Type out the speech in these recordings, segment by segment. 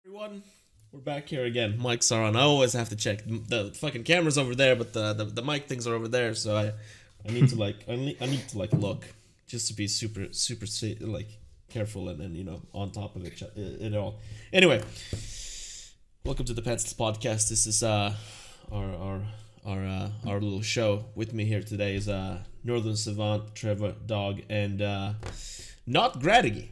Everyone, we're back here again. Mics are on. I always have to check the fucking cameras over there, but the mic things are over there. So I need to I need to look just to be super careful and on top of it all. Anyway, welcome to the Pantsless Podcast. This is our little show. With me here today is Northern Savant, Trevor, Dog, and not Gradigy.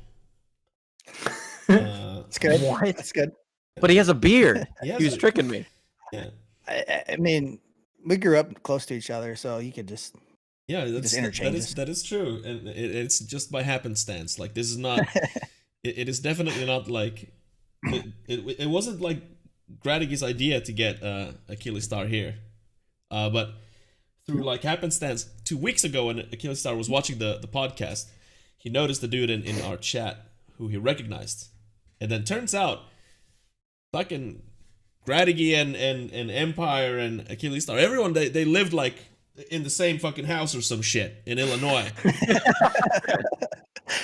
It's good. What? It's good. But he has a beard. He was tricking me. Yeah. I mean, we grew up close to each other, so you could just interchange. That is true, and it's just by happenstance. Like, this is not. it is definitely not like. It wasn't like Gradigy's idea to get Achilles Star here, but through like happenstance, 2 weeks ago when Achilles Star was watching the podcast, he noticed the dude in our chat who he recognized, and then turns out, fucking Gradigy and Empire and Achilles Star, everyone they lived like in the same fucking house or some shit in Illinois.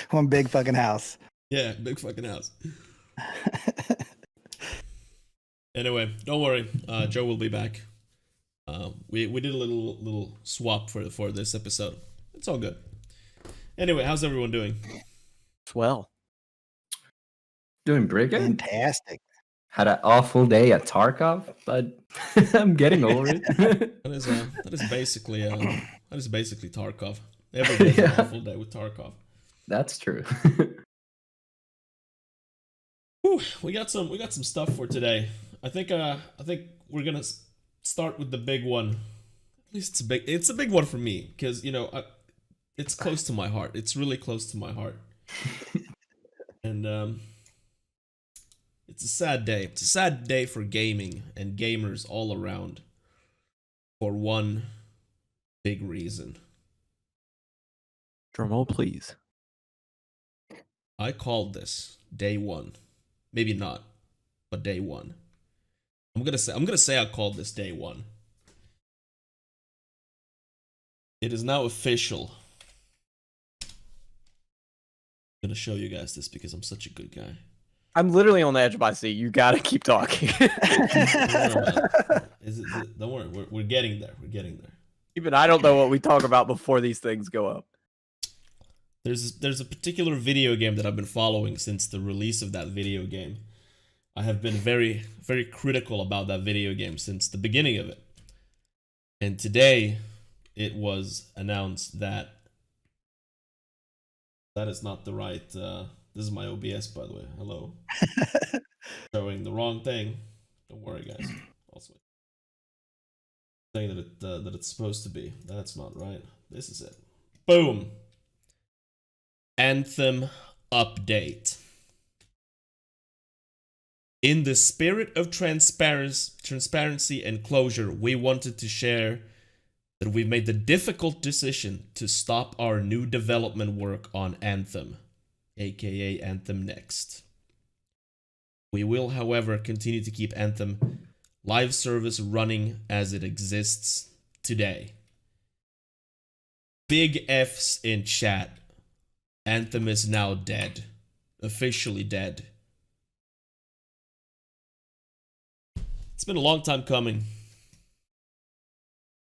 One big fucking house. Yeah, big fucking house. Anyway, don't worry, Joe will be back. We did a little swap for this episode. It's all good. Anyway, how's everyone doing? Well, doing pretty good. Fantastic. Had an awful day at Tarkov, but I'm getting over it. That is basically Tarkov. Every day's an awful day with Tarkov. That's true. Whew, we got some stuff for today. I think we're gonna start with the big one. At least it's a big one for me because it's close to my heart. It's really close to my heart. And it's a sad day. It's a sad day for gaming and gamers all around. For one big reason. drumroll please. I called this day one. Maybe not, but day one. I'm gonna say I called this day one. It is now official. I'm gonna show you guys this because I'm such a good guy. I'm literally on the edge of my seat. You gotta keep talking. Don't worry, we're getting there. We're getting there. Even I don't know what we talk about before these things go up. There's a particular video game that I've been following since the release of that video game. I have been very, very critical about that video game since the beginning of it. And today, it was announced that is not the right. This is my OBS, by the way. Hello. Showing the wrong thing. Don't worry, guys. Also, saying that it's supposed to be. That's not right. This is it. Boom. Anthem update. In the spirit of transparency and closure, we wanted to share that we've made the difficult decision to stop our new development work on Anthem, aka Anthem Next. We will, however, continue to keep Anthem live service running as it exists today. Big F's in chat. Anthem is now dead. Officially dead. It's been a long time coming.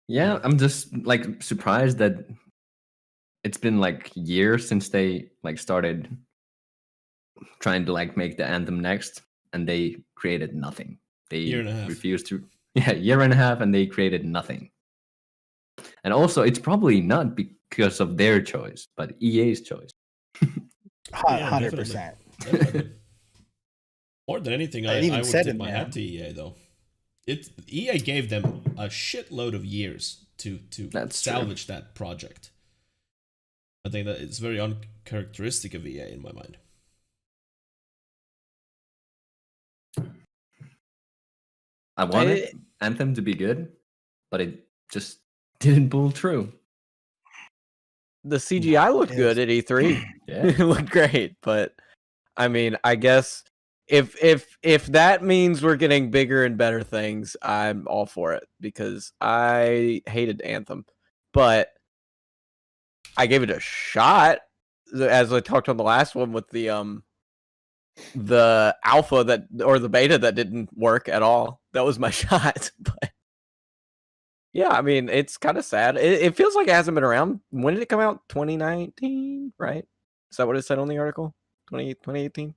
Yeah, I'm just like surprised that it's been like years since they like started trying to like make the Anthem Next, and they created nothing. They Year and a half. refused to. Yeah, year and a half, and they created nothing. And also, it's probably not because of their choice, but EA's choice. 100%. Definitely. More than anything, I would said tip it, my man. hat to EA though. EA gave them a shitload of years to That's salvage that project. I think that it's very uncharacteristic of EA in my mind. I wanted Anthem to be good, but it just didn't pull true. The CGI looked good at E3. Yeah. It looked great, but I mean, I guess if that means we're getting bigger and better things, I'm all for it because I hated Anthem, but I gave it a shot. As I talked on the last one with the the alpha or the beta that didn't work at all. That was my shot. But yeah, I mean, it's kind of sad. It feels like it hasn't been around. When did it come out? 2019, right? Is that what it said on the article? 2018?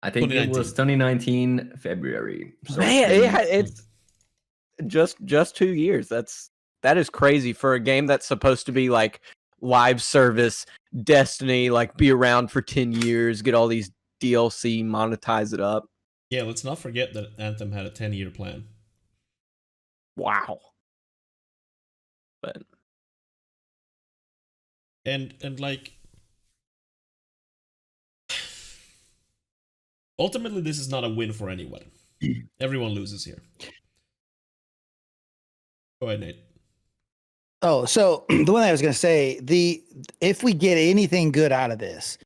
I think it was 2019 February. So Man, it's just 2 years. That is crazy for a game that's supposed to be like live service, Destiny, like be around for 10 years, get all these DLC, monetize it up. Yeah, let's not forget that Anthem had a 10-year plan. Wow. But and like ultimately this is not a win for anyone. Everyone loses here. Go ahead, Nate. Oh, so the one I was going to say, if we get anything good out of this,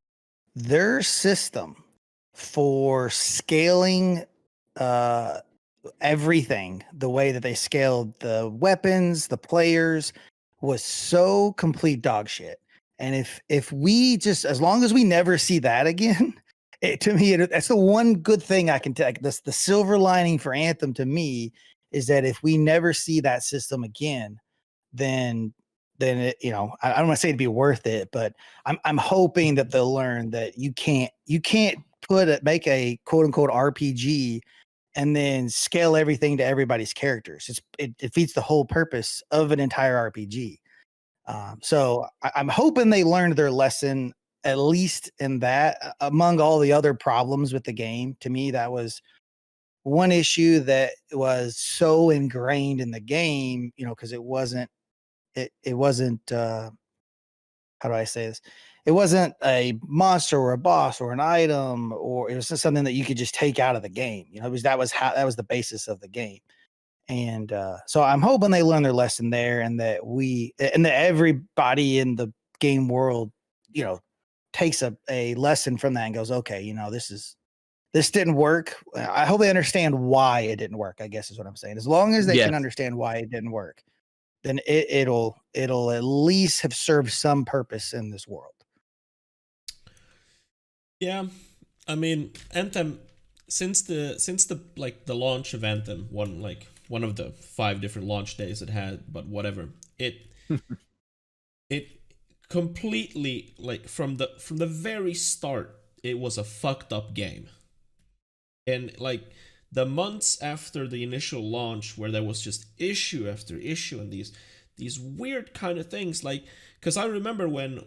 their system for scaling everything, the way that they scaled the weapons, the players, was so complete dog shit. And if we just, as long as we never see that again, to me, that's the one good thing I can take. The silver lining for Anthem to me is that if we never see that system again, then it, I don't want to say it'd be worth it, but I'm hoping that they'll learn that you can't make a quote unquote RPG and then scale everything to everybody's characters. It defeats the whole purpose of an entire RPG. So I'm hoping they learned their lesson, at least in that. Among all the other problems with the game, to me, that was one issue that was so ingrained in the game, because it wasn't how do I say this? It wasn't a monster or a boss or an item, or it was just something that you could just take out of the game. That was the basis of the game. And so I'm hoping they learn their lesson there, and that everybody in the game world, takes a lesson from that and goes, okay, this didn't work. I hope they understand why it didn't work, I guess is what I'm saying. As long as they can understand why it didn't work, then it'll at least have served some purpose in this world. Yeah, I mean, Anthem, since the launch of Anthem, one of the 5 different launch days it had, but whatever, it completely, from the very start, it was a fucked up game. And the months after the initial launch, where there was just issue after issue and these weird kind of things, because I remember when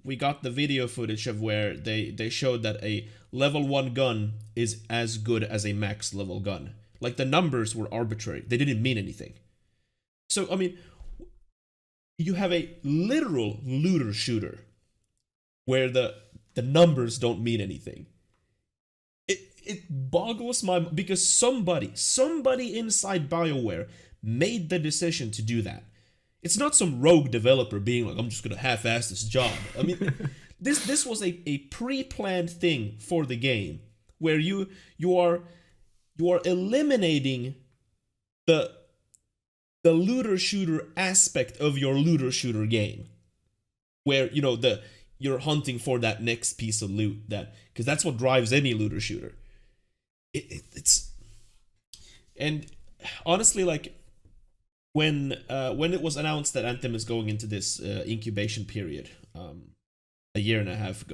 we got the video footage of where they showed that a level 1 gun is as good as a max level gun. The numbers were arbitrary. They didn't mean anything. So, I mean, you have a literal looter shooter where the numbers don't mean anything. It boggles my mind, because somebody inside BioWare made the decision to do that. It's not some rogue developer being like, I'm just gonna half-ass this job. I mean, this was a pre-planned thing for the game, where you are eliminating the looter shooter aspect of your looter shooter game, where you're hunting for that next piece of loot, because that's what drives any looter shooter. It's and honestly, when it was announced that Anthem is going into this incubation period about a year and a half,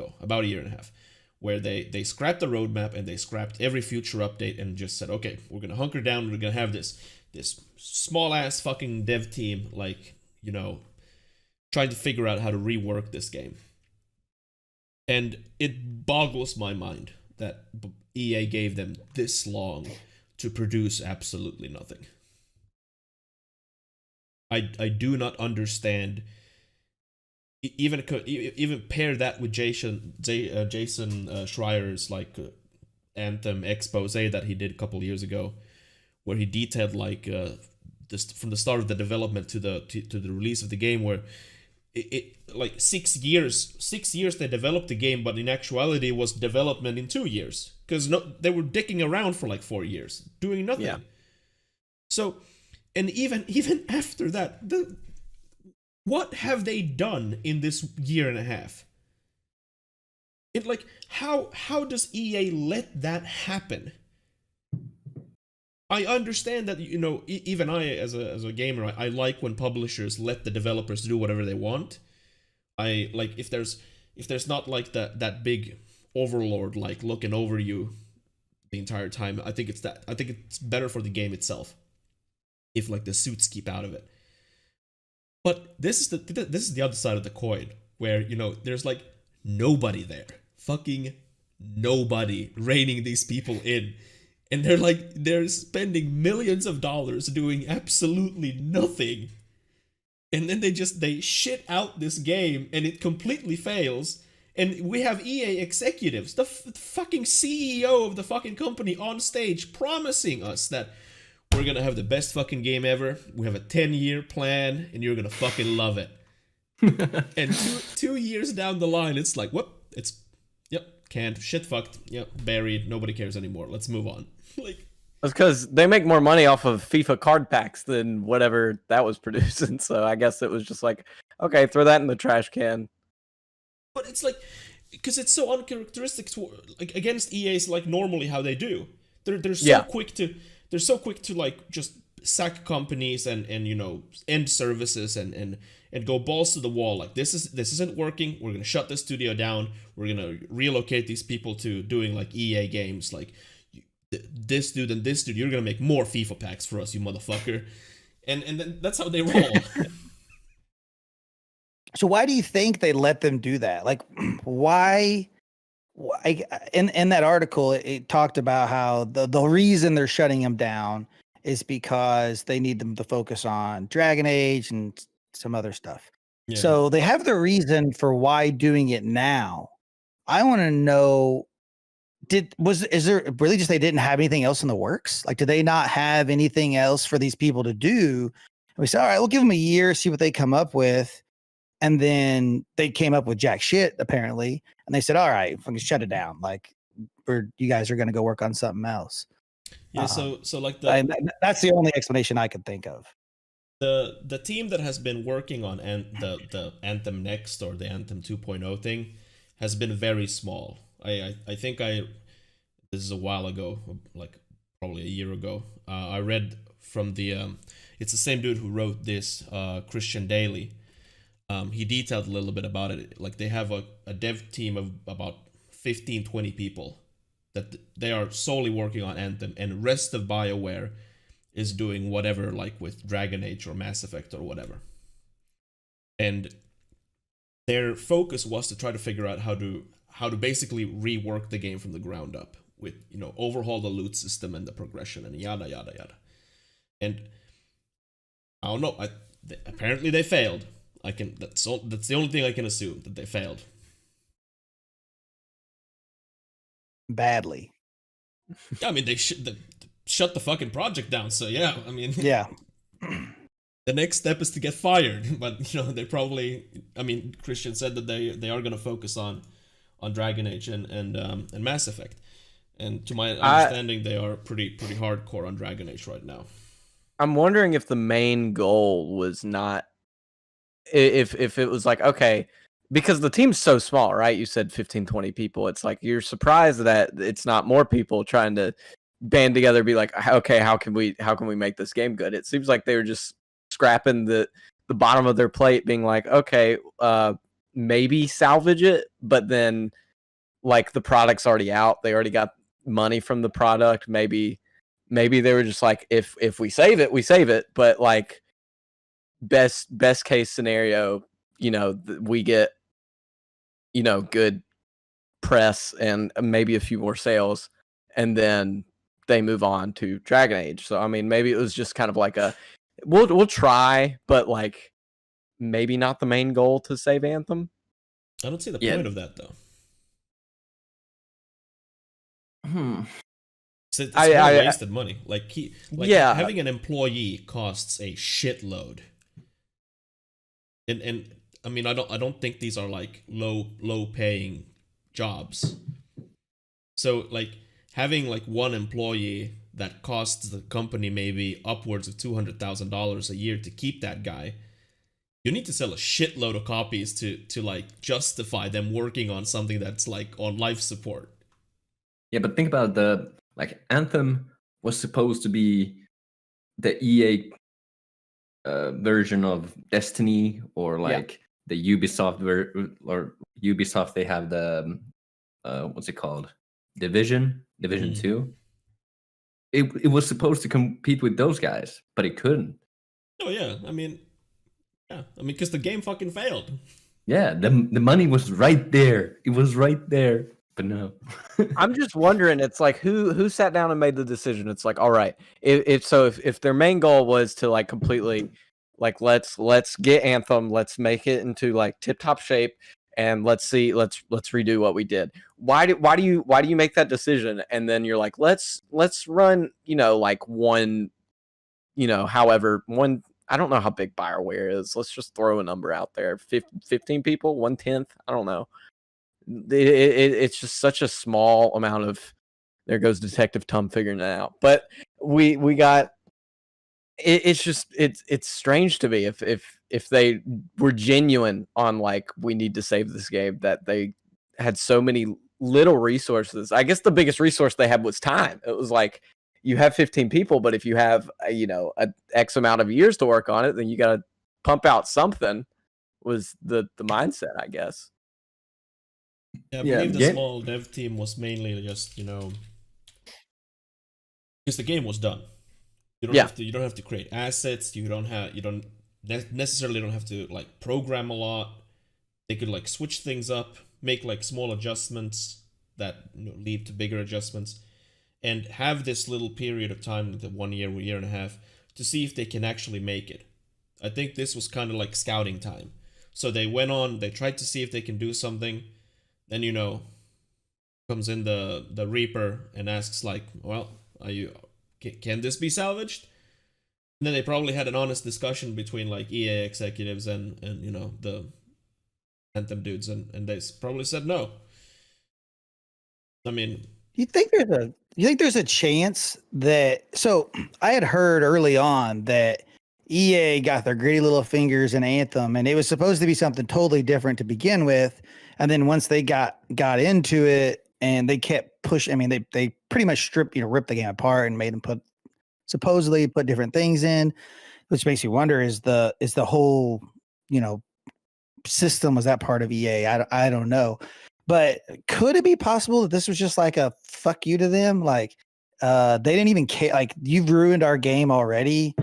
where they scrapped the roadmap and they scrapped every future update and just said, okay, we're gonna hunker down, we're gonna have this small ass fucking dev team, trying to figure out how to rework this game. And it boggles my mind that EA gave them this long to produce absolutely nothing. I do not understand. Even pair that with Jason Schreier's Anthem expose that he did a couple years ago, where he detailed from the start of the development to the release of the game, where it 6 years they developed the game, but in actuality it was development in 2 years, because they were dicking around for 4 years doing nothing. Yeah. So, and even after that, what have they done in this year and a half? It like how does EA let that happen? I understand that, you know, even I as a gamer, I like when publishers let the developers do whatever they want. I like if there's not like that big overlord like looking over you the entire time. I think it's better for the game itself if like the suits keep out of it. But this is the other side of the coin, where, you know, there's like nobody there, fucking nobody reining these people in, and they're spending millions of dollars doing absolutely nothing, and then they shit out this game and it completely fails. And we have EA executives, the fucking CEO of the fucking company, on stage promising us that we're gonna have the best fucking game ever. We have a 10-year plan, and you're gonna fucking love it. And two years down the line, it's like, whoop, it's, yep, canned, shit fucked, yep, buried, nobody cares anymore. Let's move on. Like, That's because they make more money off of FIFA card packs than whatever that was producing. So I guess it was just like, okay, throw that in the trash can. but it's like, because it's so uncharacteristic like against EA's like normally how they do. They're so quick to like just sack companies and you know, end services and go balls to the wall. Like, this isn't working. We're gonna shut the studio down. We're gonna relocate these people to doing like EA games. Like, this dude and this dude, you're gonna make more FIFA packs for us, you motherfucker. And then that's how they roll. So why do you think they let them do that? Like, why in that article, it talked about how the reason they're shutting them down is because they need them to focus on Dragon Age and some other stuff. Yeah. So they have the reason for why doing it now. I want to know, is there really just they didn't have anything else in the works? Like, do they not have anything else for these people to do? And we said, all right, we'll give them a year, see what they come up with. And then they came up with jack shit, apparently. And they said, all right, fucking shut it down. Like, you guys are going to go work on something else. Yeah, so like that's the only explanation I could think of. The team that has been working on the Anthem Next or the Anthem 2.0 thing has been very small. I think this is a while ago, like probably a year ago. I read from it's the same dude who wrote this, Christian Daly. He detailed a little bit about it. Like, they have a dev team of about 15-20 people that they are solely working on Anthem, and rest of BioWare is doing whatever, like with Dragon Age or Mass Effect or whatever. And their focus was to try to figure out how to basically rework the game from the ground up, with, you know, overhaul the loot system and the progression and yada yada yada. And I don't know. Apparently they failed. That's the only thing I can assume, that they failed badly. I mean, they shut the fucking project down. So yeah, I mean, yeah. The next step is to get fired. But, you know, they probably, I mean, Christian said that they are gonna focus on Dragon Age and Mass Effect. And to my understanding, they are pretty hardcore on Dragon Age right now. I'm wondering if the main goal was not, if it was like, okay, because the team's so small, right? You said 15-20 people. It's like, you're surprised that it's not more people trying to band together, be like, okay, how can we make this game good? It seems like they were just scrapping the bottom of their plate, being like, okay, maybe salvage it, but then like the product's already out, they already got money from the product. Maybe they were just like, if we save it, we save it, but like, best case scenario, you know, we get, you know, good press and maybe a few more sales, and then they move on to Dragon Age. So I mean, maybe it was just kind of like we'll try, but like maybe not the main goal to save Anthem. I don't see the point of that though. It's wasted money. Like, having an employee costs a shitload. And I mean, I don't think these are like low paying jobs. So like, having like one employee that costs the company maybe upwards of $200,000 a year to keep that guy, you need to sell a shitload of copies to like justify them working on something that's like on life support. Yeah, but think about Anthem was supposed to be the EA version of Destiny, or like the Ubisoft or Ubisoft. They have the what's it called? Division 2. It was supposed to compete with those guys, but it couldn't. Oh yeah, I mean, because the game fucking failed. Yeah, the money was right there. It was right there, but no. I'm just wondering. It's like who sat down and made the decision. It's like, all right, if their main goal was to like completely, like let's get Anthem, let's make it into like tip top shape, and let's redo what we did. Why do you make that decision? And then you're like, let's run, like one, however one. I don't know how big BioWare is. Let's just throw a number out there. 15 people, 1/10. I don't know. It's just such a small amount of. There goes Detective Tum figuring it out. But we got. It's just it's strange to me if they were genuine on like we need to save this game, that they had so many little resources. I guess the biggest resource they had was time. It was like, you have 15 people, but if you have a X amount of years to work on it, then you got to pump out something. Was the mindset, I guess. Yeah, I believe the small dev team was mainly just because the game was done. You don't have to create assets. You don't necessarily have to like program a lot. They could like switch things up, make like small adjustments that lead to bigger adjustments, and have this little period of time, the 1 year, 1.5 years, to see if they can actually make it. I think this was kind of like scouting time. So they went on, they tried to see if they can do something. Then comes in the Reaper and asks like, well, can this be salvaged? And then they probably had an honest discussion between like EA executives and the Anthem dudes, and they probably said no. I mean, You think there's a chance that? So I had heard early on that EA got their gritty little fingers in Anthem, and it was supposed to be something totally different to begin with. And then once they got into it, and they kept pushing. I mean, they pretty much ripped the game apart and made them supposedly put different things in, which makes you wonder: is the whole system, was that part of EA? I don't know. But could it be possible that this was just like a fuck you to them? Like, they didn't even care. Like, you've ruined our game already.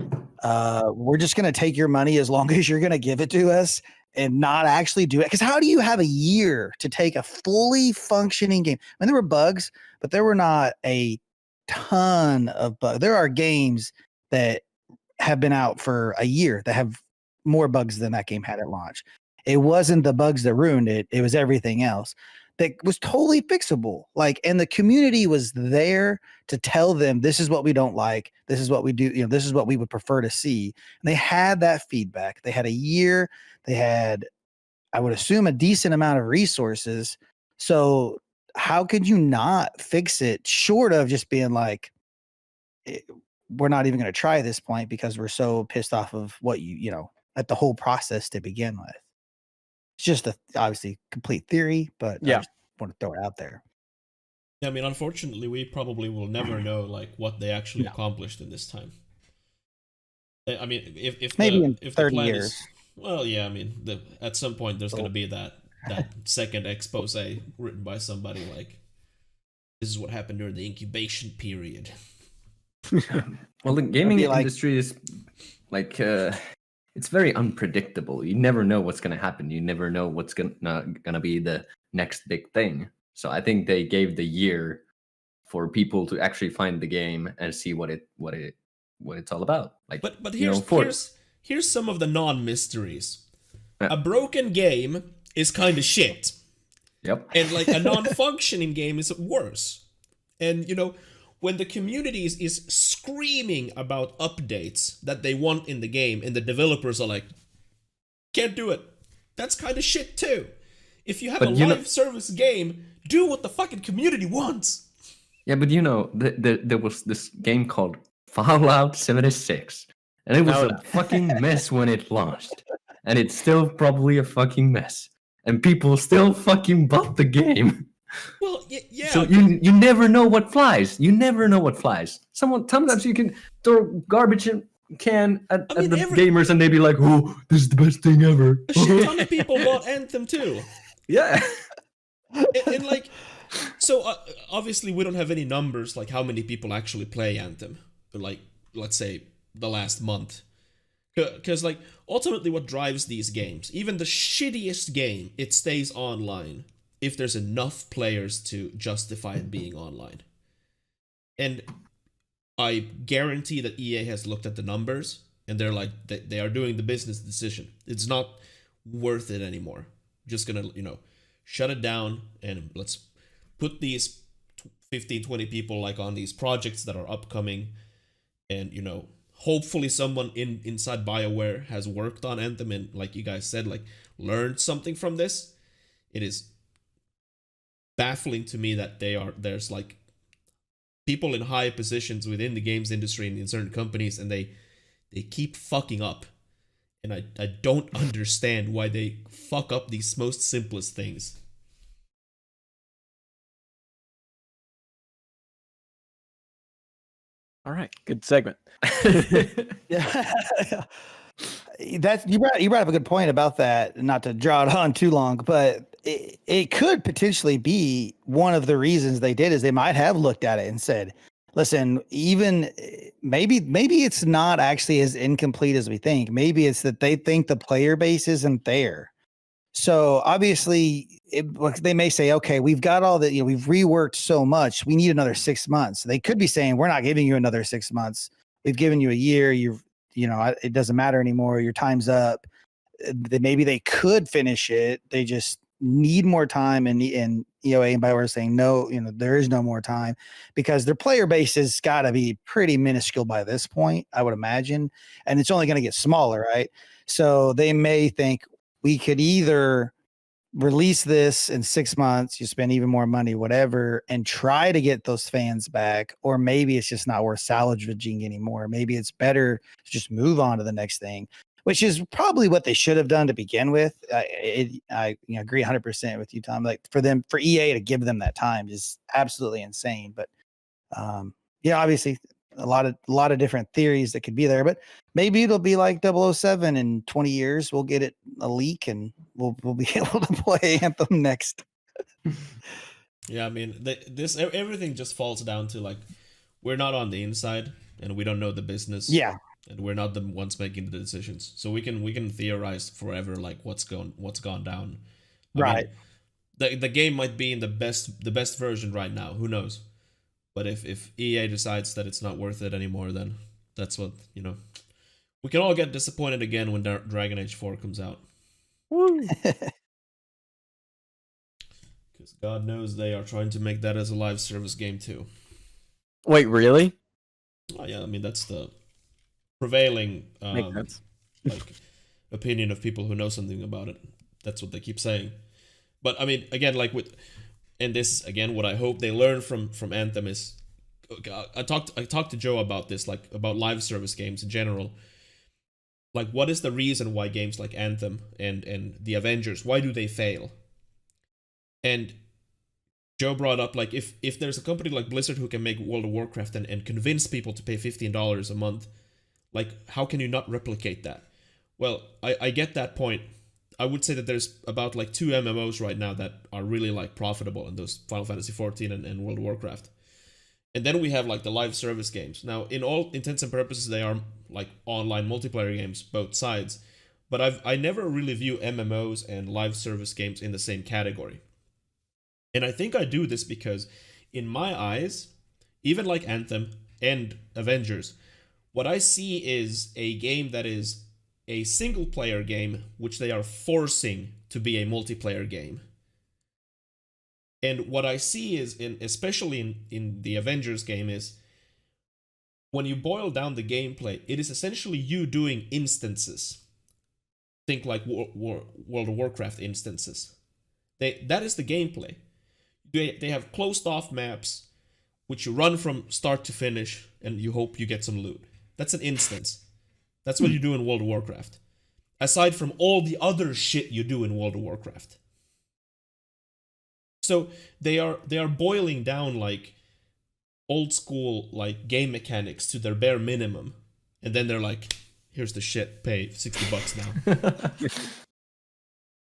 We're just going to take your money as long as you're going to give it to us and not actually do it. Because how do you have a year to take a fully functioning game? I mean, there were bugs, but there were not a ton of bugs. There are games that have been out for a year that have more bugs than that game had at launch. It wasn't the bugs that ruined it. It was everything else that was totally fixable. Like, and the community was there to tell them, this is what we don't like. This is what we do. This is what we would prefer to see. And they had that feedback. They had a year. They had, I would assume, a decent amount of resources. So how could you not fix it short of just being like, we're not even going to try at this point because we're so pissed off of what at the whole process to begin with. It's just obviously complete theory, but I just want to throw it out there. Yeah, I mean, unfortunately, we probably will never know like what they actually accomplished in this time. I mean, if maybe in if 30 the plan years. is, well, yeah, I mean, at some point there's going to be that second expose written by somebody like, this is what happened during the incubation period. Well, the gaming industry is like it's very unpredictable. You never know what's going to happen. You never know what's gonna be the next big thing. So I think they gave the year for people to actually find the game and see what it's all about. Like, but here's some of the non-mysteries. A broken game is kind of shit. Yep. And like a non-functioning game is worse. And when the community is screaming about updates that they want in the game, and the developers are like, can't do it, that's kind of shit too. If you have a live service game, do what the fucking community wants. Yeah, but there was this game called Fallout 76, and it was a fucking mess when it launched. and it's still probably a fucking mess. And people still fucking bought the game. Well, yeah. So you never know what flies. You never know what flies. Sometimes you can throw garbage can at the gamers and they be like, "Oh, this is the best thing ever." A shit ton of people bought Anthem too. Yeah. and like, so obviously we don't have any numbers like how many people actually play Anthem. Like, let's say the last month. Because, like, ultimately what drives these games, even the shittiest game, it stays online if there's enough players to justify it being online. And I guarantee that EA has looked at the numbers, and they're like, they are doing the business decision. It's not worth it anymore. Just gonna, shut it down, and let's put these 15, 20 people, like, on these projects that are upcoming, and, hopefully someone inside BioWare has worked on Anthem and, like you guys said, like, learned something from this. It is baffling to me that there's like people in high positions within the games industry and in certain companies, and they keep fucking up. And I don't understand why they fuck up these most simplest things. All right, good segment. Yeah. That's you brought up a good point about that. Not to draw it on too long, but it could potentially be one of the reasons they did is they might have looked at it and said, "Listen, even maybe it's not actually as incomplete as we think. Maybe it's that they think the player base isn't there." So obviously, they may say, "Okay, we've got all that. We've reworked so much. We need another 6 months." They could be saying, "We're not giving you another 6 months. We've given you a year. It doesn't matter anymore. Your time's up." Maybe they could finish it. They just need more time, and EOA and BioWare are saying, "No, there is no more time," because their player base has got to be pretty minuscule by this point, I would imagine, and it's only going to get smaller, right? So they may think, we could either release this in 6 months, you spend even more money, whatever, and try to get those fans back, or maybe it's just not worth salvaging anymore. Maybe it's better to just move on to the next thing, which is probably what they should have done to begin with. I agree 100% with you, Tom. Like for EA to give them that time is absolutely insane. But obviously a lot of different theories that could be there, but maybe it'll be like 007 in 20 years. We'll get it a leak and we'll be able to play Anthem next. Yeah, I mean, everything just falls down to, like, we're not on the inside and we don't know the business. Yeah. And we're not the ones making the decisions. So we can theorize forever, like, what's gone down. Right. I mean, the game might be in the best version right now. Who knows? But if EA decides that it's not worth it anymore, then that's what, we can all get disappointed again when Dragon Age 4 comes out. Woo! Because God knows they are trying to make that as a live service game too. Wait, really? Oh yeah, I mean, that's the prevailing opinion of people who know something about it. That's what they keep saying. But I mean, again, like and this again, what I hope they learn from Anthem is, I talked to Joe about this, like, about live service games in general. Like, what is the reason why games like Anthem and the Avengers, why do they fail? And Joe brought up, like, if there's a company like Blizzard who can make World of Warcraft and convince people to pay $15 a month, like, how can you not replicate that? Well, I get that point. I would say that there's about, like, 2 MMOs right now that are really, like, profitable, and those Final Fantasy XIV and World of Warcraft. And then we have, like, the live service games. Now, in all intents and purposes, they are, like, online multiplayer games, both sides. But I never really view MMOs and live service games in the same category. And I think I do this because, in my eyes, even like Anthem and Avengers, what I see is a game that is a single player game which they are forcing to be a multiplayer game. And what I see is, especially in the Avengers game, is when you boil down the gameplay, it is essentially you doing instances. Think like World of Warcraft instances. That is the gameplay. They have closed off maps which you run from start to finish and you hope you get some loot. That's an instance. That's what you do in World of Warcraft. aside from all the other shit you do in World of Warcraft. So they are boiling down like old school like game mechanics to their bare minimum, and then they're like, here's the shit, pay $60 now.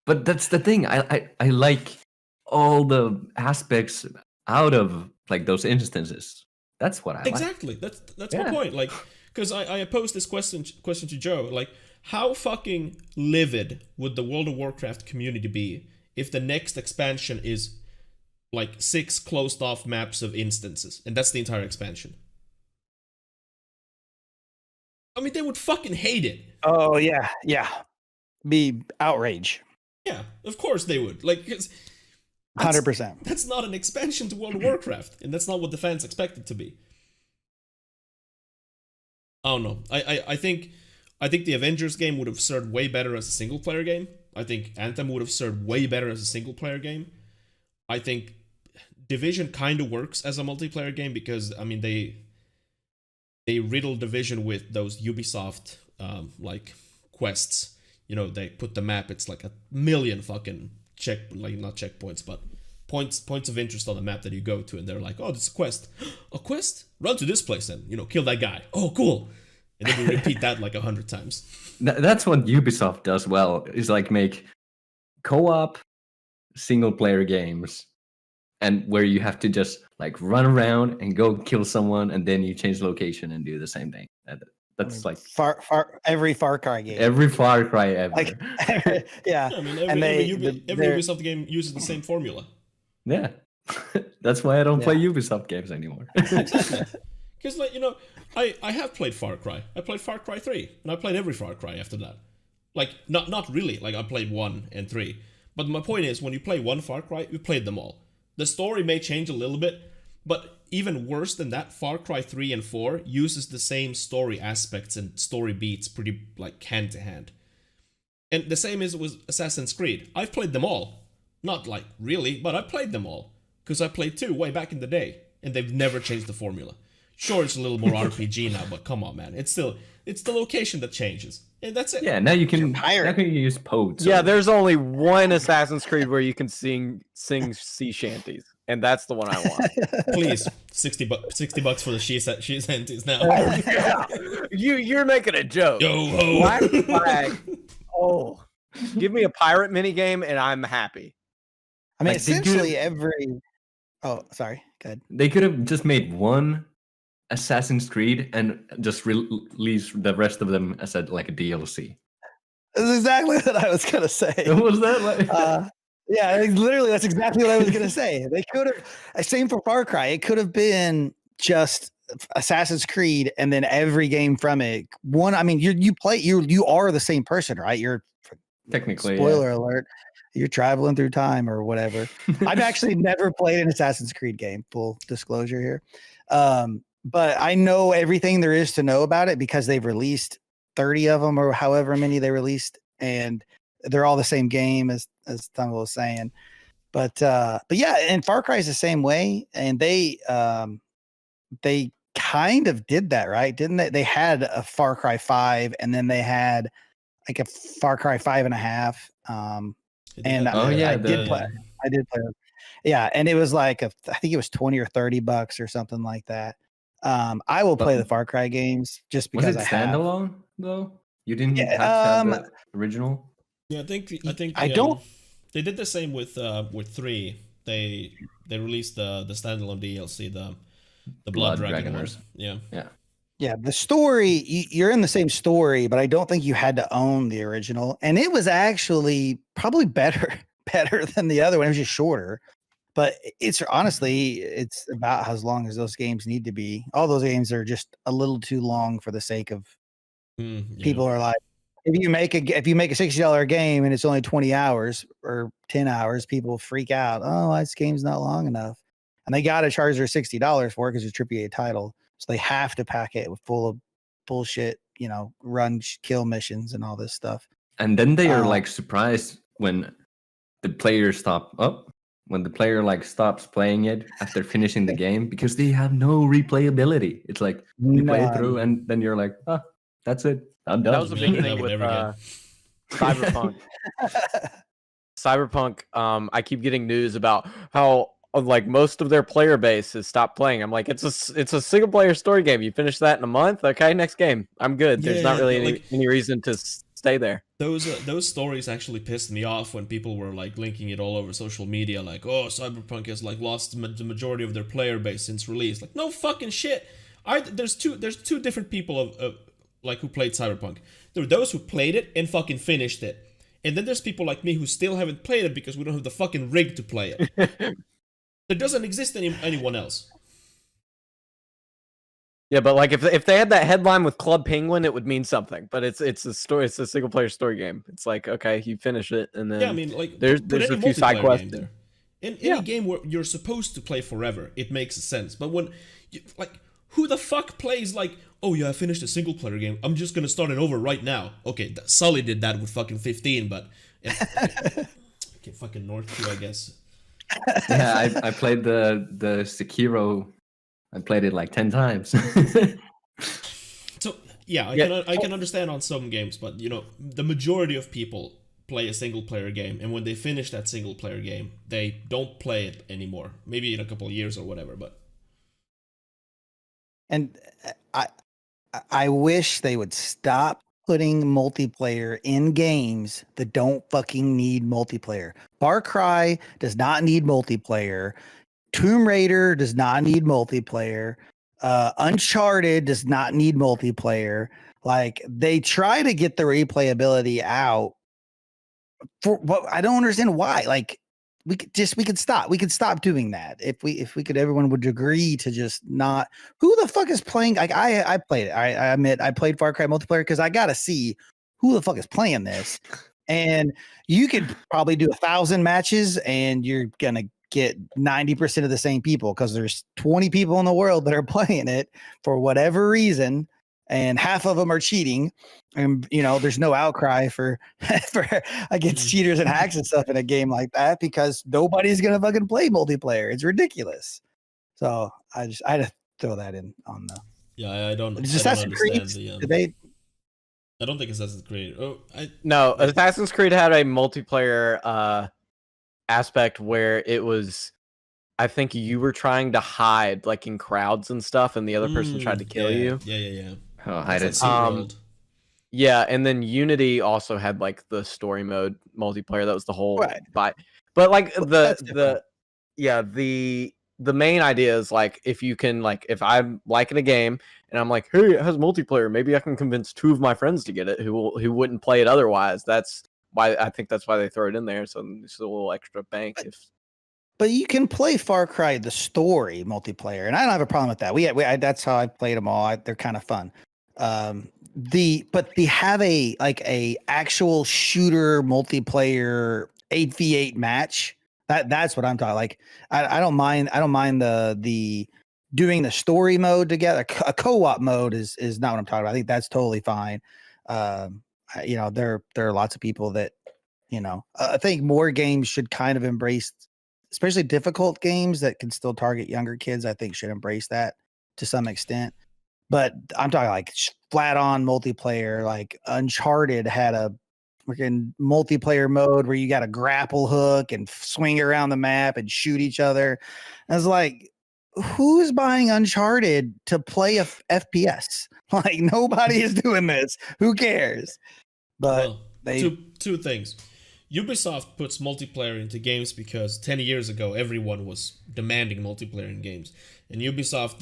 But that's the thing. I like all the aspects out of like those instances. That's what I like. Exactly. That's my point. Like, because I posed this question to Joe. Like, how fucking livid would the World of Warcraft community be if the next expansion is like 6 closed off maps of instances, and that's the entire expansion? I mean, they would fucking hate it. Oh yeah, yeah. Be outrage. Yeah, of course they would. Like, 100%. That's not an expansion to World of Warcraft, and that's not what the fans expect it to be. I don't know. I think the Avengers game would have served way better as a single player game. I think Anthem would have served way better as a single player game. I think Division kind of works as a multiplayer game because, I mean, they riddle Division with those Ubisoft like quests. You know, they put the map, it's like a million fucking not checkpoints, but points of interest on the map that you go to, and they're like, oh, this is a quest. A quest? Run to this place and, you know, kill that guy. Oh, cool. And then we repeat that like 100 times. That's what Ubisoft does well, is like make co-op single player games, and where you have to just like run around and go kill someone, and then you change location and do the same thing. That's like every Far Cry game. Every Far Cry ever. Like, yeah. I mean, every Ubisoft game uses the same formula. Yeah. That's why I don't play Ubisoft games anymore. Because, like, you know, I have played Far Cry. I played Far Cry 3, and I played every Far Cry after that. Like, not really. Like, I played 1 and 3. But my point is, when you play one Far Cry, you played them all. The story may change a little bit, but even worse than that, Far Cry 3 and 4 uses the same story aspects and story beats pretty, like, hand to hand. And the same is with Assassin's Creed. I've played them all. Not, like, really, but I played them all. Because I played 2 way back in the day, and they've never changed the formula. Sure, it's a little more RPG now, but come on, man. It's the location that changes. And that's it. Yeah, now you can use pods. Yeah, there's only one Assassin's Creed where you can sing sea shanties, and that's the one I want. Please, $60 for the she shanties now. You're making a joke. Yo ho. Black Flag. Oh, give me a pirate minigame and I'm happy. I mean, Like, essentially every. Oh, sorry. Go ahead. They could have just made one Assassin's Creed and just release the rest of them as a DLC. That's exactly what I was gonna say. What was that like? Yeah, literally, that's exactly what I was gonna say. They could have. Same for Far Cry. It could have been just Assassin's Creed, and then every game from it. One, I mean, you are the same person, right? You're Technically, spoiler alert. You're traveling through time or whatever. I've actually never played an Assassin's Creed game. Full disclosure here. But I know everything there is to know about it because they've released 30 of them or however many they released, and they're all the same game as Tungle was saying. But yeah, and Far Cry is the same way, and they kind of did that, right? Didn't they? They had a Far Cry 5, and then they had like a Far Cry 5.5. And I did play. Yeah, and it was like I think it was $20 or $30 or something like that. I will play the Far Cry games just because was it standalone though? You didn't have to have the original. Yeah, I think I don't. They did the same with 3. They released the standalone DLC, the Blood Dragon one. Yeah, the story, you're in the same story, but I don't think you had to own the original. And it was actually probably better than the other one. It was just shorter. But it's honestly, it's about as long as those games need to be. All those games are just a little too long for the sake of people are like, if you make a $60 game and it's only 20 hours or 10 hours, people freak out. Oh, this game's not long enough. And they got to charge their $60 for it because it's a AAA title. So they have to pack it with full of bullshit, run, kill missions and all this stuff. And then they are like surprised when the player when the player like stops playing it after finishing the game because they have no replayability. It's like you play it through and then you're like, that's it. I'm done. That was a big thing with Cyberpunk. Cyberpunk, I keep getting news about how like most of their player base has stopped playing. I'm like, it's a single player story game. You finish that in a month, okay, next game. I'm good. There's not really any reason to stay there. Those stories actually pissed me off when people were like linking it all over social media, like, oh, Cyberpunk has like lost the majority of their player base since release. Like, no fucking shit. There's two different people of like who played Cyberpunk. There were those who played it and fucking finished it. And then there's people like me who still haven't played it because we don't have the fucking rig to play it. There doesn't exist anyone else. Yeah, but like if they had that headline with Club Penguin, it would mean something. But it's a story. It's a single player story game. It's like, okay, you finish it, and then yeah, I mean, like there's a few side quests there. In any game where you're supposed to play forever, it makes sense. But when who the fuck plays like, oh yeah, I finished a single player game, I'm just gonna start it over right now. Okay, Sully did that with fucking 15, but okay, fucking North 2, I guess. Yeah, I played the Sekiro. I played it like 10 times. So yeah, I can understand on some games, but you know, the majority of people play a single player game, and when they finish that single player game, they don't play it anymore. Maybe in a couple of years or whatever, but. And I wish they would stop putting multiplayer in games that don't fucking need multiplayer. Far Cry does not need multiplayer. Tomb Raider does not need multiplayer. Uncharted does not need multiplayer. Like, they try to get the replayability out for, but I don't understand why. Like, we could stop doing that if we could. Everyone would agree to just not. Who the fuck is playing? Like, I played it. I admit I played Far Cry multiplayer because I gotta see who the fuck is playing this. And you could probably do 1,000 matches and you're gonna get 90% of the same people because there's 20 people in the world that are playing it for whatever reason, and half of them are cheating. And you know, there's no outcry for against cheaters and hacks and stuff in a game like that because nobody's gonna fucking play multiplayer. It's ridiculous. So I had to throw that in on the. Yeah, I don't. It's Assassin's Creed. I don't think Assassin's Creed. No, Assassin's Creed had a multiplayer aspect where it was, I think you were trying to hide like in crowds and stuff, and the other person tried to kill you. Yeah. Oh, hide it. Yeah, and then Unity also had like the story mode multiplayer. That was the whole right. But like the main idea is like if you can, like, if I'm liking a game and I'm like, hey, it has multiplayer, maybe I can convince 2 of my friends to get it who wouldn't play it otherwise. That's why I think that's why they throw it in there, so it's a little extra bank. But you can play Far Cry the story multiplayer, and I don't have a problem with that. We that's how I played them all. They're kind of fun. But they have a actual shooter multiplayer 8v8 match. That's what I'm talking. Like, I don't mind the doing the story mode together. A co-op mode is not what I'm talking about. I think that's totally fine. You know, there are lots of people that, you know, I think more games should kind of embrace, especially difficult games that can still target younger kids. I think should embrace that to some extent. But I'm talking like flat on multiplayer. Like Uncharted had a freaking multiplayer mode where you got a grapple hook and swing around the map and shoot each other. And I was like, who's buying Uncharted to play a FPS? Like, nobody is doing this. Who cares? But two things. Ubisoft puts multiplayer into games because 10 years ago everyone was demanding multiplayer in games, and Ubisoft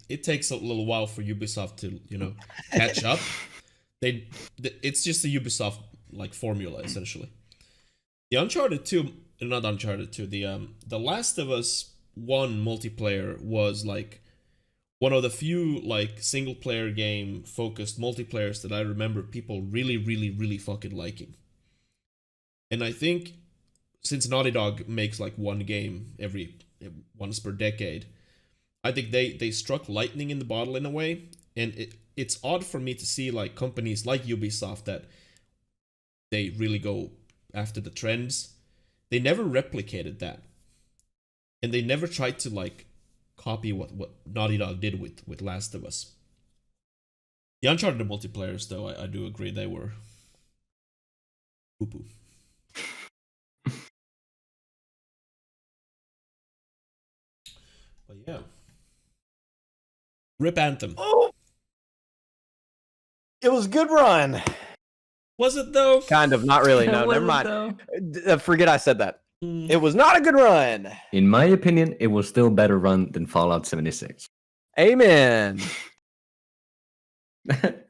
it takes a little while for Ubisoft to, you know, catch up. It's just the Ubisoft like formula essentially. The Last of Us 1 multiplayer was like one of the few like single player game focused multiplayers that I remember people really, really, really fucking liking. And I think since Naughty Dog makes like one game once per decade, I think they struck lightning in the bottle in a way. And it's odd for me to see like companies like Ubisoft that they really go after the trends. They never replicated that. And they never tried to like copy what Naughty Dog did with Last of Us. The Uncharted multiplayers, though, I do agree they were Poo-poo. But yeah. Rip Anthem. Oh, it was a good run. Was it though? Kind of, not really. No, Was never it, mind. though? Forget I said that. Mm. It was not a good run. In my opinion, it was still a better run than Fallout 76. Amen.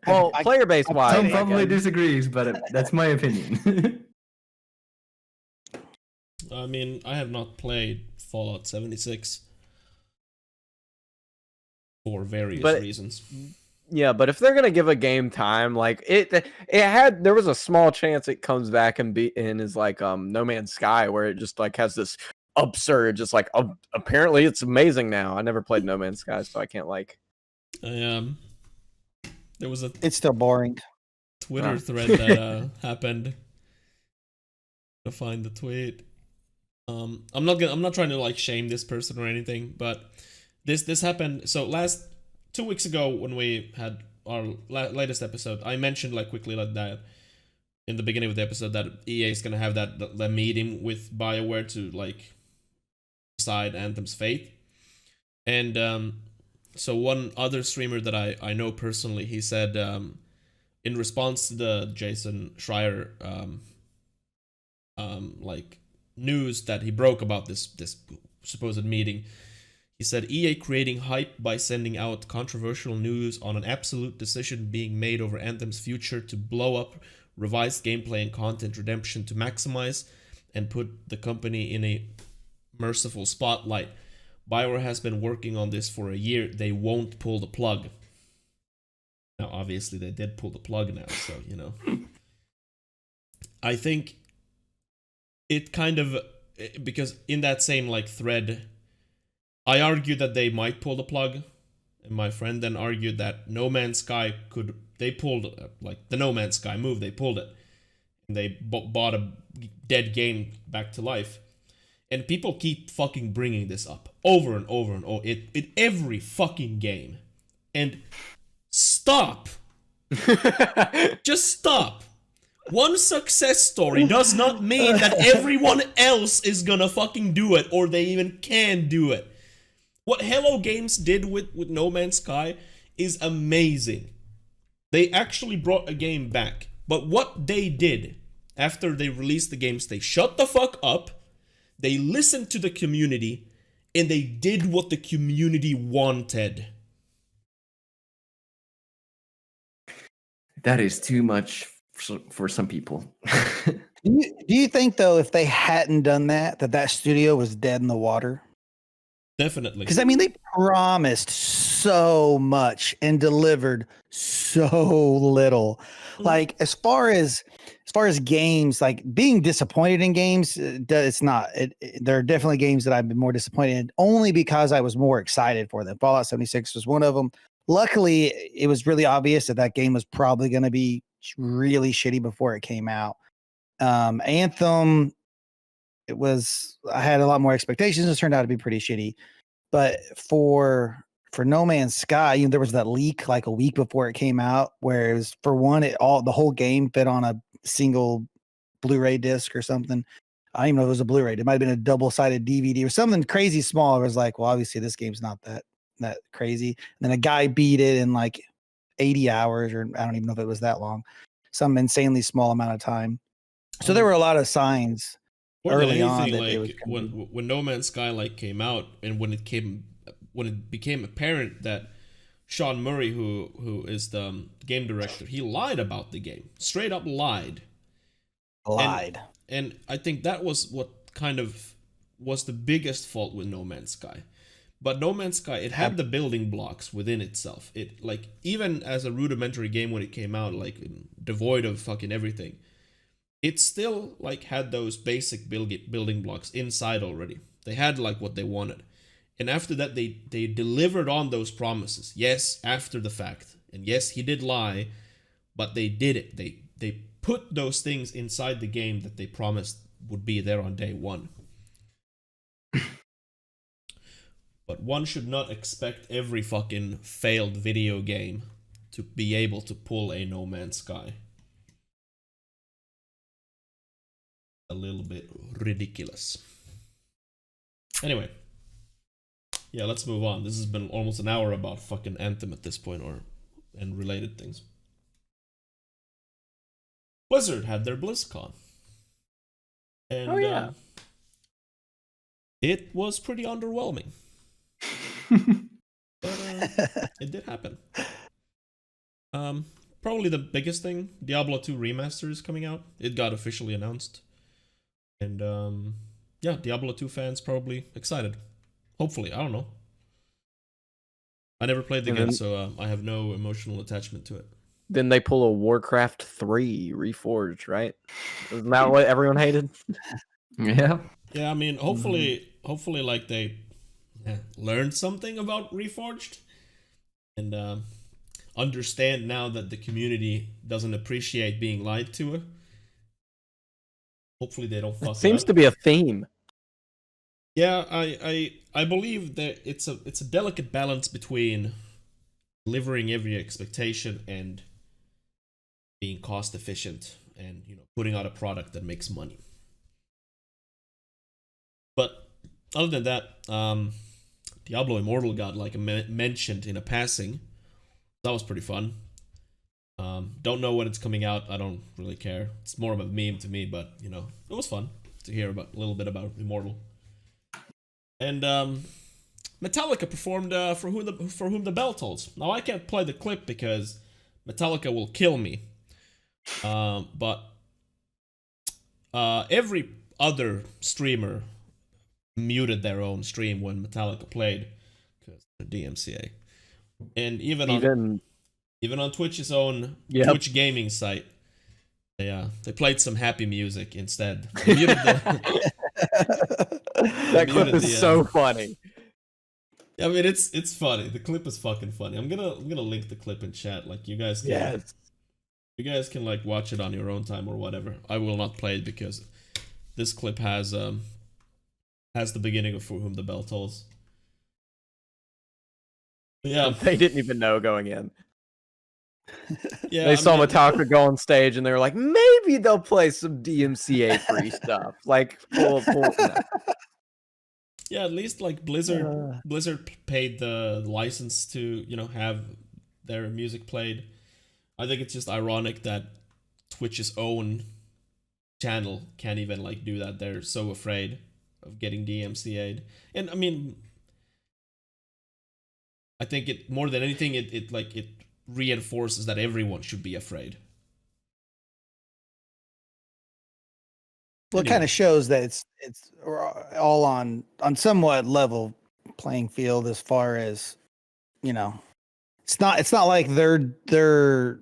Well, I- player base wise, Tom I probably guess. disagrees, but that's my opinion. I mean, I have not played Fallout 76 for various reasons. yeah. But if they're gonna give a game time, like there was a small chance it comes back and is like No Man's Sky, where it just like has this upsurge. Just like apparently it's amazing now. I never played No Man's Sky, so I can't like. There was a It's still boring. Twitter thread that happened. To find the tweet. I'm not trying to like shame this person or anything, but this happened. So 2 weeks ago when we had our latest episode, I mentioned like quickly like that in the beginning of the episode that EA is gonna have that meeting with BioWare to like decide Anthem's fate, and so one other streamer that I know personally, he said in response to the Jason Schreier like news that he broke about this supposed meeting, he said EA creating hype by sending out controversial news on an absolute decision being made over Anthem's future to blow up revised gameplay and content redemption to maximize and put the company in a merciful spotlight. BioWare has been working on this for a year. They won't pull the plug. Now, obviously, they did pull the plug now, so, you know. I think it kind of, because in that same, like, thread, I argued that they might pull the plug, and my friend then argued that No Man's Sky they pulled, like, the No Man's Sky move, they pulled it. And they bought a dead game back to life. And people keep fucking bringing this up over and over and over in every fucking game. And stop. Just stop. One success story does not mean that everyone else is gonna fucking do it or they even can do it. What Hello Games did with No Man's Sky is amazing. They actually brought a game back. But what they did after they released the games, they shut the fuck up. They listened to the community, and they did what the community wanted. That is too much for some people. Do you think though, if they hadn't done that studio was dead in the water? Definitely. Because I mean, they promised so much and delivered so little. Like as far as games, like being disappointed in games, it's not. There are definitely games that I've been more disappointed in, only because I was more excited for them. Fallout 76 was one of them. Luckily, it was really obvious that game was probably going to be really shitty before it came out. Anthem, I had a lot more expectations. It turned out to be pretty shitty. But for No Man's Sky, there was that leak like a week before it came out, where it was, for one, the whole game fit on a single Blu-ray disc or something. I don't even know if it was a Blu-ray. It might have been a double-sided DVD or something crazy small. It was like, well, obviously this game's not that crazy. And then a guy beat it in like 80 hours, or I don't even know if it was that long, some insanely small amount of time. So there were a lot of signs early on that like when No Man's Sky like came out, and when it became apparent that Sean Murray, who is the game director, he lied about the game, straight up lied. And I think that was what kind of was the biggest fault with No Man's Sky. But No Man's Sky, it had the building blocks within itself. It, like, even as a rudimentary game when it came out, like devoid of fucking everything, it still like had those basic building blocks inside already. They had like what they wanted. And after that, they delivered on those promises. Yes, after the fact. And yes, he did lie, but they did it. They put those things inside the game that they promised would be there on day one. But one should not expect every fucking failed video game to be able to pull a No Man's Sky. a little bit ridiculous. Anyway, yeah, let's move on. This has been almost an hour about fucking Anthem at this point, and related things. Blizzard had their BlizzCon. And, Oh, yeah. It was pretty underwhelming. But it did happen. Probably the biggest thing, Diablo 2 Remaster is coming out. It got officially announced. And yeah, Diablo 2 fans probably excited. Hopefully, I don't know. I never played the game, so I have no emotional attachment to it. Then they pull a Warcraft 3 Reforged, right? Isn't that what everyone hated? Yeah. Yeah, I mean, hopefully, like they learned something about Reforged, and understand now that the community doesn't appreciate being lied to. Hopefully, they don't fuck it Seems up. to be a theme. Yeah, I believe that it's a delicate balance between delivering every expectation and being cost efficient, and putting out a product that makes money. But other than that, Diablo Immortal got like mentioned in a passing. That was pretty fun. Don't know when it's coming out. I don't really care. It's more of a meme to me, but it was fun to hear about a little bit about Immortal. And Metallica performed for whom the bell tolls. Now I can't play the clip because Metallica will kill me. But every other streamer muted their own stream when Metallica played because of the DMCA. And even on Twitch's own Twitch gaming site, they played some happy music instead. They muted That clip is so funny. I mean, it's funny. The clip is fucking funny. I'm gonna link the clip in chat. Like you guys can like watch it on your own time or whatever. I will not play it because this clip has the beginning of For Whom the Bell Tolls. Yeah, they didn't even know going in. Yeah, they saw Metallica go on stage and they were like, maybe they'll play some DMCA free stuff. Like, full. Yeah, at least like Blizzard paid the license to have their music played. I think it's just ironic that Twitch's own channel can't even like do that. They're so afraid of getting DMCA'd. And I mean, I think it more than anything it reinforces that everyone should be afraid. Well, it kind of shows that it's all on somewhat level playing field as far as it's not like they're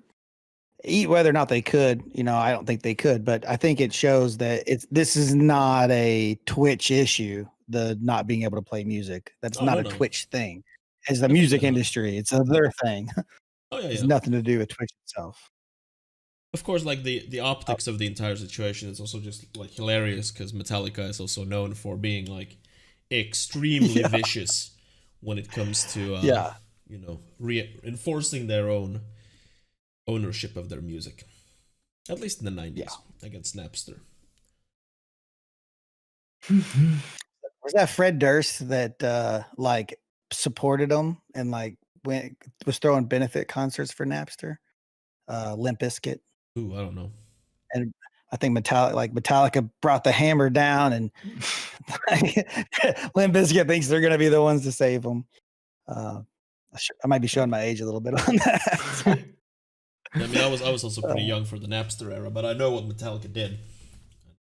whether or not they could, I don't think they could, but I think it shows that this is not a Twitch issue, the not being able to play music. That's not a Twitch thing. It's the music industry. It's their thing. Oh yeah, It's nothing to do with Twitch itself. Of course, like the optics of the entire situation is also just like hilarious because Metallica is also known for being like extremely vicious when it comes to reinforcing their own ownership of their music. At least in the 90s against Napster. Was that Fred Durst that supported them and was throwing benefit concerts for Napster? Limp Bizkit. Ooh, I don't know. And I think Metallica brought the hammer down, and Limp Bizkit thinks they're going to be the ones to save them. I might be showing my age a little bit on that. I mean, I was also pretty young for the Napster era, but I know what Metallica did.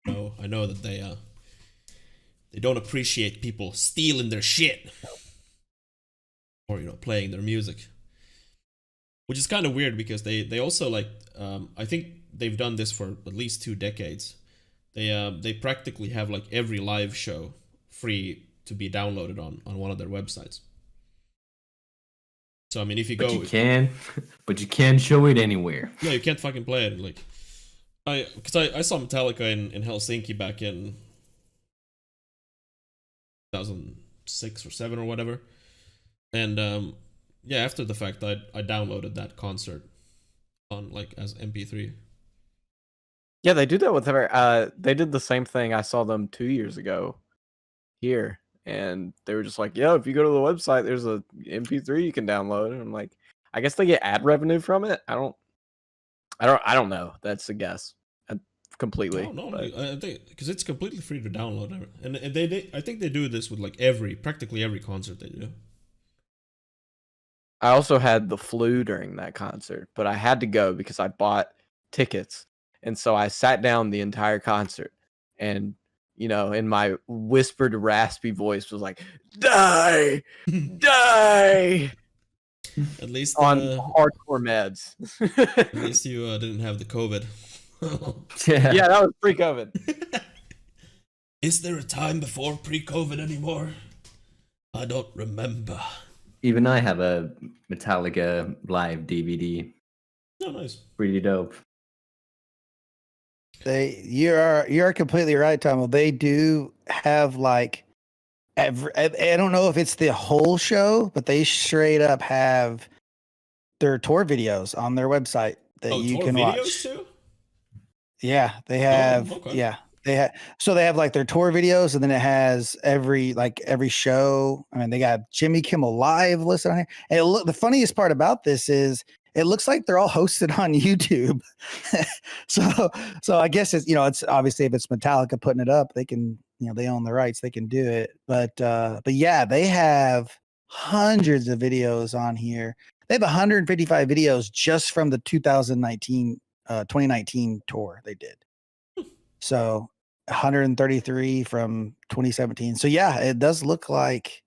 I know that they don't appreciate people stealing their shit or playing their music. Which is kind of weird because they also I think they've done this for at least 2 decades. They practically have like every live show free to be downloaded on one of their websites. So I mean, if you go, but you can't show it anywhere. Yeah, you can't fucking play it. Like, I saw Metallica in Helsinki back in 2006 or 7 or whatever, and yeah, after the fact, I downloaded that concert on as MP3. Yeah, they do that with they did the same thing. I saw them 2 years ago here, and they were just like, "Yo, if you go to the website, there's a MP3 you can download." And I'm like, I guess they get ad revenue from it. I don't know. That's a guess. Completely. No, but- I think because it's completely free to download, and I think they do this with like practically every concert they do. I also had the flu during that concert, but I had to go because I bought tickets. And so I sat down the entire concert and, in my whispered, raspy voice was like, die, die, At least on hardcore meds. at least you didn't have the COVID. Yeah, that was pre-COVID. Is there a time before pre-COVID anymore? I don't remember. Even I have a Metallica live DVD. Oh, nice. Pretty dope. You're completely right, Tom. They do have like I don't know if it's the whole show, but they straight up have their tour videos on their website that you tour can videos watch. Too? Yeah, they have. Okay. Yeah, they have. So they have like their tour videos, and then it has every show. I mean, they got Jimmy Kimmel Live listed on here. And the funniest part about this is it looks like they're all hosted on YouTube. so I guess it's obviously if it's Metallica putting it up, they can they own the rights, they can do it. But yeah, they have hundreds of videos on here. They have 155 videos just from the 2019 tour they did. So 133 from 2017. So yeah, it does look like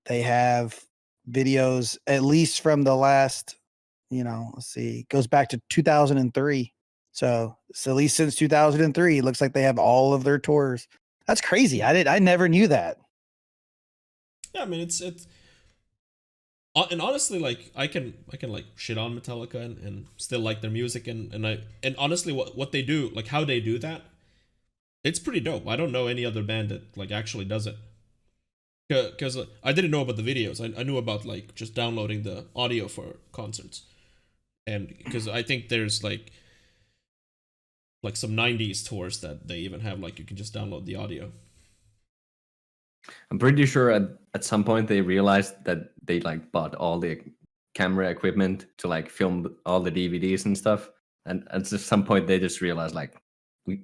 they have videos at least from the last, let's see, goes back to 2003. So at least since 2003, it looks like they have all of their tours. That's crazy. I never knew that. Yeah, I mean it's and honestly, like I can like shit on Metallica and still like their music and honestly what they do, like how they do that, it's pretty dope. I don't know any other band that like actually does it. Because I didn't know about the videos. I knew about like just downloading the audio for concerts, and because I think there's like some 90s tours that they even have like you can just download the audio. I'm pretty sure at some point they realized that they like bought all the camera equipment to like film all the DVDs and stuff, and at some point they just realized like we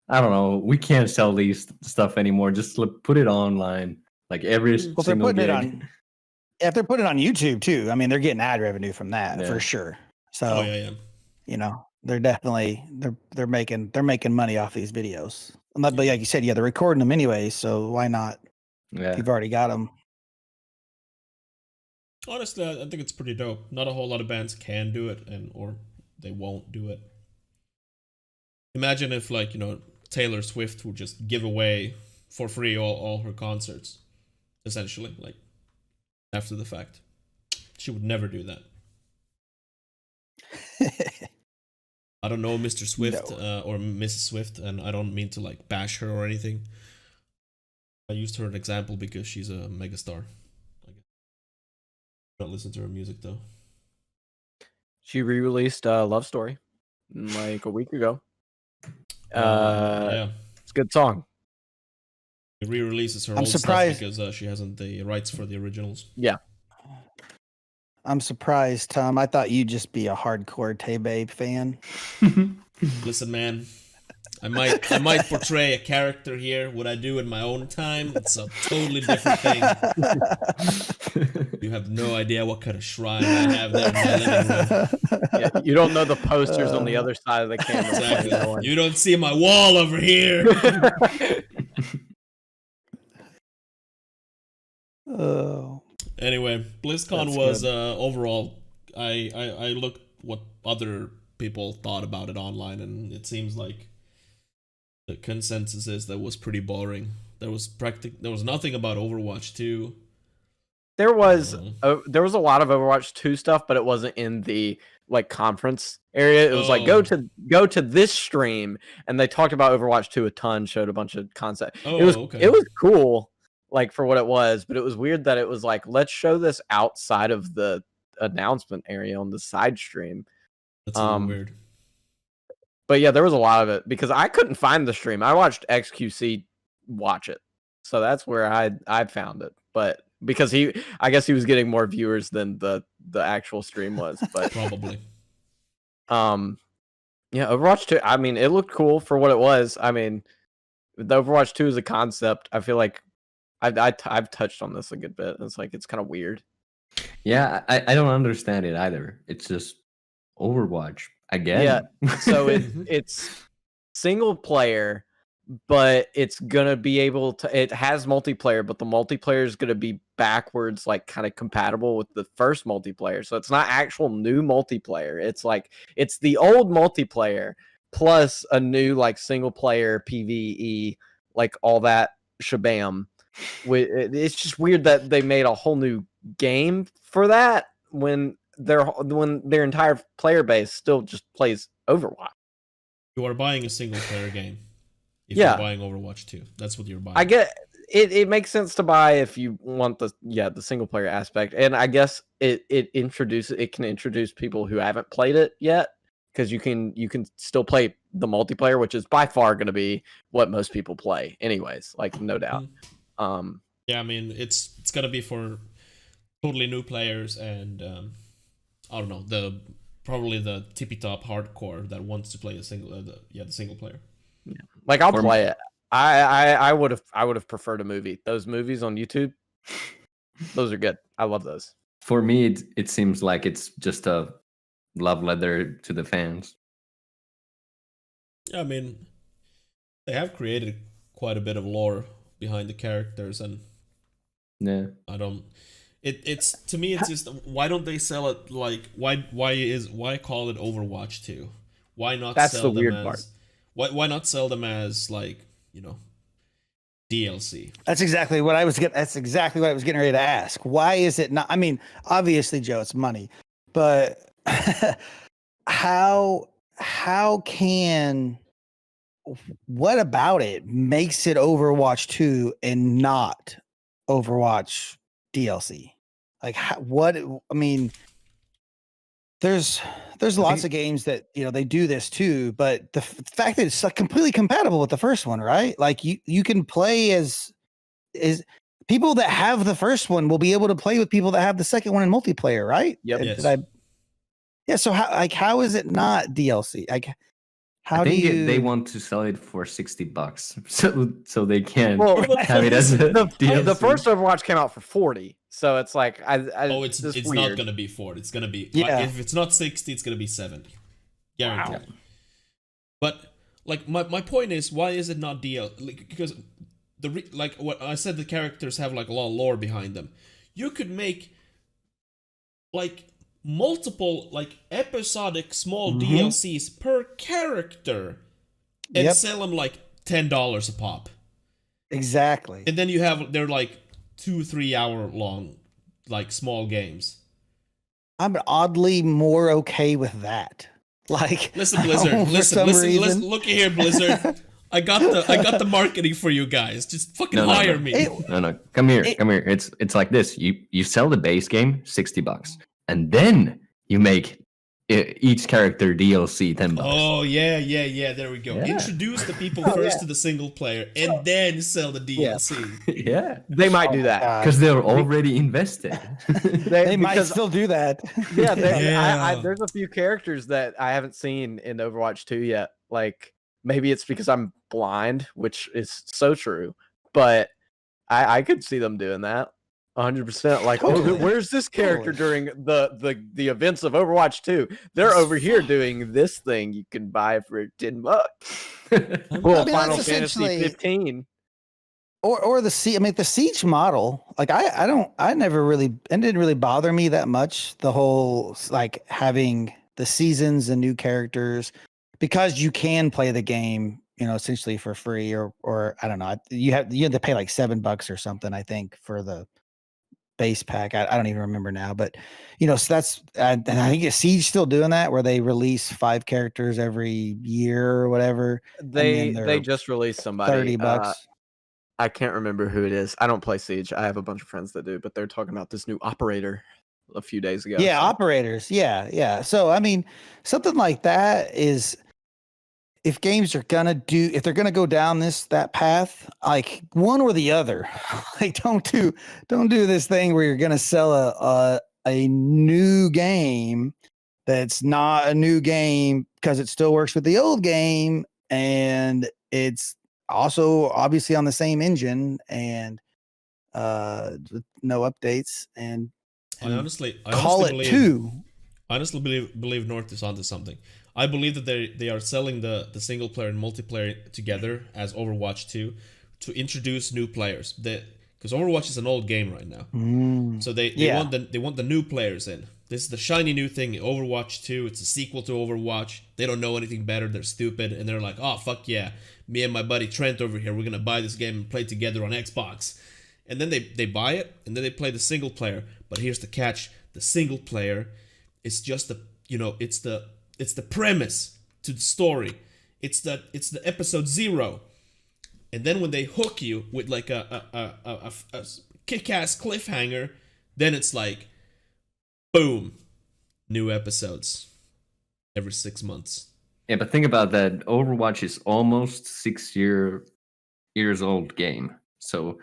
I don't know, we can't sell these stuff anymore. Just put it online, like every Well, they're single putting gig. it on. If they're putting it on YouTube too, I mean, they're getting ad revenue from that Yeah. for sure. So, Yeah. They're definitely they're making money off these videos. But like you said, yeah, they're recording them anyway. So why not? Yeah, You've already got them. Honestly, I think it's pretty dope. Not a whole lot of bands can do it, or they won't do it. Imagine if like Taylor Swift would just give away for free all her concerts, essentially, like after the fact. She would never do that. I don't know Mr. Swift or Mrs. Swift, and I don't mean to like bash her or anything. I used her as an example because she's a megastar. I don't listen to her music though. She re-released Love Story like a week ago. Yeah, it's a good song. It re-releases her old surprised. stuff because she hasn't the rights for the originals. Yeah. I'm surprised, Tom. I thought you'd just be a hardcore Tay-Babe fan. Listen, man, I might portray a character here. What I do in my own time, it's a totally different thing. You have no idea what kind of shrine I have there in my living room. Yeah, you don't know the posters on the other side of the camera. Exactly. You don't see my wall over here. Oh. Anyway, BlizzCon That's was good. overall. I looked what other people thought about it online, and it seems like the consensus is that was pretty boring. There was nothing about Overwatch 2. There was a lot of Overwatch 2 stuff, but it wasn't in the like conference area. It was like go to this stream, and they talked about Overwatch 2 a ton, showed a bunch of concept. Oh, okay. It was cool, like for what it was, but it was weird that it was like, let's show this outside of the announcement area on the side stream. That's a little weird. But yeah, there was a lot of it because I couldn't find the stream. I watched XQC watch it, so that's where I found it. But because I guess he was getting more viewers than the actual stream was. But Probably. yeah, Overwatch 2. I mean, it looked cool for what it was. I mean, the Overwatch 2 is a concept. I feel like I've touched on this a good bit. It's like it's kind of weird. Yeah, I don't understand it either. It's just Overwatch again. Yeah, so it's single player, but it's gonna be able to. It has multiplayer, but the multiplayer is gonna be backwards, like kind of compatible with the first multiplayer. So it's not actual new multiplayer. It's like it's the old multiplayer plus a new like single player PvE, like all that shabam. It's just weird that they made a whole new game for that when their entire player base still just plays Overwatch. You are buying a single player game. If Yeah. you're buying Overwatch 2. That's what you're buying. I get it. It makes sense to buy if you want the single player aspect, and I guess it can introduce people who haven't played it yet because you can still play the multiplayer, which is by far going to be what most people play, anyways. Like no doubt. Yeah, I mean it's gonna be for totally new players and I don't know, probably the tippy top hardcore that wants to play the single player. Yeah. Like I'll play it. I would have preferred a movie. Those movies on YouTube, those are good. I love those. For me, it seems like it's just a love letter to the fans. Yeah, I mean they have created quite a bit of lore behind the characters, and Yeah. it's to me it's just, why don't they sell it like why call it Overwatch 2? Why not That's sell the them weird as part. why not sell them as like, you know, DLC? That's exactly what I was getting ready to ask. Why is it not? I mean, obviously, Joe, it's money, but how can, what about it makes it Overwatch 2 and not Overwatch DLC? Like I mean, there's lots of games that, you know, they do this too, but the fact that it's like completely compatible with the first one, right? Like you can play as people that have the first one will be able to play with people that have the second one in multiplayer, right? Yep. Yes. Yeah. So how is it not DLC? Like how I think do you? they want to sell it for $60, so they can Well, have it as a DLC. the first Overwatch came out for $40, so it's like It's weird. not gonna be 40. It's gonna be if it's not 60, it's gonna be 70. Guaranteed. Wow. But like my point is, why is it not DLC? Like, because like what I said, the characters have like a lot of lore behind them. You could make like multiple like episodic small DLCs per character and sell them like $10 a pop. Exactly. And then they're like 2-3 hour long like small games. I'm oddly more okay with that. Like, Listen, Blizzard. Listen. Look here, Blizzard. I got the marketing for you guys. Just fucking hire me. No. Come here. It's like this. You sell the base game $60, and then you make each character DLC $10. Oh yeah. There we go. Yeah. Introduce the people first to the single player, and then sell the DLC. Yeah, They might do that. because they're already invested. They might still do that. Yeah, Yeah. there's a few characters that I haven't seen in Overwatch 2 yet. Like maybe it's because I'm blind, which is so true, but I could see them doing that 100%. Like, Totally. where's this character during the events of Overwatch 2? They're over here doing this thing you can buy for $10. Well, mean, Final that's Fantasy essentially- 15. Or the Siege model. Like it didn't really bother me that much. The whole like having the seasons and new characters, because you can play the game, you know, essentially for free, or I don't know. You have to pay like $7 or something, I think, for the base pack. I don't even remember now, but you know, so that's and I think Siege still doing that, where they release 5 characters every year or whatever. They they're just released somebody. $30. I can't remember who it is. I don't play Siege. I have a bunch of friends that do, but they're talking about this new operator a few days ago. Yeah, so. operators. Yeah. So I mean, something like that is if games are if they're gonna go down that path, like one or the other. Like don't do this thing where you're gonna sell a new game that's not a new game because it still works with the old game, and it's also obviously on the same engine and with no updates, and I honestly believe, 2. I honestly believe North is onto something. I believe that they are selling the single player and multiplayer together as Overwatch 2 to introduce new players. Because Overwatch is an old game right now, so they want the new players in. This is the shiny new thing, Overwatch 2. It's a sequel to Overwatch. They don't know anything better. They're stupid, and they're like, oh fuck yeah, me and my buddy Trent over here, we're gonna buy this game and play together on Xbox. And then they buy it, and then they play the single player. But here's the catch: the single player is just it's the premise to the story. It's the episode 0. And then when they hook you with like a kick-ass cliffhanger, then it's like, boom, new episodes every 6 months. Yeah, but think about that. Overwatch is almost 6 years old game. So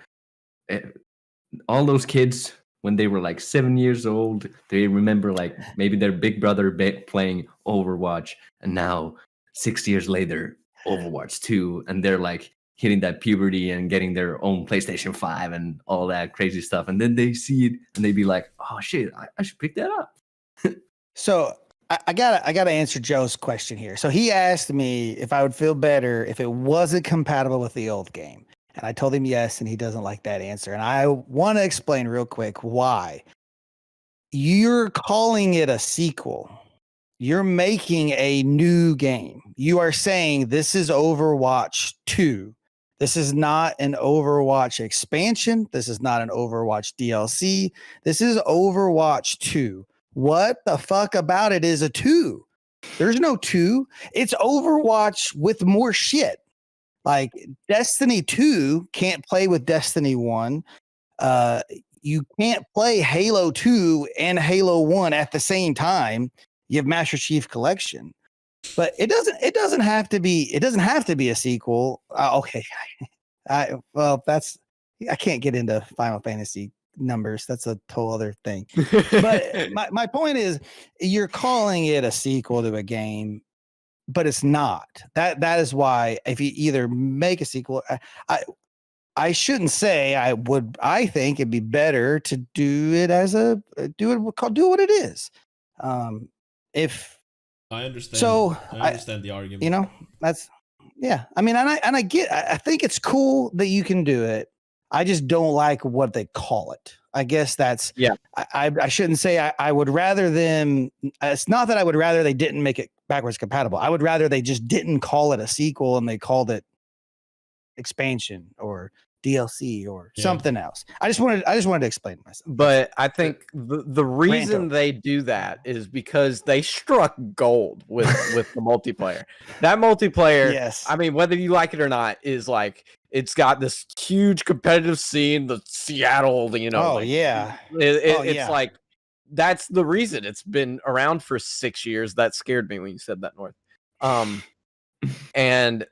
all those kids, when they were like 7 years old, they remember like maybe their big brother playing Overwatch, and now 6 years later, Overwatch 2, and they're like hitting that puberty and getting their own PlayStation 5 and all that crazy stuff, and then they see it and they be like, "Oh shit, I should pick that up." So I gotta answer Joe's question here. So he asked me if I would feel better if it wasn't compatible with the old game. And I told him yes, and he doesn't like that answer. And I want to explain real quick why. You're calling it a sequel. You're making a new game. You are saying this is Overwatch 2. This is not an Overwatch expansion. This is not an Overwatch DLC. This is Overwatch 2. What the fuck about it is a 2? There's no 2. It's Overwatch with more shit. Like Destiny 2 can't play with Destiny 1. You can't play Halo 2 and Halo 1 at the same time. You have Master Chief Collection. But it doesn't have to be a sequel. Okay. I can't get into Final Fantasy numbers. That's a whole other thing. But my point is, you're calling it a sequel to a game, but it's not. That is why if you either make a sequel, I shouldn't say I would. I think it'd be better to do it as do what it is. If I understand. So I understand the argument. You know, that's yeah. I mean, I think it's cool that you can do it. I just don't like what they call it. I guess that's yeah. I shouldn't say I would rather them. It's not that I would rather they didn't make it backwards compatible. I would rather they just didn't call it a sequel and they called it expansion or DLC or something else. I just wanted to explain myself. But I think the reason they do that is because they struck gold with the multiplayer. That multiplayer, yes. I mean, whether you like it or not, is like it's got this huge competitive scene, the Seattle, you know. Oh like, yeah. It's like that's the reason it's been around for 6 years. That scared me when you said that, North.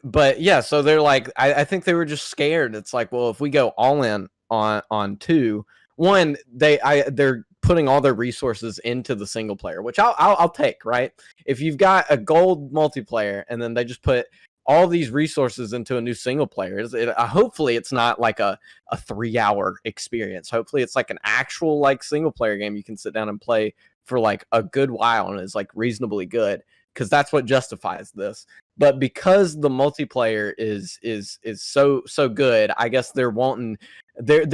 But yeah, so they're like, I think they were just scared. It's like, well, if we go all in on 2, one, they're putting all their resources into the single player, which I'll take, right? If you've got a gold multiplayer and then they just put all these resources into a new single player, hopefully it's not like a 3-hour experience. Hopefully it's like an actual like single player game you can sit down and play for like a good while and is like reasonably good, because that's what justifies this. But because the multiplayer is so good, I guess they're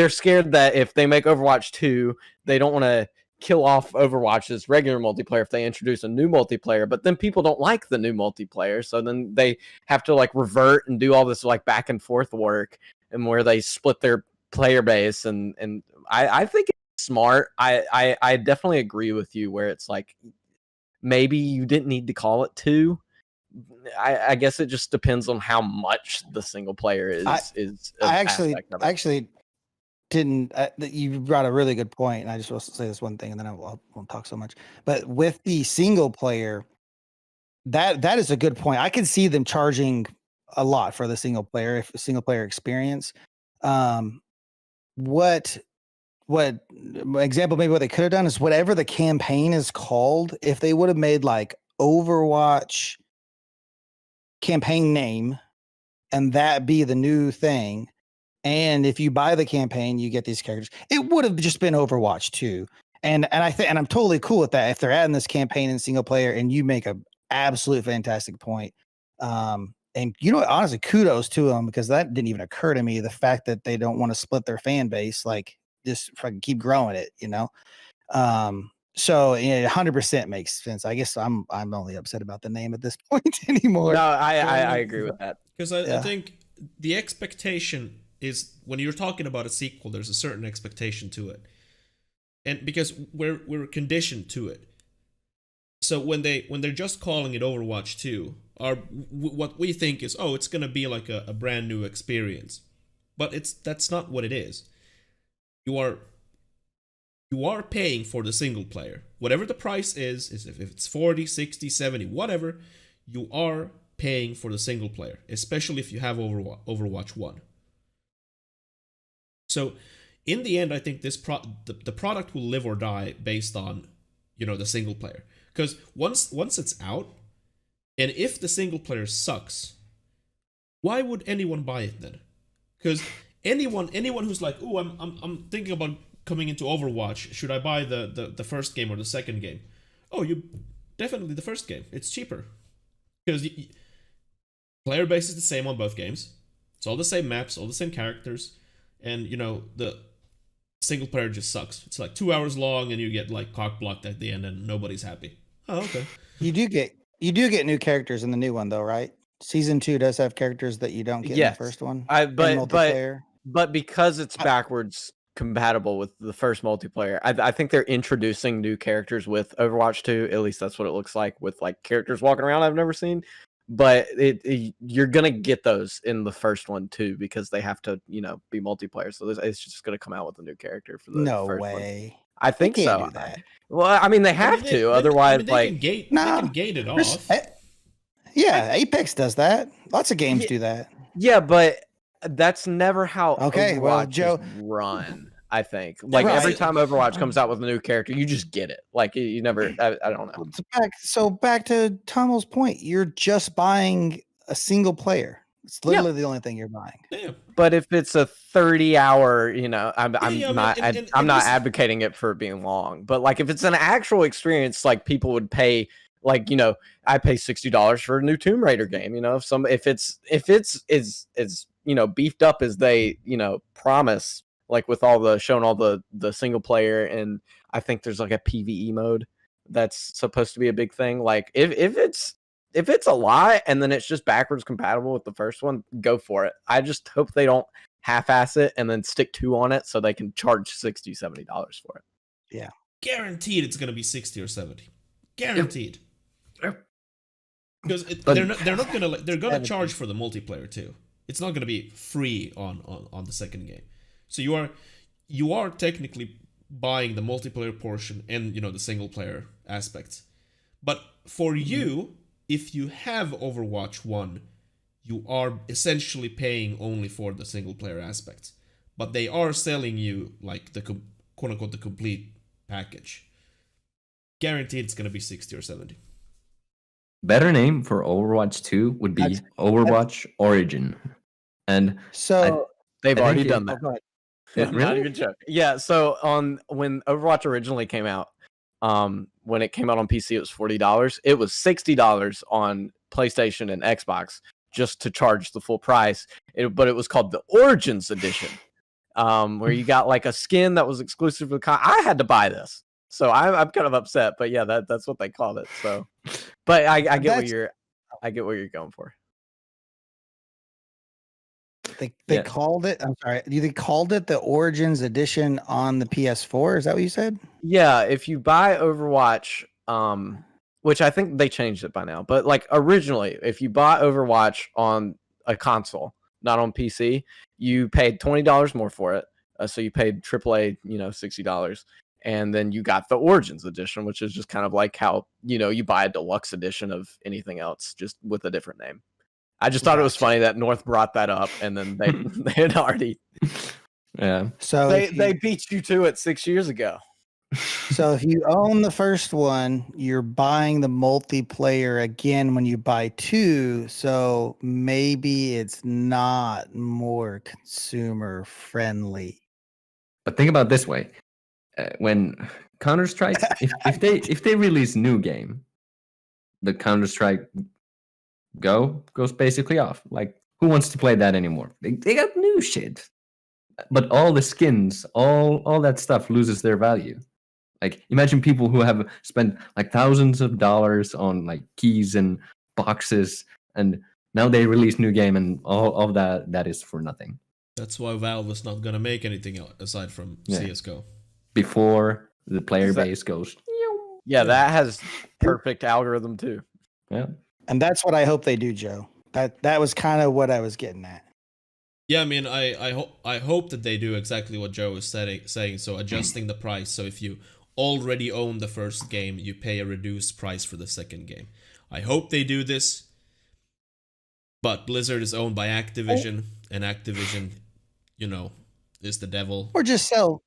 scared that if they make Overwatch 2, they don't want to kill off Overwatch's regular multiplayer if they introduce a new multiplayer. But then people don't like the new multiplayer, so then they have to like revert and do all this like back and forth work, and where they split their player base. And I think it's smart. I definitely agree with you where it's like maybe you didn't need to call it 2. I guess it just depends on how much the single player is. I actually didn't. You brought a really good point, and I just want to say this one thing, and then I won't talk so much. But with the single player, That is a good point. I can see them charging a lot for the single player experience. What example, maybe what they could have done is whatever the campaign is called, if they would have made like Overwatch campaign name and that be the new thing, and if you buy the campaign you get these characters, it would have just been Overwatch 2. And I think, and I'm totally cool with that if they're adding this campaign in single player. And you make a absolute fantastic point. And you know what, honestly, kudos to them, because that didn't even occur to me, the fact that they don't want to split their fan base, like just fucking keep growing it, you know. So yeah, 100% makes sense. I guess I'm only upset about the name at this point anymore. No, I agree with that. Because I think the expectation is, when you're talking about a sequel, there's a certain expectation to it, and because we're conditioned to it. So when they're just calling it Overwatch 2, what we think is, oh, it's gonna be like a brand new experience, but that's not what it is. You are paying for the single player. Whatever the price is if it's 40, 60, 70, whatever, you are paying for the single player, especially if you have Overwatch 1. So in the end, I think the product will live or die based on, the single player. Because once it's out, and if the single player sucks, why would anyone buy it then? Because anyone who's like, oh, I'm thinking about coming into Overwatch, should I buy the first game or the second game? Oh, you definitely the first game. It's cheaper because player base is the same on both games. It's all the same maps, all the same characters, and the single player just sucks. It's like 2 hours long, and you get like cock blocked at the end, and nobody's happy. Oh, okay. You do get new characters in the new one though, right? Season 2 does have characters that you don't get in the first one. But because it's backwards compatible with the first multiplayer, I think they're introducing new characters with Overwatch 2. At least that's what it looks like, with like characters walking around I've never seen. But you're gonna get those in the first one too, because they have to be multiplayer. So it's just gonna come out with a new character for the first way. one. I think so. Do that. Well, I mean, they have to. Otherwise, they can gate it off. Yeah, Apex does that. Lots of games do that. Yeah, but that's never how Overwatch Joe run. I think every time Overwatch comes out with a new character, you just get it. Like you never. I don't know. Back to Tomo's point, you're just buying a single player. It's literally the only thing you're buying. Yeah. But if it's a 30-hour, I'm not advocating it for being long. But like if it's an actual experience, like people would pay. Like I pay $60 for a new Tomb Raider game. If it's beefed up as they promise, like with showing all the single player, and I think there's like a PvE mode that's supposed to be a big thing. Like if it's a lie and then it's just backwards compatible with the first one, go for it. I just hope they don't half-ass it and then stick 2 on it so they can charge $60, $70 for it. Yeah, guaranteed it's gonna be 60 or 70. Guaranteed. Because they're gonna charge for the multiplayer too. It's not gonna be free on the second game. So you are technically buying the multiplayer portion and the single player aspects. But for you, if you have Overwatch 1, you are essentially paying only for the single player aspects. But they are selling you like the quote unquote the complete package. Guaranteed it's gonna be 60 or 70. Better name for Overwatch 2 would be Overwatch Origin. And so they've already done that. Really? Not even joking. Yeah, so when Overwatch originally came out, when it came out on PC, it was $40. It was $60 on PlayStation and Xbox just to charge the full price. But it was called the Origins Edition, where you got like a skin that was exclusive to I had to buy this. So I'm kind of upset, but yeah, that's what they called it. So, but I get what you're going for. They called it. I'm sorry. They called it the Origins Edition on the PS4. Is that what you said? Yeah. If you buy Overwatch, which I think they changed it by now, but like originally, if you bought Overwatch on a console, not on PC, you paid $20 more for it. So you paid AAA, $60. And then you got the Origins edition, which is just kind of like how, you buy a deluxe edition of anything else, just with a different name. I just thought it was funny that North brought that up, and then they had already. Yeah. So They beat you to it 6 years ago. So if you own the first one, you're buying the multiplayer again when you buy 2. So maybe it's not more consumer friendly. But think about it this way: when Counter-Strike, if they release new game, the Counter-Strike goes basically off. Like, who wants to play that anymore? They got new shit, but all the skins, all that stuff loses their value. Like, imagine people who have spent like thousands of dollars on like keys and boxes, and now they release new game, and all of that is for nothing. That's why Valve is not gonna make anything else aside from CS:GO. Before the player base goes. Yeah, that has perfect algorithm too. Yeah. And that's what I hope they do, Joe. That was kind of what I was getting at. Yeah, I mean, I hope that they do exactly what Joe is saying. So adjusting the price. So if you already own the first game, you pay a reduced price for the second game. I hope they do this. But Blizzard is owned by Activision, and Activision, is the devil. Or just sell.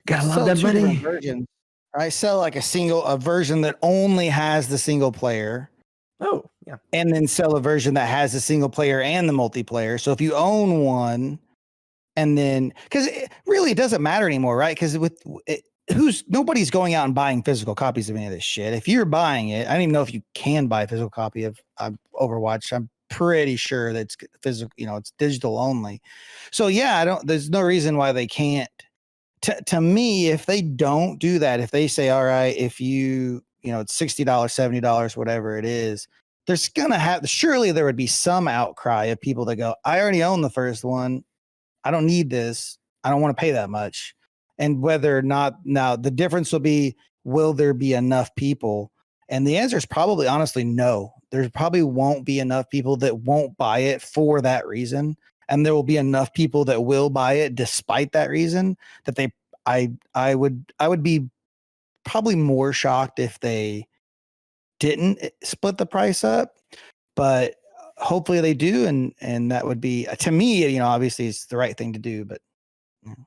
Gotta love sell that 2 money. different versions. Right? Sell like a version that only has the single player. Oh, yeah. And then sell a version that has the single player and the multiplayer. So if you own one, and then because it doesn't matter anymore, right? Because nobody's going out and buying physical copies of any of this shit. If you're buying it, I don't even know if you can buy a physical copy of Overwatch. I'm pretty sure that's physical. It's digital only. So yeah, there's no reason why they can't. To me, if they don't do that, if they say, all right, if you it's $60, $70, whatever it is, surely there would be some outcry of people that go, I already own the first one. I don't need this. I don't want to pay that much. And whether or not now the difference will be, will there be enough people? And the answer is probably honestly, no. There probably won't be enough people that won't buy it for that reason. And there will be enough people that will buy it despite that reason that I would be probably more shocked if they didn't split the price up, but hopefully they do. And that would be, to me, obviously it's the right thing to do, but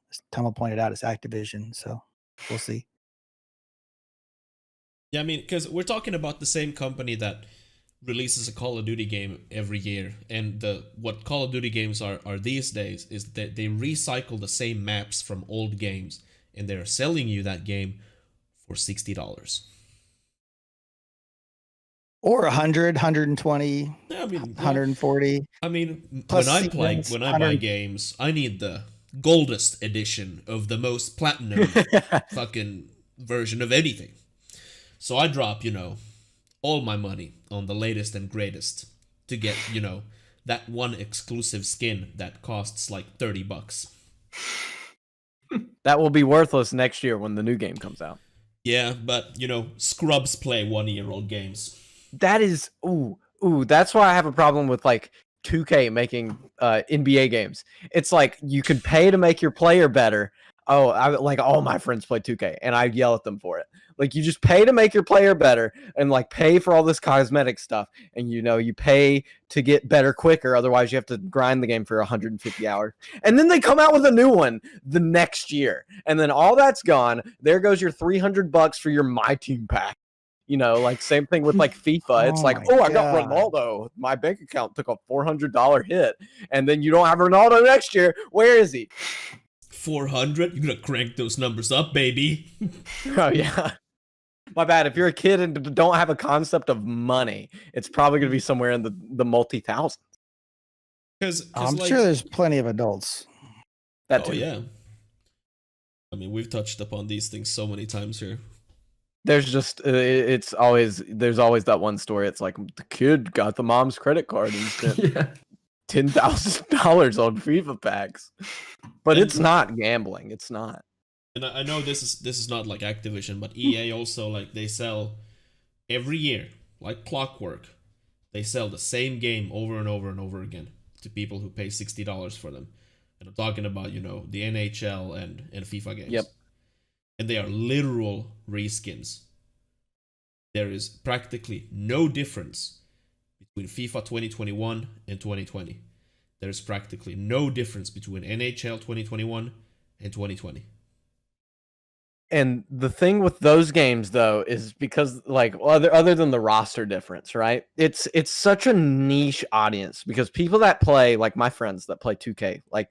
as Tummel pointed out, it's Activision. So we'll see. Yeah, I mean, because we're talking about the same company that releases a Call of Duty game every year, and what Call of Duty games are these days is that they recycle the same maps from old games, and they're selling you that game for $60. Or 100, 120, Yeah, I mean, 140. I mean, Plus when I sequence, buy 100. games, I need the goldest edition of the most platinum fucking version of anything. So I drop, all my money on the latest and greatest to get, that one exclusive skin that costs like $30. That will be worthless next year when the new game comes out. Yeah, but scrubs play 1-year-old games. That is that's why I have a problem with like 2K making NBA games. It's like you could pay to make your player better. Oh, like all my friends play 2K and I yell at them for it. Like, you just pay to make your player better and like pay for all this cosmetic stuff, and you pay to get better quicker, otherwise you have to grind the game for 150 hours. And then they come out with a new one the next year, and then all that's gone. There goes your $300 for your My Team pack. Like same thing with like FIFA. It's like, I got Ronaldo. My bank account took a $400 hit, and then you don't have Ronaldo next year. Where is he? 400? You're gonna crank those numbers up, baby. Oh yeah. My bad. If you're a kid and don't have a concept of money, it's probably going to be somewhere in the multi-thousands. Because I'm sure there's plenty of adults. That too. Yeah. I mean, we've touched upon these things so many times here. There's just there's always that one story. It's like the kid got the mom's credit card and spent $10,000 on FIFA packs, but it's not gambling. It's not. And I know this is not like Activision, but EA also, like, they sell every year, like clockwork. They sell the same game over and over and over again to people who pay $60 for them. And I'm talking about, the NHL and FIFA games. Yep. and they are literal reskins. There is practically no difference between FIFA 2021 and 2020. There's practically no difference between NHL 2021 and 2020. And the thing with those games though is because like other than the roster difference, right? It's such a niche audience because people that play, like my friends that play 2K like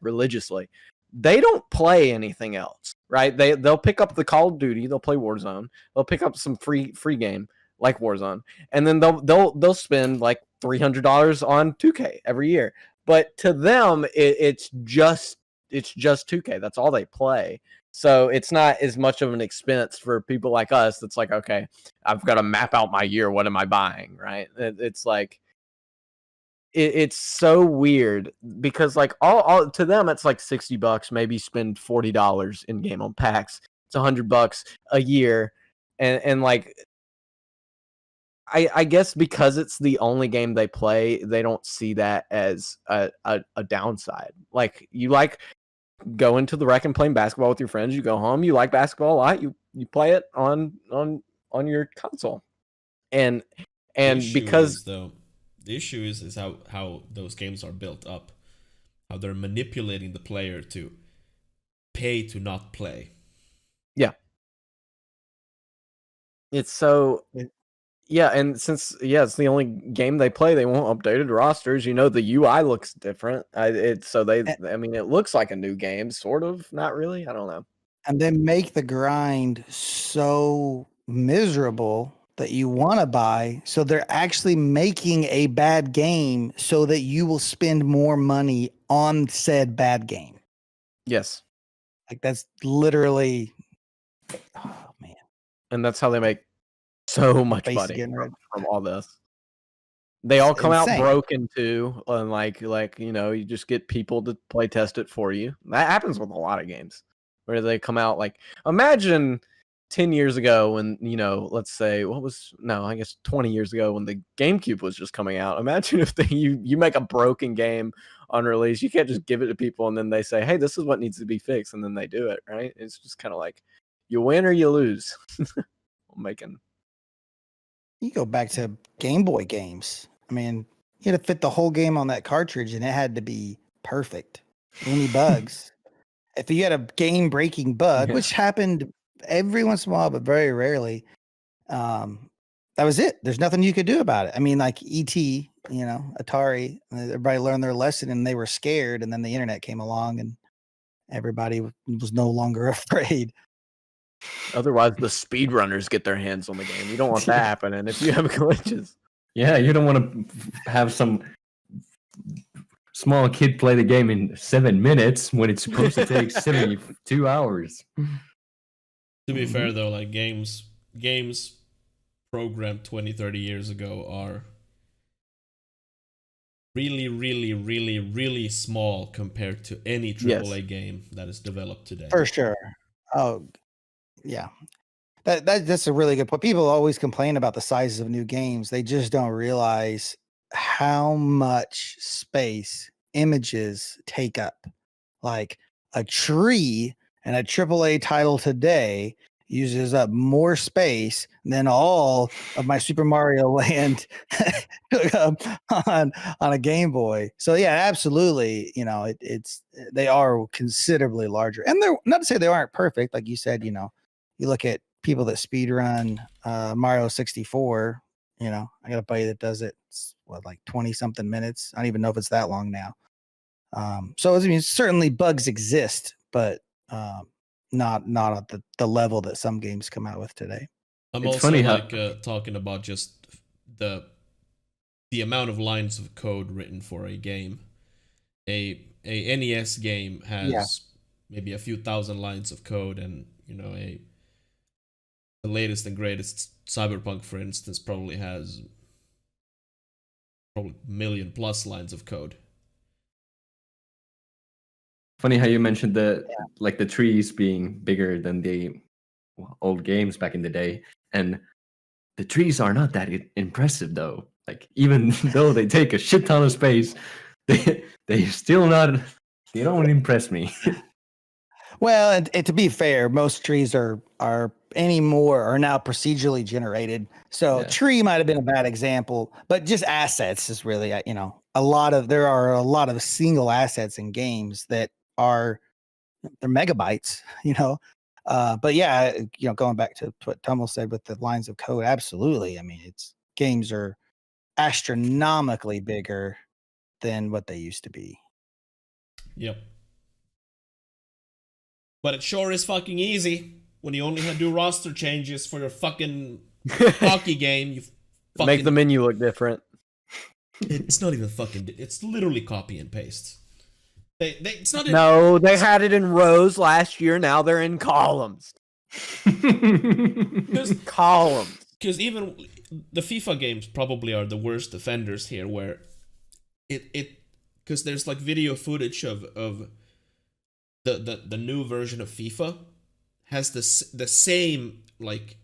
religiously, they don't play anything else, right? They'll pick up the Call of Duty, they'll play Warzone, they'll pick up some free game like Warzone, and then they'll spend like $300 on 2K every year. But to them, it's just 2K. That's all they play. So it's not as much of an expense for people like us. That's like, okay, I've got to map out my year. What am I buying? Right? It's like, it's so weird because like all to them, it's like $60, maybe spend $40 in game on packs. It's $100 a year. And like, I guess because it's the only game they play, they don't see that as a downside. Like you like going to the rec and playing basketball with your friends. You go home, you like basketball a lot. You play it on your console, and because the issue is how those games are built up, how they're manipulating the player to pay to not play. Yeah, it's so. Yeah, and since it's the only game they play, they won't updated rosters. You know, the UI looks different. I mean, it looks like a new game, sort of, not really. I don't know. And they make the grind so miserable that you want to buy. So they're actually making a bad game so that you will spend more money on said bad game. Yes. Like that's literally, oh man. And that's how they make so much money from all this. They all come out broken too, and like you know, you just get people to play test it for you. That happens with a lot of games where they come out like, imagine 10 years ago when, you know, let's say I guess 20 years ago when the GameCube was just coming out. Imagine if you make a broken game on release. You can't just give it to people and then they say, hey, this is what needs to be fixed, and then they do it, right? It's just kind of like you win or you lose. You go back to Game Boy games. I mean, you had to fit the whole game on that cartridge, and it had to be perfect. Any bugs? If you had a game-breaking bug, which happened every once in a while, but very rarely, that was it. There's nothing you could do about it. I mean, like E.T., you know, Atari, everybody learned their lesson, and they were scared, and then the internet came along, and everybody was no longer afraid. Otherwise, the speedrunners get their hands on the game. You don't want that happening if you have glitches. Yeah, you don't want to have some small kid play the game in 7 minutes when it's supposed to take 72 hours. To be fair, though, like games programmed 20, 30 years ago are really, really, really, really small compared to any AAA game that is developed today. For sure. Oh, yeah. That's a really good point. People always complain about the sizes of new games. They just don't realize how much space images take up. Like a tree in a AAA title today uses up more space than all of my Super Mario Land on a Game Boy. So yeah, absolutely. You know, they are considerably larger, and they're not to say they aren't perfect. Like you said, you know, you look at people that speedrun Mario 64. You know, I got a buddy that does it. It's like 20 something minutes. I don't even know if it's that long now. So I mean, certainly bugs exist, but not at the level that some games come out with today. I'm also like talking about just the amount of lines of code written for a game. A NES game has maybe a few thousand lines of code, and you know, the latest and greatest Cyberpunk, for instance, probably has million plus lines of code. Funny how you mentioned the trees being bigger than the old games back in the day, and the trees are not that impressive though. Like even though they take a shit ton of space, they still not. They don't impress me. Well, and to be fair, most trees are now procedurally generated. So Yeah. tree might have been a bad example, but just assets is really there are a lot of single assets in games that are they're megabytes, But yeah, going back to what Tummel said with the lines of code, absolutely. I mean, games are astronomically bigger than what they used to be. Yep. But it sure is fucking easy when you only do roster changes for your fucking hockey game. You fucking, Make the menu look different. It's not even fucking. It's literally copy and paste. It's not. No, they had it in rows last year. Now they're in columns. Columns. Because even the FIFA games probably are the worst offenders here, where because there's like video footage of the new version of FIFA has the same, like,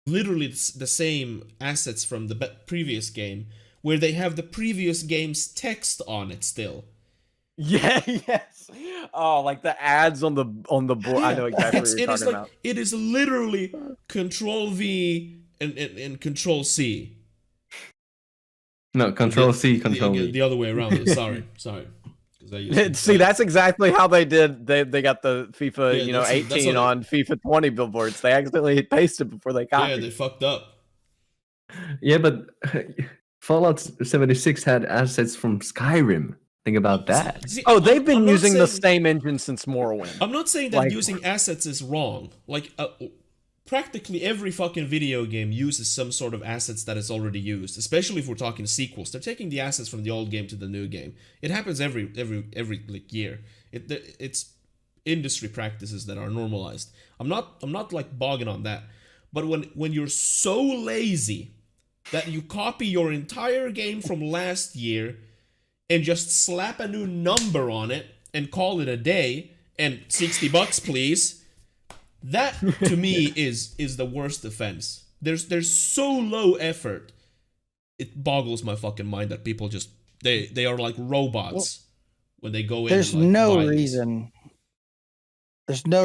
literally the same assets from the previous game, where they have the previous game's text on it still. Yeah, yes. Oh, like the ads on the board. Yeah, I know exactly what you're talking about. It is literally Control V and Control C. No, Control C, Control V. The other way around. Sorry. See, that's exactly how they did. They got the FIFA, 18 on FIFA 20 billboards. They accidentally pasted before they copied. Yeah, they fucked up. Yeah, but Fallout 76 had assets from Skyrim. Think about that. See, they've been using the same engine since Morrowind. I'm not saying that using assets is wrong. Like, practically every fucking video game uses some sort of assets that is already used, especially if we're talking sequels. They're taking the assets from the old game to the new game. It happens every like year. It's industry practices that are normalized. I'm not like bogging on that. But when you're so lazy that you copy your entire game from last year and just slap a new number on it and call it a day and $60 please, that to me is the worst offense. There's so low effort. It boggles my fucking mind that people just they are like robots when they go in. There's no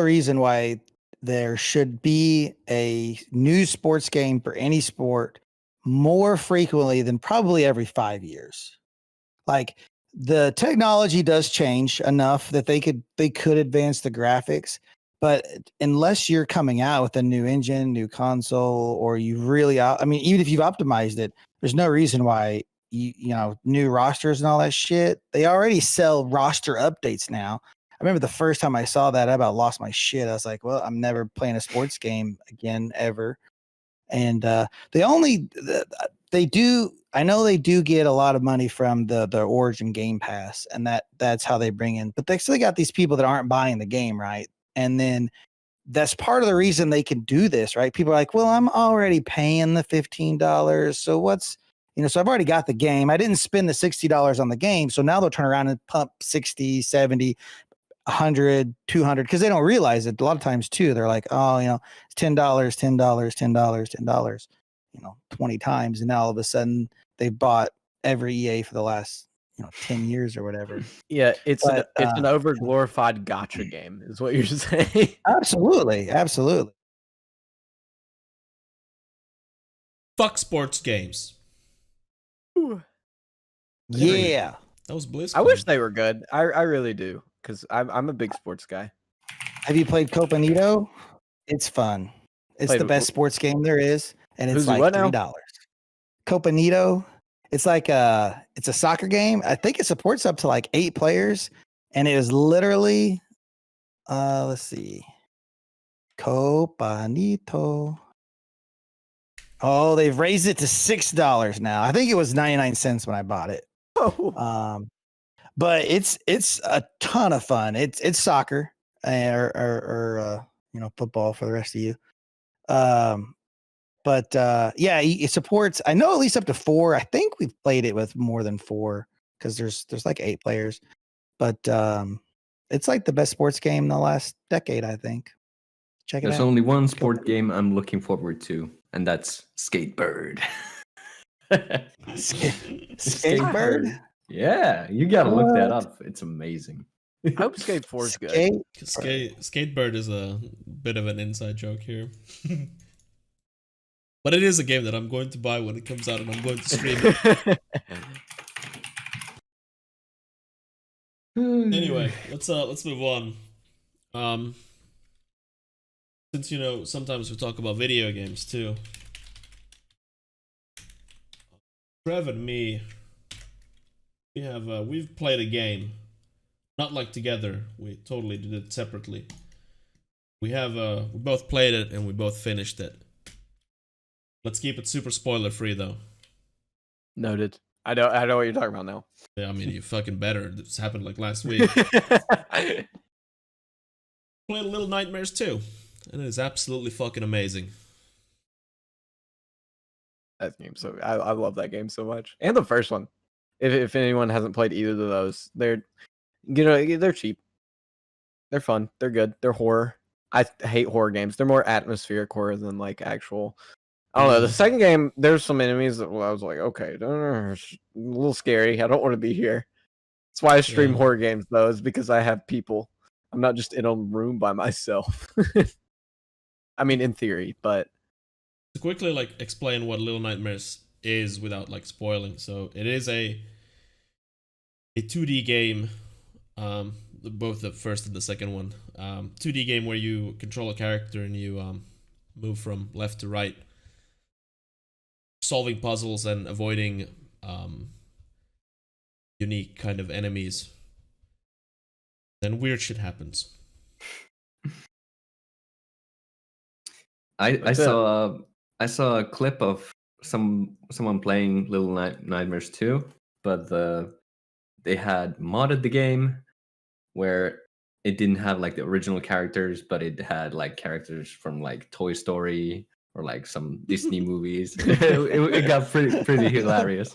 reason why there should be a new sports game for any sport more frequently than probably every 5 years. Like, the technology does change enough that they could advance the graphics, but unless you're coming out with a new engine, new console, or you really, even if you've optimized it, there's no reason why new rosters and all that shit. They already sell roster updates now. I remember the first time I saw that, I about lost my shit. I was like, well, I'm never playing a sports game again ever. And I know they do get a lot of money from the Origin Game Pass, and that's how they bring in. But they still got these people that aren't buying the game, right? And then that's part of the reason they can do this, right? People are like, well, I'm already paying the $15, so what's so I've already got the game. I didn't spend the $60 on the game, so now they'll turn around and pump 60, 70, 100, 200, because they don't realize it. A lot of times too, they're like, oh, it's $10, $10, $10, 20 times, and now all of a sudden they bought every EA for the last 10 years or whatever. Yeah, it's an overglorified gotcha game, is what you're saying. Absolutely. Fuck sports games. Yeah, that was BlizzConline. I wish they were good. I really do, because I'm a big sports guy. Have you played Copanito? It's fun. It's the best sports game there is, and it's like $3. Copanito. It's like it's a soccer game. I think it supports up to like 8 players, and it is literally, let's see, Copanito. Oh, they've raised it to $6 now. I think it was 99 cents when I bought it. Oh. But it's a ton of fun. It's soccer or football for the rest of you. But yeah, it supports, I know, at least up to 4. I think we've played it with more than 4 because there's like 8 players. But it's like the best sports game in the last decade, I think. Check it out. There's only one sport game I'm looking forward to, and that's Skatebird. Skatebird? Yeah, you gotta look that up. It's amazing. I hope Skate 4 is good. Skatebird is a bit of an inside joke here. But it is a game that I'm going to buy when it comes out, and I'm going to stream it. Anyway, let's move on. Since sometimes we talk about video games too. Trev and me, we've played a game, not like together. We totally did it separately. We both played it and we both finished it. Let's keep it super spoiler free though. Noted. I know what you're talking about now. Yeah, I mean, you fucking better. This happened like last week. Played Little Nightmares 2, and it is absolutely fucking amazing. That game, so I love that game so much, and the first one. If anyone hasn't played either of those, they're cheap. They're fun. They're good. They're horror. I hate horror games. They're more atmospheric horror than like actual. I don't know. The second game, there's some enemies that I was like, okay, a little scary. I don't want to be here. That's why I stream horror games, though, is because I have people. I'm not just in a room by myself. I mean, in theory, but to quickly explain what Little Nightmares is without spoiling. So it is a 2D game, both the first and the second one. 2D game where you control a character and you move from left to right, solving puzzles and avoiding unique kind of enemies. Then weird shit happens. I saw a clip of someone playing Little Nightmares 2, but they had modded the game where it didn't have the original characters, but it had characters from Toy Story or some Disney movies. It got pretty hilarious.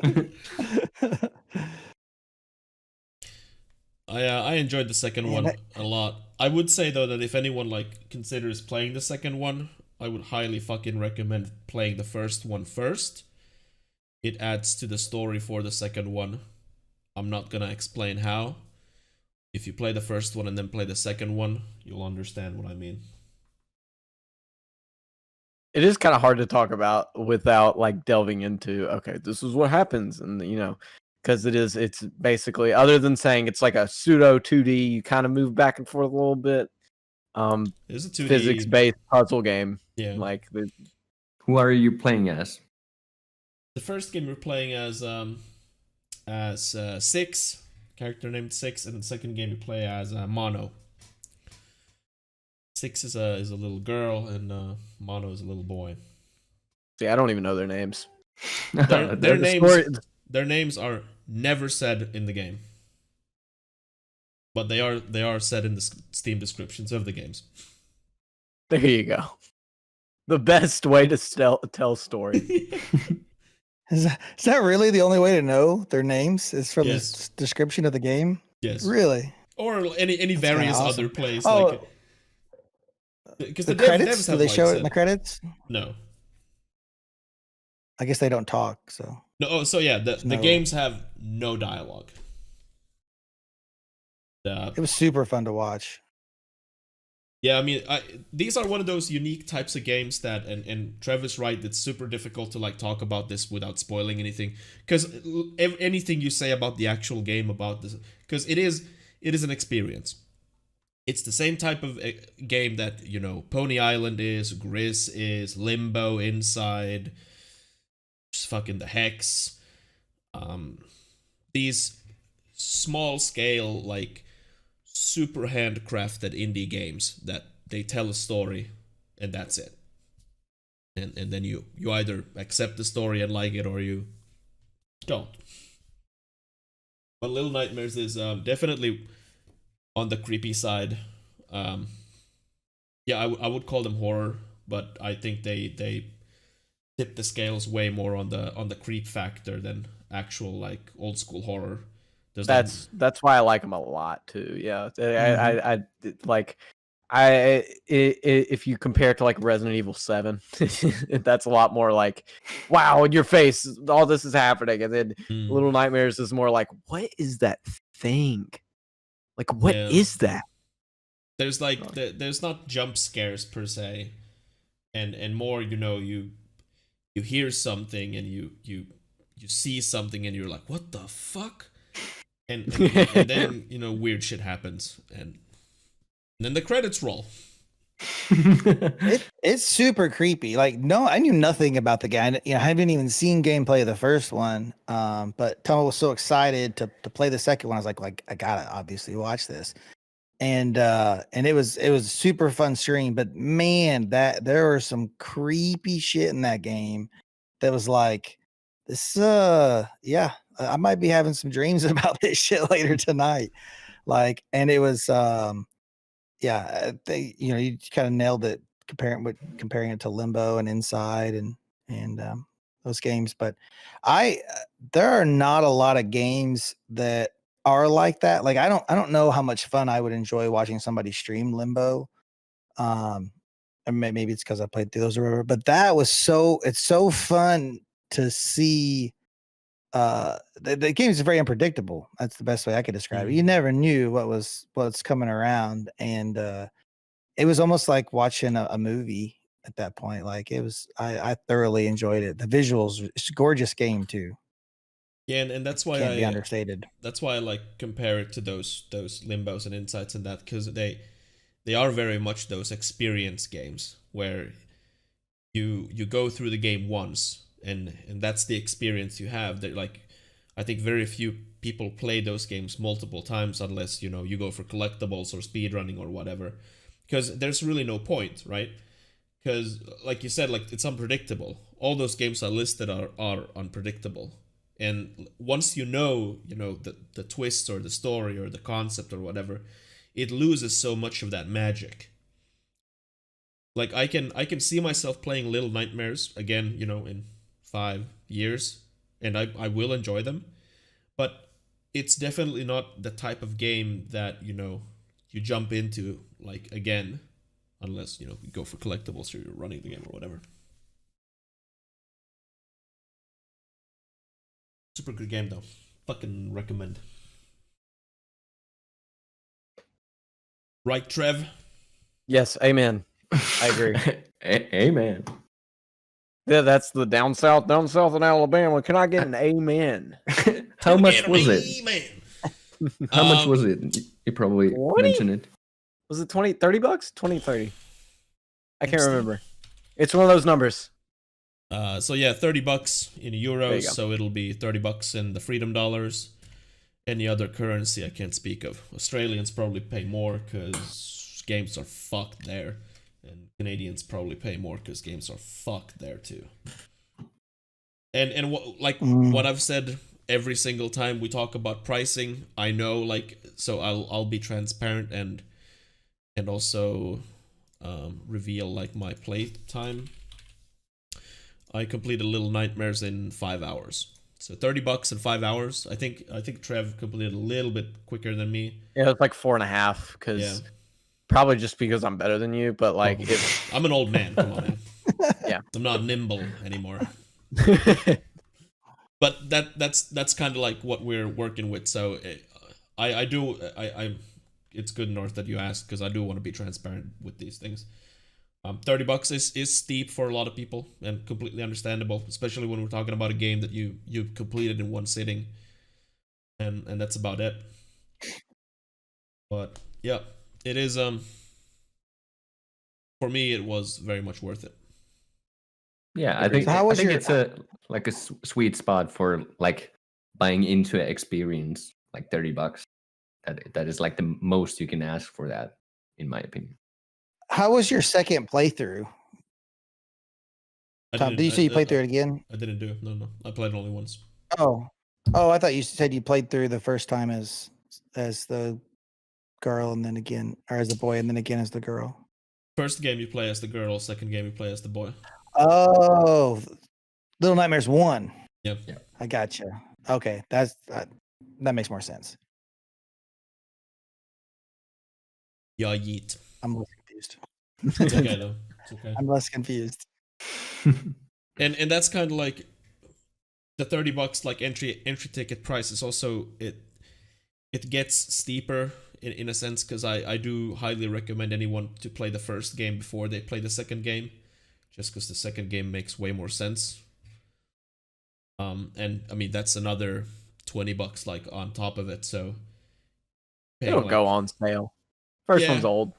I enjoyed the second one a lot. I would say though that if anyone considers playing the second one, I would highly fucking recommend playing the first one first. It adds to the story for the second one. I'm not gonna explain how. If you play the first one and then play the second one, you'll understand what I mean. It is kind of hard to talk about without delving into, okay, this is what happens, and because it's basically, other than saying it's like a pseudo 2D, you kind of move back and forth a little bit. It's a 2D physics-based puzzle game. Yeah. Who are you playing as? The first game you're playing as Six, character named Six, and the second game you play as Mono. Six is a little girl, and Mono is a little boy. See, I don't even know their names. Their names are never said in the game, but they are said in the Steam descriptions of the games. There you go. The best way to tell story. Is that really the only way to know their names? Is from the description of the game? Yes. Really? Or any various other place. Oh, because the credits? Do they show it in the credits? No. I guess they don't talk, so. No. Oh, so yeah, the games have no dialogue. It was super fun to watch. Yeah, I mean, these are one of those unique types of games that, and Trevor's right, it's super difficult to talk about this without spoiling anything, because anything you say about the actual game, about this, because it is an experience. It's the same type of game that Pony Island is, Gris is, Limbo, Inside, just fucking the Hex. These small scale super handcrafted indie games that they tell a story and that's it, and then you either accept the story and like it or you don't. But Little Nightmares is definitely on the creepy side. I would call them horror, but I think they tip the scales way more on the creep factor than actual old school horror. That's why I like them a lot too. Yeah, if you compare it to Resident Evil 7, that's a lot more wow, in your face, all this is happening, and then Little Nightmares is more what is that thing? Like, what is that? There's like there's not jump scares per se, and more, you hear something and you see something and you're like, what the fuck, and then weird shit happens, and then the credits roll. It's super creepy. Like, no, I knew nothing about the guy. I haven't even seen gameplay of the first one. But Tomo was so excited to play the second one. I was like, I gotta obviously watch this. And it was a super fun stream. But man, that there was some creepy shit in that game that was like, this yeah, I might be having some dreams about this shit later tonight. Like, and it was yeah, you kind of nailed it comparing it to Limbo and Inside and those games. But there are not a lot of games that are like that. Like, I don't know how much fun I would enjoy watching somebody stream Limbo. And maybe it's because I played through those or whatever. But that was it's so fun to see. The game is very unpredictable. That's the best way I could describe it. You never knew what's coming around, and it was almost like watching a movie at that point. Like, it was, I thoroughly enjoyed it. The visuals, it's a gorgeous game too. Yeah, and that's why Can't be understated. That's why I like compare it to those Limbos and Insights and that, because they are very much those experience games where you go through the game once, and that's the experience you have. That, like, I think very few people play those games multiple times unless you go for collectibles or speedrunning or whatever, because there's really no point, right? Because, like you said, like, it's unpredictable. All those games I listed are unpredictable, and once the twist or the story or the concept or whatever, it loses so much of that magic. Like, I can see myself playing Little Nightmares again, in 5 years, and I will enjoy them, but it's definitely not the type of game that you jump into, like, again, unless you go for collectibles or you're running the game or whatever. Super good game though. Fucking recommend. Right, Trev? Yes, amen. I agree. Amen. Yeah, that's the down south in Alabama. Can I get an amen? How much was it? Man. How much was it? You probably 20? mentioned it. Was it 20, 30 bucks? 20, 30. I can't Steam. remember. It's one of those numbers. So yeah, $30 in There you euros, go. so it'll be $30 in the freedom dollars. Any other currency I can't speak of. Australians probably pay more because games are fucked there, and Canadians probably pay more because games are fucked there too. And what I've said every single time we talk about pricing, I know, like, so I'll be transparent and also reveal, like, my play time. I completed Little Nightmares in 5 hours. So $30 in 5 hours. I think Trev completed a little bit quicker than me. Yeah, it's like 4.5 because probably just because I'm better than you, but like I'm an old man. Come on, man. Yeah. I'm not nimble anymore. But that's kind of like what we're working with. So I it's good, North, that you asked, because I do want to be transparent with these things. $30 is steep for a lot of people and completely understandable, especially when we're talking about a game that you completed in one sitting, and that's about it. But yeah, it is for me it was very much worth it. Yeah, I think So it's a sweet spot for, like, buying into an experience, like $30. That is like the most you can ask for that, in my opinion. How was your second playthrough? Tom, did you say you played through it again? I didn't do it. No. I played it only once. Oh, I thought you said you played through the first time as the girl, and then again, or as the boy, and then again as the girl. First game you play as the girl, second game you play as the boy. Oh, Little Nightmares 1. Yep. I gotcha. Okay, that makes more sense. Yeah, yeet. I'm less confused. It's okay though. It's okay. I'm less confused. And that's kind of like the $30 like entry ticket price is also it gets steeper in a sense, because I do highly recommend anyone to play the first game before they play the second game, just because the second game makes way more sense. And I mean that's another $20 like on top of it, so It'll go on sale. First Yeah. one's old.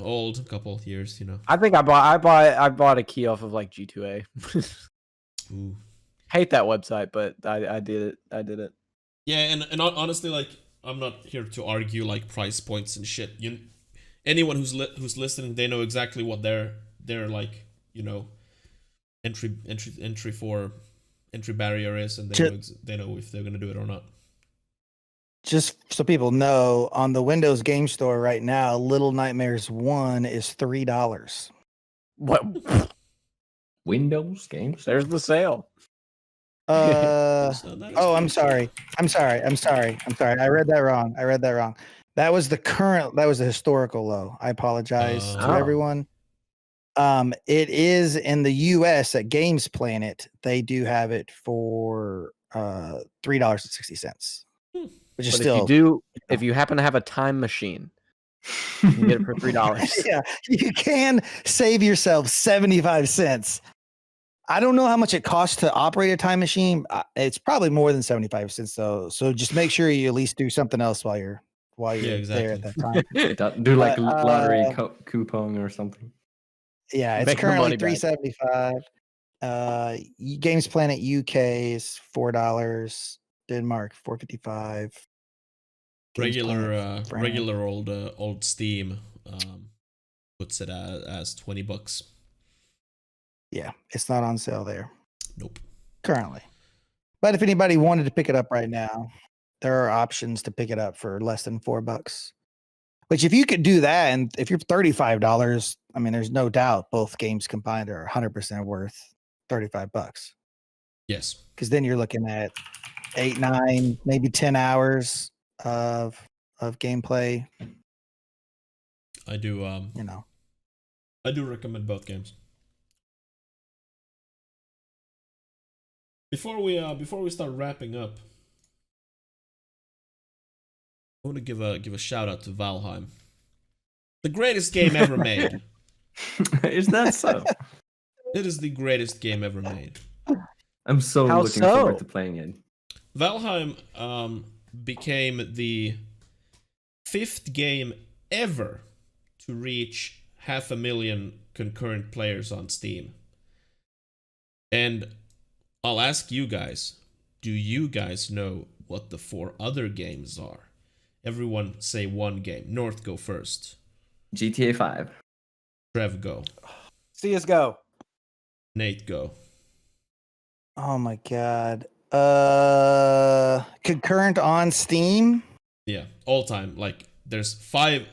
Old, a couple of years, you know. I think I bought a key off of like G2A. Ooh. Hate that website, but I did it. Yeah, and honestly, like I'm not here to argue like price points and shit. Anyone who's listening, they know exactly what their like, you know, entry barrier is, and they know if they're gonna do it or not. Just so people know, on the Windows Game Store right now, Little Nightmares 1 is $3. What? Windows games. There's the sale. Oh, I'm sorry. sorry. I read that wrong. That was the historical low. I apologize to Oh. everyone. It is in the US at Games Planet. They do have it for $3.60. Which is But still if you happen to have a time machine, you can get it for $3. yeah, you can save yourself 75 cents. I don't know how much it costs to operate a time machine. It's probably more than 75 cents though. So just make sure you at least do something else while you're there at that time. Do like a But, lottery coupon or something. Yeah, it's Make the currently money back. $3.75. Games Planet UK is $4. Denmark $4.55. Games Planet France. Regular old Steam puts it as $20. Yeah, it's not on sale there Nope. currently. But if anybody wanted to pick it up right now, there are options to pick it up for less than $4. Which if you could do that, and if you're $35, I mean, there's no doubt both games combined are 100% worth $35. Yes. Because then you're looking at 8, 9, maybe 10 hours of gameplay. I do You know, I do recommend both games. Before we start wrapping up, I want to give a shout out to Valheim, the greatest game ever made. Is that so? It is the greatest game ever made. I'm so How looking so? forward to playing it. Valheim became the 5th game ever to reach 500,000 concurrent players on Steam. And I'll ask you guys, do you guys know what the 4 other games are? Everyone say one game. North, go first. GTA 5. Trev, go. CS:GO. Nate, go. oh my god. Concurrent on Steam. Yeah, all time. Like there's five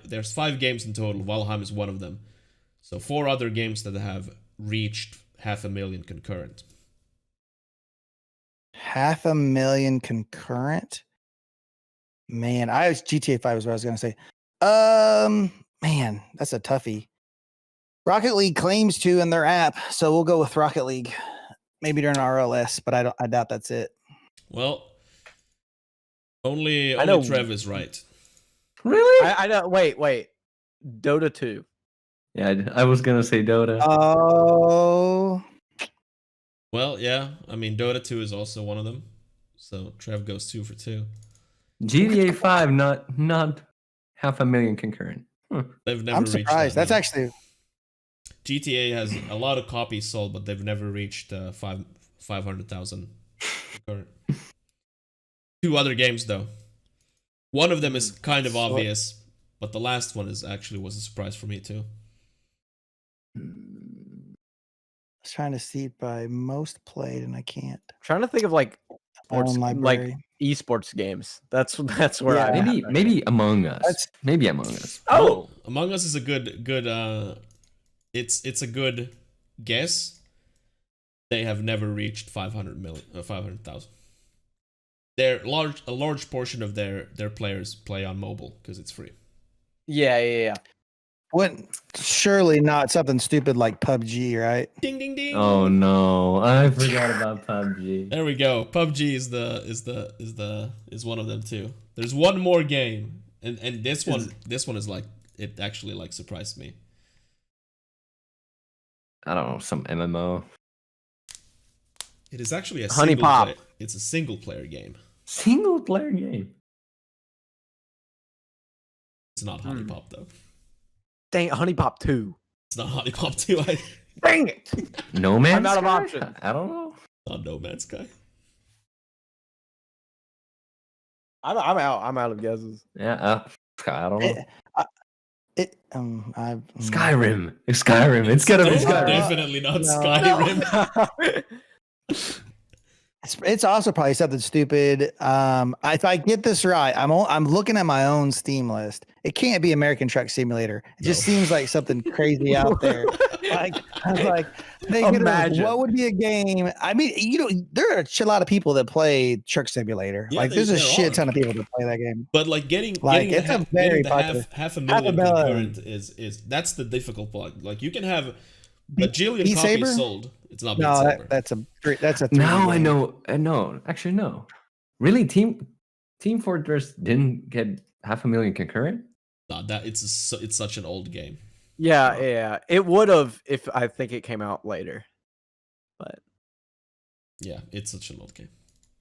games in total. Valheim is one of them. So 4 other games that have reached 500,000 concurrent. 500,000 concurrent. Man, GTA 5 is what I was gonna say. Man, that's a toughie. Rocket League claims to in their app, so we'll go with Rocket League. Maybe during RLS, but I doubt that's it. Well, only know- Trev is right. Really? I know. Wait. Dota 2. Yeah, I was gonna say Dota. Oh, Well, yeah. I mean, Dota 2 is also one of them. So Trev goes 2 for 2. GTA 5, not 500,000 concurrent. They've never I'm reached surprised. that, That's no. actually GTA has a lot of copies sold, but they've never reached 500,000 concurrent. 2 other games though. One of them is kind of obvious, but the last one was a surprise for me too. I was trying to see it by most played, and I can't. Trying to think of like sports, Library. esports games. That's where Yeah. I'm at. Maybe Among Us. That's- Maybe Among Us. Oh, Among Us is a good it's a good guess. They have never reached 500,000. A large portion of their players play on mobile because it's free. yeah. What? Surely not something stupid like PUBG, right? Ding ding ding. Oh no, I forgot about PUBG. There we go. PUBG is one of them too. There's one more game, And this one is like, it actually like surprised me. I don't know, some MMO. It is actually a Honey Pop. It's a single player game. Single player game. It's not Honey Pop though. Dang, Honey Pop 2. It's not Honey Pop 2. Dang it! No Man's I'm out of Sky? options. I don't know. Not No Man's Sky. I'm out. I'm out of guesses. Yeah, I don't know. Skyrim. It's Skyrim. It's gotta be No, Skyrim. definitely not No. Skyrim. It's also probably something stupid. If I get this right, I'm looking at my own Steam list. It can't be American Truck Simulator. It just seems like something crazy out there. Like I was like thinking of what would be a game. I mean, there are a lot of people that play Truck Simulator. Yeah, there's a there shit are. ton of people that play that game. But like getting It's a very popular. half a million concurrent is that's the difficult part. Like you can have a bajillion Beat copies Saber? sold. It's not Beat No, Saber. that's a 3D Now I game. know. No, actually, no. Really, Team Fortress didn't get 500,000 concurrent? No, it's such an old game. Yeah. It would have if I think it came out later. But Yeah, it's such an old game.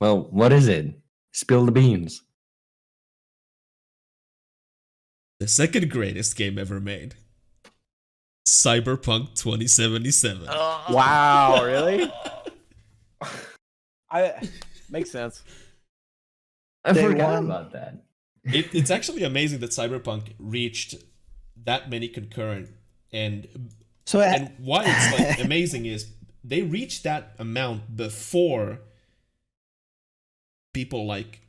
Well, what is it? Spill the beans. The second greatest game ever made. Cyberpunk 2077. wow, really? Makes sense. I Day forgot one. about that. It's actually amazing that Cyberpunk reached that many concurrent, and So why it's like amazing is they reached that amount before people like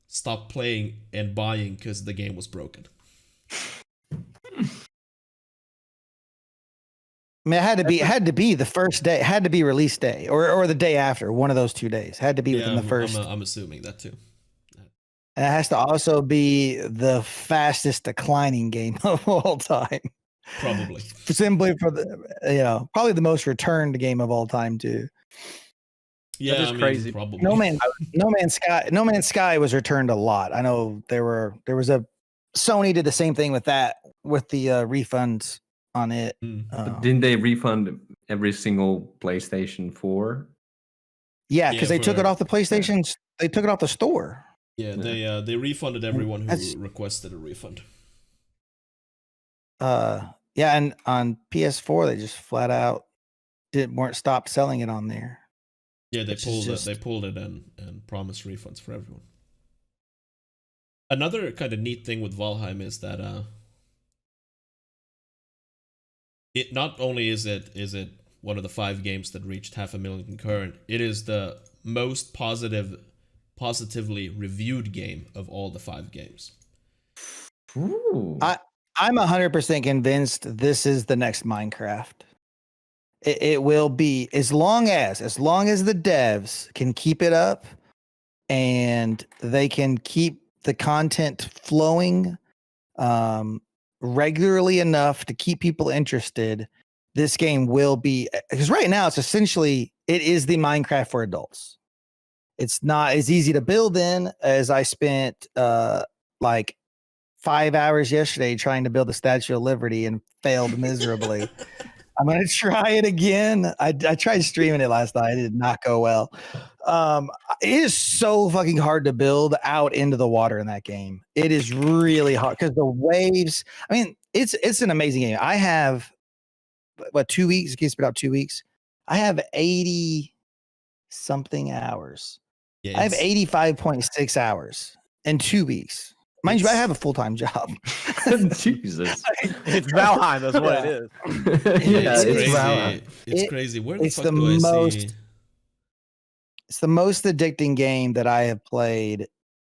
stopped playing and buying because the game was broken. I mean, it had to be the first day. It had to be release day or the day after. One of those 2 days had to be within the first. I'm assuming that too. And it has to also be the fastest declining game of all time. Probably. Simply for probably the most returned game of all time too. Yeah, is crazy. Probably. No Man's Sky was returned a lot. I know there was a Sony did the same thing with that with the refunds on it. But didn't they refund every single PlayStation 4? Yeah, because they took it off the PlayStation. They took it off the store. Yeah, they refunded everyone who requested a refund. Yeah, and on PS4 they just flat out weren't stopped selling it on there. Yeah, they pulled it and promised refunds for everyone. Another kind of neat thing with Valheim is that it not only is it one of the 5 games that reached 500,000 concurrent, it is the most positively reviewed game of all the 5 games. Ooh. I'm 100% convinced this is the next Minecraft. It will be as long as the devs can keep it up and they can keep the content flowing regularly enough to keep people interested. This game will be, because right now it is the Minecraft for adults. It's not as easy to build in as I spent like 5 hours yesterday trying to build the Statue of Liberty and failed miserably. I'm going to try it again. I tried streaming it last night. It did not go well. It is so fucking hard to build out into the water in that game. It is really hard because the waves, I mean, it's an amazing game. I have, 2 weeks? It's been about 2 weeks. I have 80 something hours. Yeah, I have 85.6 hours in 2 weeks. Mind you, I have a full-time job. Jesus. It's Valheim, that's what it is. It's it is crazy. Valheim. It's crazy. Where the it's fuck the do I most- see? It's the most addicting game that I have played.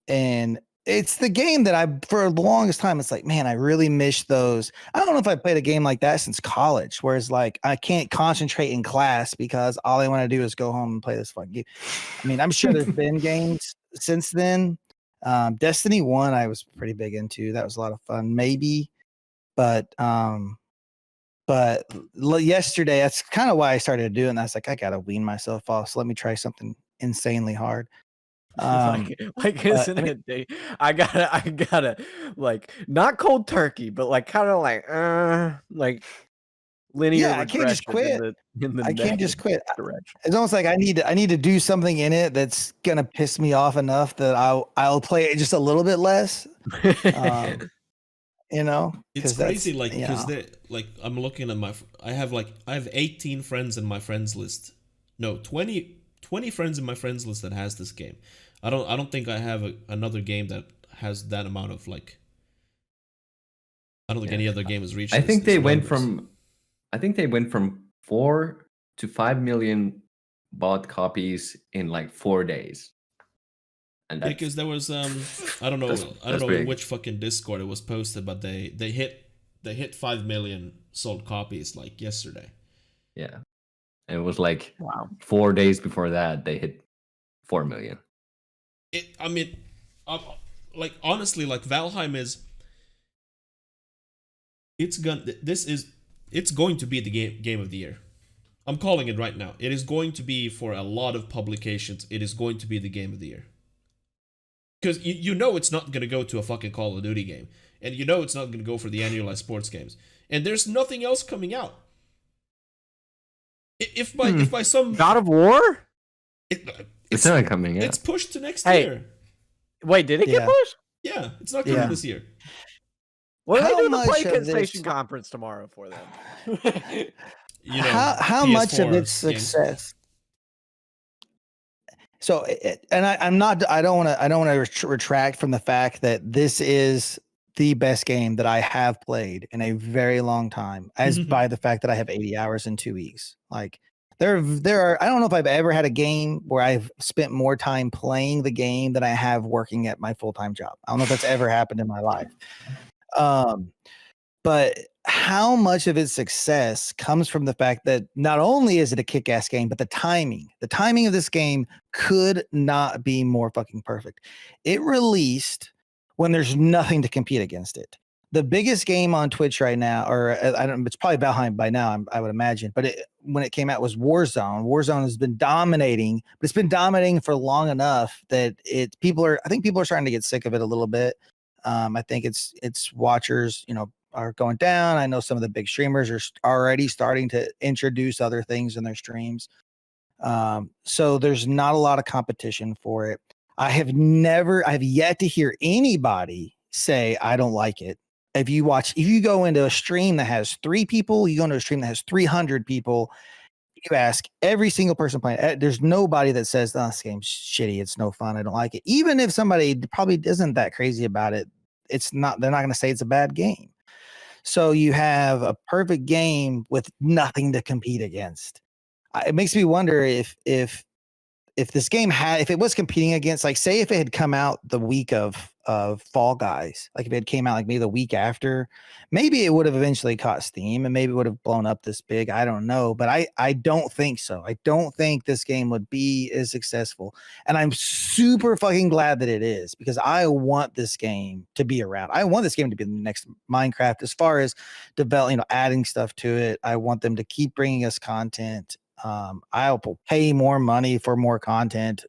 And it's the game that for the longest time, it's like, man, I really miss those. I don't know if I played a game like that since college, where it's like, I can't concentrate in class because all I want to do is go home and play this fucking game. I mean, I'm sure there's been games since then. Destiny 1, I was pretty big into. That was a lot of fun, maybe. But yesterday, that's kind of why I started doing that. I was like, I gotta wean myself off. So let me try something insanely hard. Isn't it? I gotta like not cold turkey, but like kind of like linear Yeah, I can't just regression quit. in the I can't just negative quit. direction. It's almost like I need to do something in it that's gonna piss me off enough that I'll play it just a little bit less. You know, It's crazy, like, because they like, I'm looking at I have 18 friends in my friends list. No, 20 friends in my friends list that has this game. I don't think I have another game that has that amount of like. I don't think any other game has reached. I think they went from 4 to 5 million bought copies in like 4 days. And because there was I don't know in which fucking Discord it was posted, but they hit 5 million sold copies like yesterday. Yeah, and it was like 4 days before that they hit 4 million. Like, honestly, like, Valheim it's going to be the game of the year. I'm calling it right now. It is going to be, for a lot of publications, it is going to be the game of the year. Because you know it's not going to go to a fucking Call of Duty game. And you know it's not going to go for the annualized sports games. And there's nothing else coming out. If by some... God of War? It's not coming out. It's pushed to next year. Wait, did it get pushed? Yeah, it's not coming this year. What are they doing the PlayStation conference tomorrow for them? You know, how much of its success... So, and I don't want to retract from the fact that this is the best game that I have played in a very long time, as by the fact that I have 80 hours in 2 weeks. Like, there are, I don't know if I've ever had a game where I've spent more time playing the game than I have working at my full-time job. I don't know if that's ever happened in my life. But how much of its success comes from the fact that not only is it a kick-ass game, but the timing of this game could not be more fucking perfect. It released when there's nothing to compete against it. The biggest game on Twitch right now, or it's probably Valheim by now, I would imagine, but when it came out was Warzone. Warzone has been dominating, but it's been dominating for long enough that I think people are starting to get sick of it a little bit. I think it's watchers, are going down. I know some of the big streamers are already starting to introduce other things in their streams. So there's not a lot of competition for it. I have yet to hear anybody say, I don't like it. If you go into a stream that has 3 people, you go into a stream that has 300 people, you ask every single person playing, there's nobody that says, oh, this game's shitty. It's no fun. I don't like it. Even if somebody probably isn't that crazy about it, they're not going to say it's a bad game. So you have a perfect game with nothing to compete against. It makes me wonder if this game if it was competing against, like, say if it had come out the week of Fall Guys, like if it came out like maybe the week after, maybe it would have eventually caught steam and maybe it would have blown up this big. I don't know, but I don't think so. I don't think this game would be as successful, and I'm super fucking glad that it is, because I want this game to be around. I want this game to be the next Minecraft as far as adding stuff to it. I want them to keep bringing us content. I'll pay more money for more content.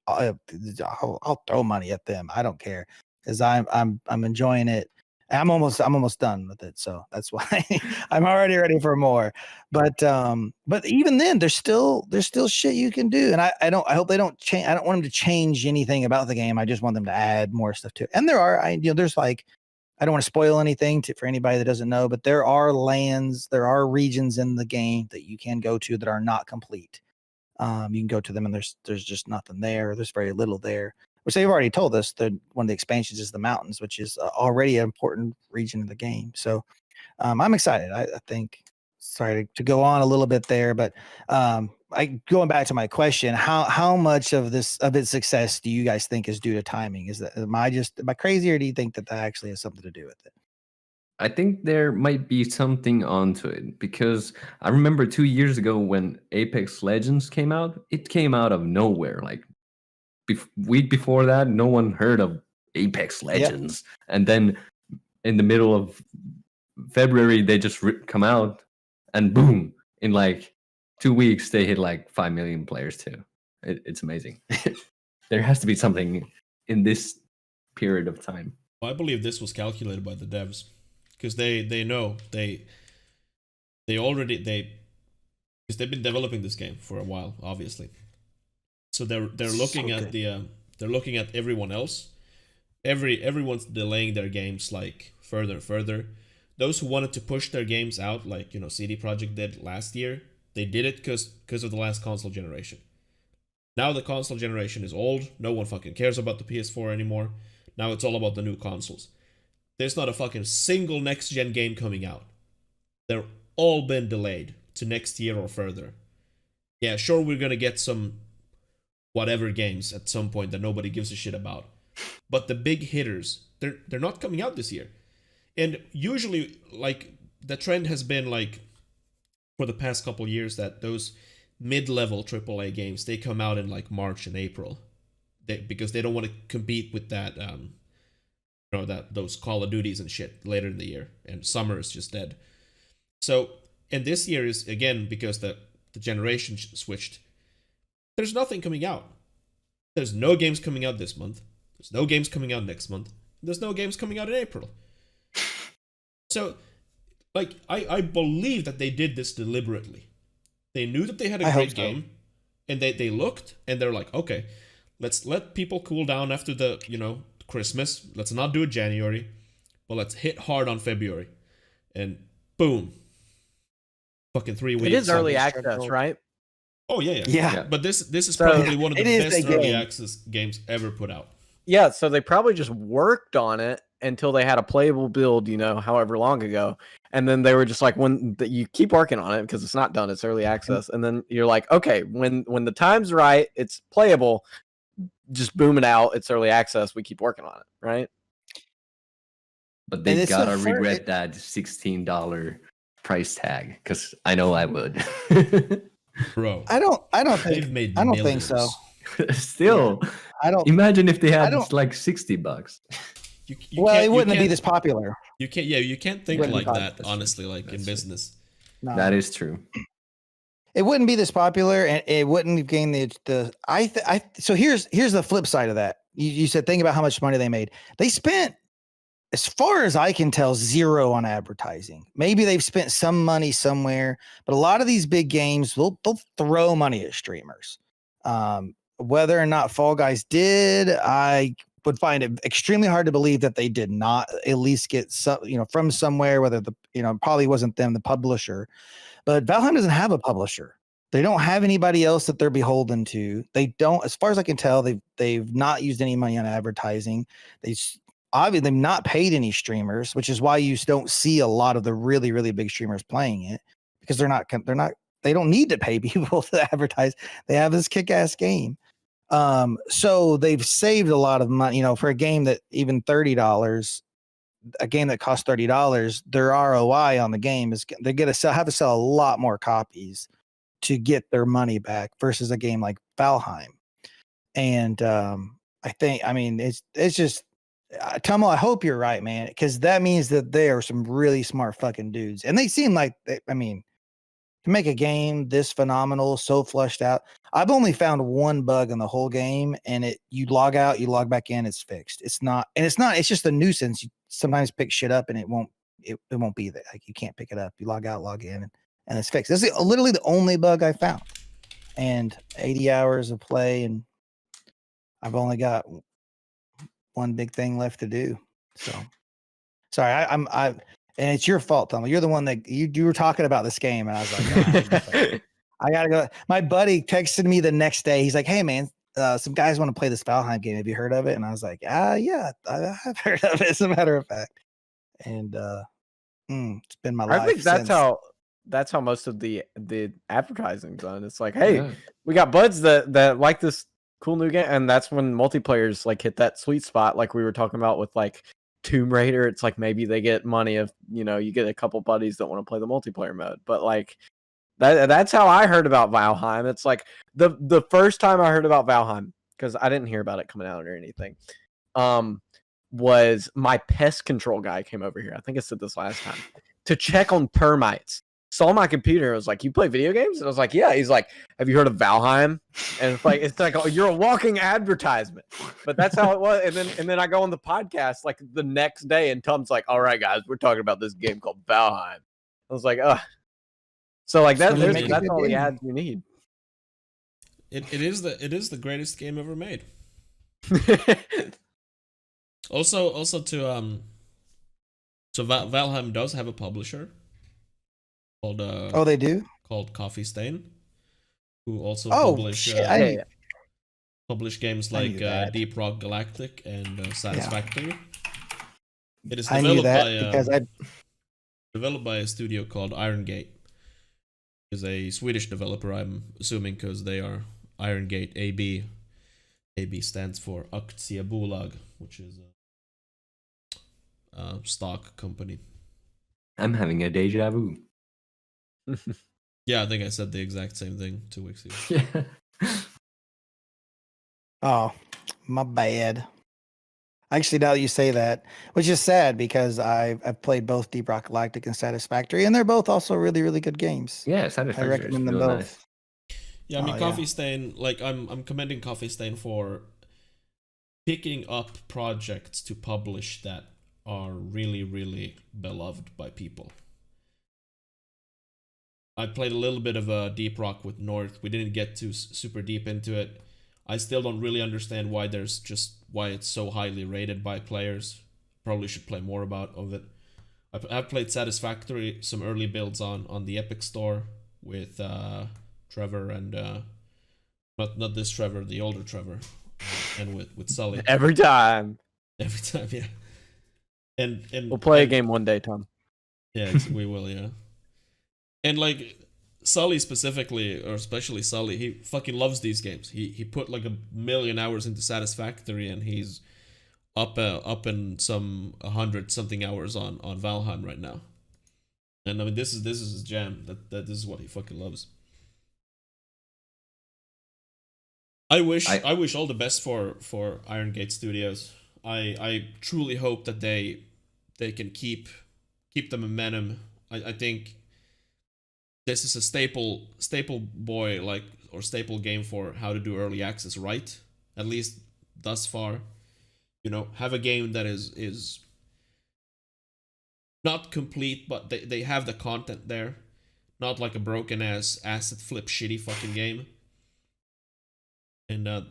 I'll throw money at them. I don't care, because I'm enjoying it. I'm almost done with it, so that's why I'm already ready for more. But even then, there's still shit you can do, and I hope they don't change. I don't want them to change anything about the game. I just want them to add more stuff to it. And there's like, I don't want to spoil anything for anybody that doesn't know, but there are regions in the game that you can go to that are not complete. You can go to them and there's just nothing there. There's very little there, which they've already told us that one of the expansions is the mountains, which is already an important region of the game. So I'm excited. I think, sorry to go on a little bit there, but going back to my question, how much of its success do you guys think is due to timing? Am I crazy, or do you think that actually has something to do with it? I think there might be something onto it, because I remember 2 years ago when Apex Legends came out, it came out of nowhere. Like, week before that, no one heard of Apex Legends. Yep. And then in the middle of February, they just come out, and boom, in like 2 weeks, they hit like 5 million players too. It's amazing. There has to be something in this period of time. I believe this was calculated by the devs because they know they already because they've been developing this game for a while, obviously. So they're looking So at they're looking at everyone else. Everyone's delaying their games like further and further. Those who wanted to push their games out, like CD Projekt did last year, they did it because of the last console generation. Now the console generation is old. No one fucking cares about the PS4 anymore. Now it's all about the new consoles. There's not a fucking single next-gen game coming out. They're all been delayed to next year or further. Yeah, sure, we're gonna get some whatever games at some point that nobody gives a shit about. But the big hitters, they're not coming out this year. And usually, like, the trend has been, like, for the past couple years that those mid-level AAA games, they come out in, like, March and April. Because they don't want to compete with that, those Call of Duties and shit later in the year, and summer is just dead. So, and this year is again because the generation switched. There's nothing coming out. There's no games coming out this month. There's no games coming out next month. There's no games coming out in April. So, like, I believe that they did this deliberately. They knew that they had a great game, and they looked and they're like, okay. Let's let people cool down after the, Christmas. Let's not do it January, but let's hit hard on February. And boom. Fucking 3 weeks. It is early access, right? Oh, yeah. Yeah. But this is probably one of the best early game. access games ever put out. Yeah, so they probably just worked on it until they had a playable build, however long ago. And then they were just like, when you keep working on it because it's not done, it's early access. And then you're like, okay, when the time's right, it's playable. Just boom it out. It's early access. We keep working on it, right? But they gotta regret that $16 price tag because I know I would. Bro, I don't they've think made I don't millions. think so. Still, I don't. imagine if they had like $60. Well, it wouldn't be this popular. You can't. Yeah, you can't think Wouldn't like be that. popular. Honestly, like in business. No. That is true. It wouldn't be this popular, and it wouldn't have gained the. So here's the flip side of that. You said think about how much money they made. They spent, as far as I can tell, zero on advertising. Maybe they've spent some money somewhere, but a lot of these big games they'll throw money at streamers. Whether or not Fall Guys did, I would find it extremely hard to believe that they did not at least get some, from somewhere. Whether probably wasn't them, the publisher. But Valheim doesn't have a publisher. They don't have anybody else that they're beholden to. They don't, as far as I can tell, they've not used any money on advertising. They've not paid any streamers, which is why you don't see a lot of the really, really big streamers playing it because they don't need to pay people to advertise. They have this kick-ass game. So they've saved a lot of money, for a game that even $30. A game that costs $30, their ROI on the game is they're going to have to sell a lot more copies to get their money back versus a game like Valheim. And it's just Tummel, I hope you're right, man, because that means that they are some really smart fucking dudes, and they seem like to make a game this phenomenal, so flushed out. I've only found one bug in the whole game, and you log out, you log back in, it's fixed. It's just a nuisance. You sometimes pick shit up and it won't be there. Like you can't pick it up. You log out, log in, and it's fixed. This is literally the only bug I found. And 80 hours of play, and I've only got one big thing left to do. So sorry, and it's your fault, Tom. You're the one that you were talking about this game, and I was like, I gotta go. My buddy texted me the next day. He's like, "Hey, man, some guys want to play this Valheim game. Have you heard of it?" And I was like, yeah, I have heard of it, as a matter of fact. And it's been my life. I think that's how most of the advertising's done. It's like, hey, we got buds that like this cool new game, and that's when multiplayers like hit that sweet spot, like we were talking about with like Tomb Raider. It's like maybe they get money if you get a couple buddies that want to play the multiplayer mode, but like that's how I heard about Valheim. It's like the first time I heard about Valheim, because I didn't hear about it coming out or anything, was my pest control guy came over here. I think I said this last time, to check on termites. saw my computer. I was like, "You play video games?" And I was like, "Yeah." He's like, "Have you heard of Valheim?" And it's like, oh, you're a walking advertisement. But that's how it was. And then I go on the podcast like the next day, and Tom's like, "All right, guys, we're talking about this game called Valheim." I was like, "Ugh." So like that's all the ads you need. It is the greatest game ever made. Also to so Valheim does have a publisher called they do? called Coffee Stain, who also publish games like Deep Rock Galactic and Satisfactory. It is developed by a studio called Iron Gate. Is a Swedish developer, I'm assuming, because they are Iron Gate AB. AB stands for Aktiebolag, which is a stock company. I'm having a deja vu. Yeah, I think I said the exact same thing 2 weeks ago. Yeah. Oh, my bad. Actually, now that you say that, which is sad because I've played both Deep Rock Galactic and Satisfactory, and they're both also really, really good games. Yeah, Satisfactory. I recommend them really both. nice. Yeah, I mean, Coffee Stain, like I'm commending Coffee Stain for picking up projects to publish that are really, really beloved by people. I played a little bit of Deep Rock with North. We didn't get too super deep into it. I still don't really understand why it's so highly rated by players. Probably should play more of it. I've played Satisfactory, some early builds on the Epic Store with Trevor and not this Trevor, the older Trevor, and with Sully. Every time, yeah. And we'll play a game one day, Tom. Yeah, we will, yeah. And like Sully specifically, or especially Sully, he fucking loves these games. He put like 1 million hours into Satisfactory, and he's up in some 100-something hours on Valheim right now. And I mean, this is his jam. That this is what he fucking loves. I wish all the best for Iron Gate Studios. I truly hope that they can keep the momentum. I think this is a staple boy or staple game for how to do early access right, at least thus far. You know, have a game that is not complete, but they have the content there, not like a broken ass asset flip shitty fucking game. And I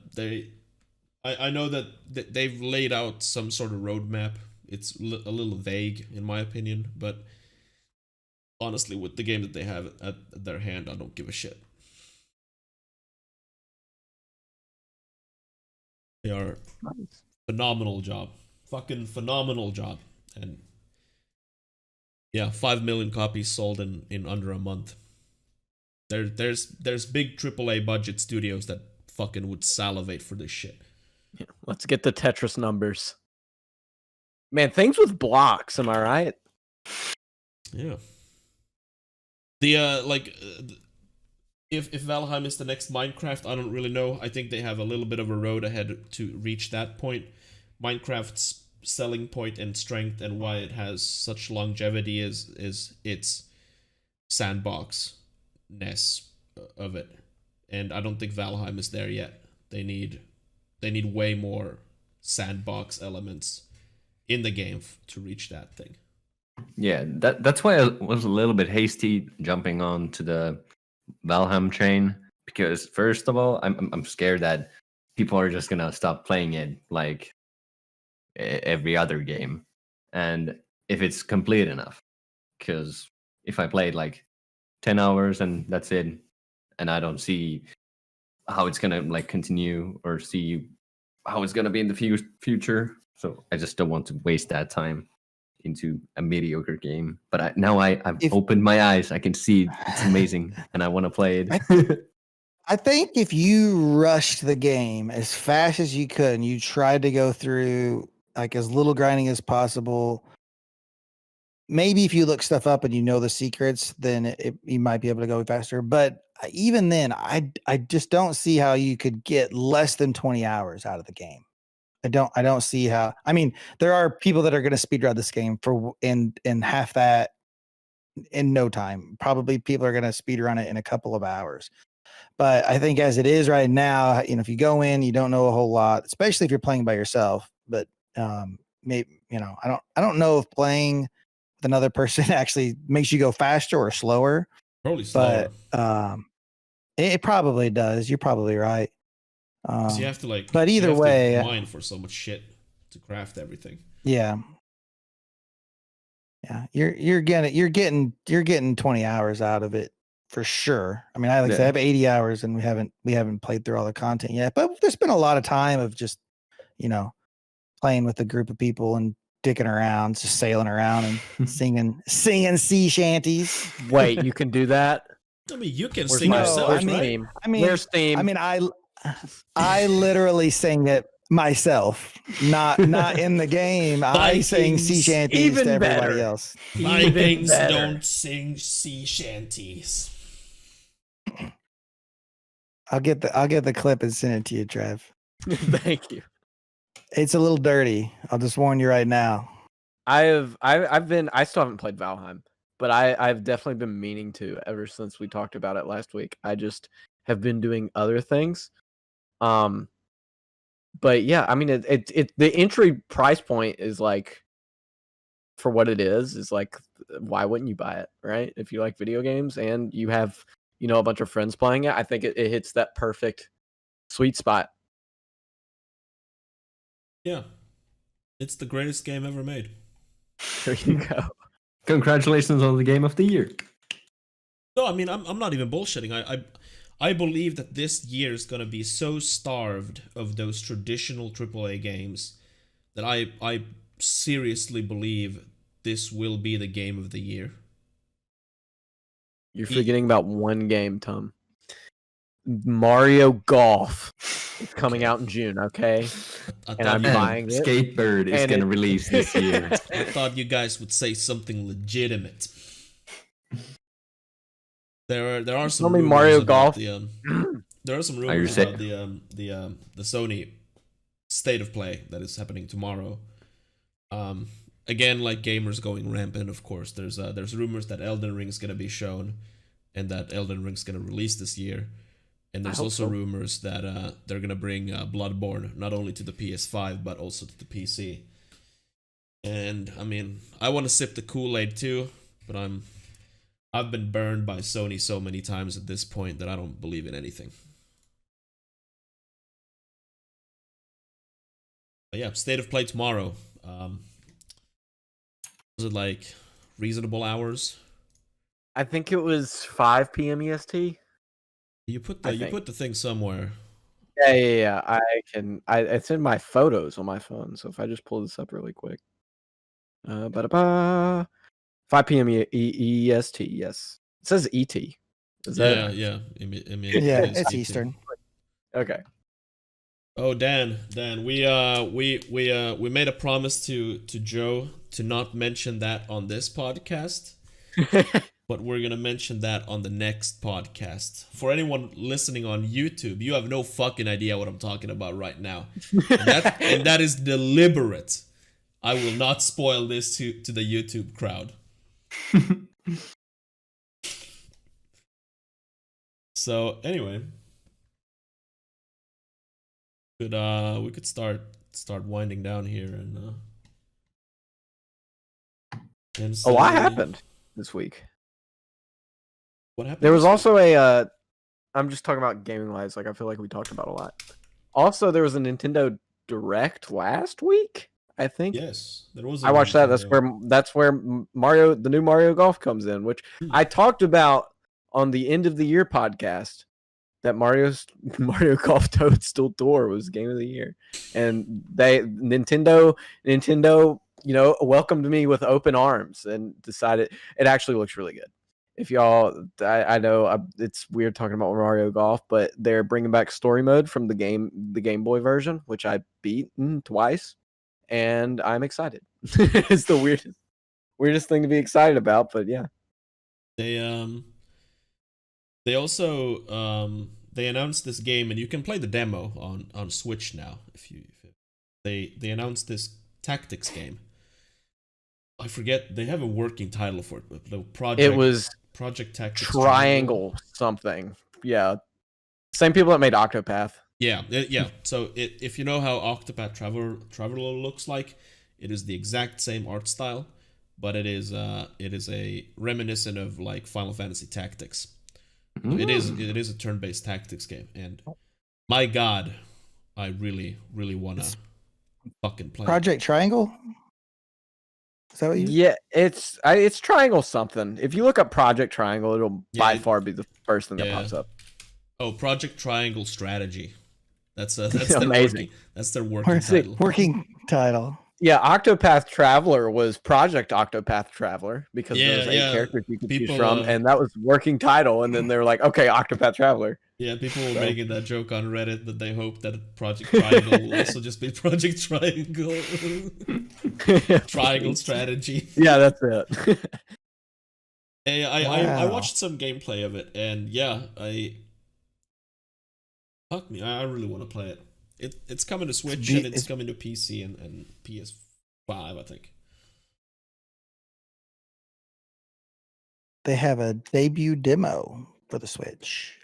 know that they've laid out some sort of roadmap. It's a little vague in my opinion, but honestly, with the game that they have at their hand, I don't give a shit. They are phenomenal job. Fucking phenomenal job. And yeah, 5 million copies sold in under a month. There's big AAA budget studios that fucking would salivate for this shit. Yeah, let's get the Tetris numbers. Man, things with blocks, am I right? Yeah. The if Valheim is the next Minecraft, I don't really know. I think they have a little bit of a road ahead to reach that point. Minecraft's selling point and strength and why it has such longevity is its sandbox-ness of it. And I don't think Valheim is there yet. They need way more sandbox elements in the game to reach that thing. Yeah, that's why I was a little bit hasty jumping on to the Valheim train, because first of all, I'm scared that people are just gonna stop playing it like every other game, and if it's complete enough, because if I played like 10 hours and that's it, and I don't see how it's gonna like continue or see how it's gonna be in the future, so I just don't want to waste that time into a mediocre game. But I've opened my eyes. I can see it's amazing, and I want to play it. I think if you rushed the game as fast as you could and you tried to go through like as little grinding as possible, maybe if you look stuff up and you know the secrets, then you might be able to go faster. But even then, I just don't see how you could get less than 20 hours out of the game. I don't see how. I mean, there are people that are going to speedrun this game for in half that in no time. Probably people are going to speed run it in a couple of hours. But I think as it is right now, if you go in, you don't know a whole lot, especially if you're playing by yourself. But maybe I don't know if playing with another person actually makes you go faster or slower. Probably slower. But it probably does. You're probably right. Because you have to but either way, mine for so much shit to craft everything. Yeah. You're getting 20 hours out of it for sure. I mean, I I have 80 hours and we haven't played through all the content yet, but there's been a lot of time of just, playing with a group of people and dicking around, just sailing around and singing sea shanties. Wait, you can do that? I mean, you can Where's sing my- yourself, where's right? Steam? I mean, Where's Steam? I mean, I literally sang it myself, not in the game. I sang sea shanties even to everybody better. else. Vikings better. don't sing sea shanties. I'll get the clip and send it to you, Trev. Thank you. It's a little dirty. I'll just warn you right now. I still haven't played Valheim, but I've definitely been meaning to ever since we talked about it last week. I just have been doing other things. But yeah, I mean, it the entry price point is like, for what it is like, why wouldn't you buy it, right? If you like video games and you have, a bunch of friends playing it, I think it hits that perfect sweet spot. Yeah. It's the greatest game ever made. There you go. Congratulations on the game of the year. No, I mean, I'm not even bullshitting. I believe that this year is gonna be so starved of those traditional AAA games that I seriously believe this will be the game of the year. You're forgetting about one game, Tom. Mario Golf is coming out in June, okay? And I'm buying it. Skatebird is And going to release this year. I thought you guys would say something legitimate. There are some Tell me rumors Mario about Golf. there are some you rumors saying- about the Sony State of Play that is happening tomorrow. Again, like gamers going rampant, of course. There's rumors that Elden Ring is gonna be shown, and that Elden Ring's gonna release this year. And there's also rumors that they're gonna bring Bloodborne not only to the PS5 but also to the PC. And I mean, I want to sip the Kool-Aid too, but I've been burned by Sony so many times at this point that I don't believe in anything. But yeah, State of Play tomorrow. Was it like reasonable hours? I think it was 5 p.m. EST. You put I the thing somewhere. Yeah. It's in my photos on my phone. So if I just pull this up really quick. 5 p.m. EST, yes. It says ET. Is that Yeah. I mean, Yeah, it is it's ET. Eastern. okay? Oh, Dan, we made a promise to Joe to not mention that on this podcast, but we're gonna mention that on the next podcast. For anyone listening on YouTube, you have no fucking idea what I'm talking about right now, and that is deliberate. I will not spoil this to the YouTube crowd. So anyway. We could start winding down here and Oh, what happened this week? What happened? There was this week? also a. I'm just talking about gaming wise. Like I feel like we talked about a lot. Also, there was a Nintendo Direct last week. I think. Yes, there was. I watched that. That's where Mario, the new Mario Golf, comes in, which I talked about on the end of the year podcast. That Mario Golf Toadstool Tour was game of the year, and Nintendo, welcomed me with open arms and decided it actually looks really good. If y'all, I know it's weird talking about Mario Golf, but they're bringing back story mode from the Game Boy version, which I beaten twice, and I'm excited. It's the weirdest thing to be excited about, but yeah. They also they announced this game, and you can play the demo on Switch now. They announced this tactics game. I forget. They have a working title for it. But the project. It was Project Tactics Triangle something. Yeah. Same people that made Octopath. Yeah, yeah. So if you know how Octopath Traveler looks like, it is the exact same art style, but it is a reminiscent of like Final Fantasy Tactics. So it is a turn-based tactics game, and my God, I really wanna fucking play. Project Triangle. Is that what you? Yeah, it's Triangle something. If you look up Project Triangle, it'll by far be the first thing that pops up. Oh, Project Triangle Strategy. That's their amazing. working title. Working title. Yeah, Octopath Traveler was Project Octopath Traveler because there was 8 characters you could choose from, and that was working title. And then they were like, okay, Octopath Traveler. Yeah, people were making that joke on Reddit that they hope that Project Triangle will also just be Project Triangle. Triangle Strategy. Yeah, that's it. Hey, I watched some gameplay of it, and yeah, fuck me, I really want to play it. It's coming to Switch and it's coming to PC and PS5, I think. They have a debut demo for the Switch.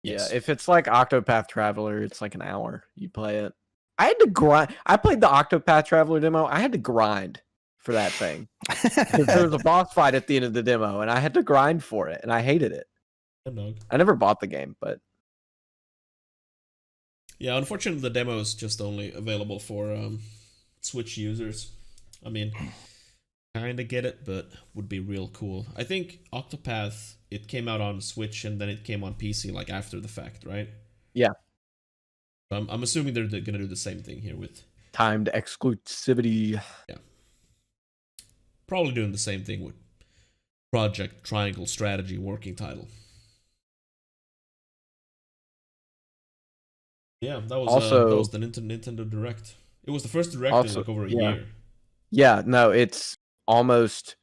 Yes. Yeah, if it's like Octopath Traveler, it's like an hour. You play it. I had to grind. I played the Octopath Traveler demo. I had to grind for that thing. There was a boss fight at the end of the demo, and I had to grind for it, and I hated it. I never bought the game, but yeah, unfortunately, the demo is just only available for Switch users. I mean, kind of get it, but would be real cool. I think Octopath, it came out on Switch and then it came on PC like after the fact, right? Yeah. I'm assuming they're gonna do the same thing here with timed exclusivity. Yeah. Probably doing the same thing with Project Triangle Strategy working title. Yeah, that was the Nintendo Direct. It was the first Direct in like over a year. Yeah, no, it's almost.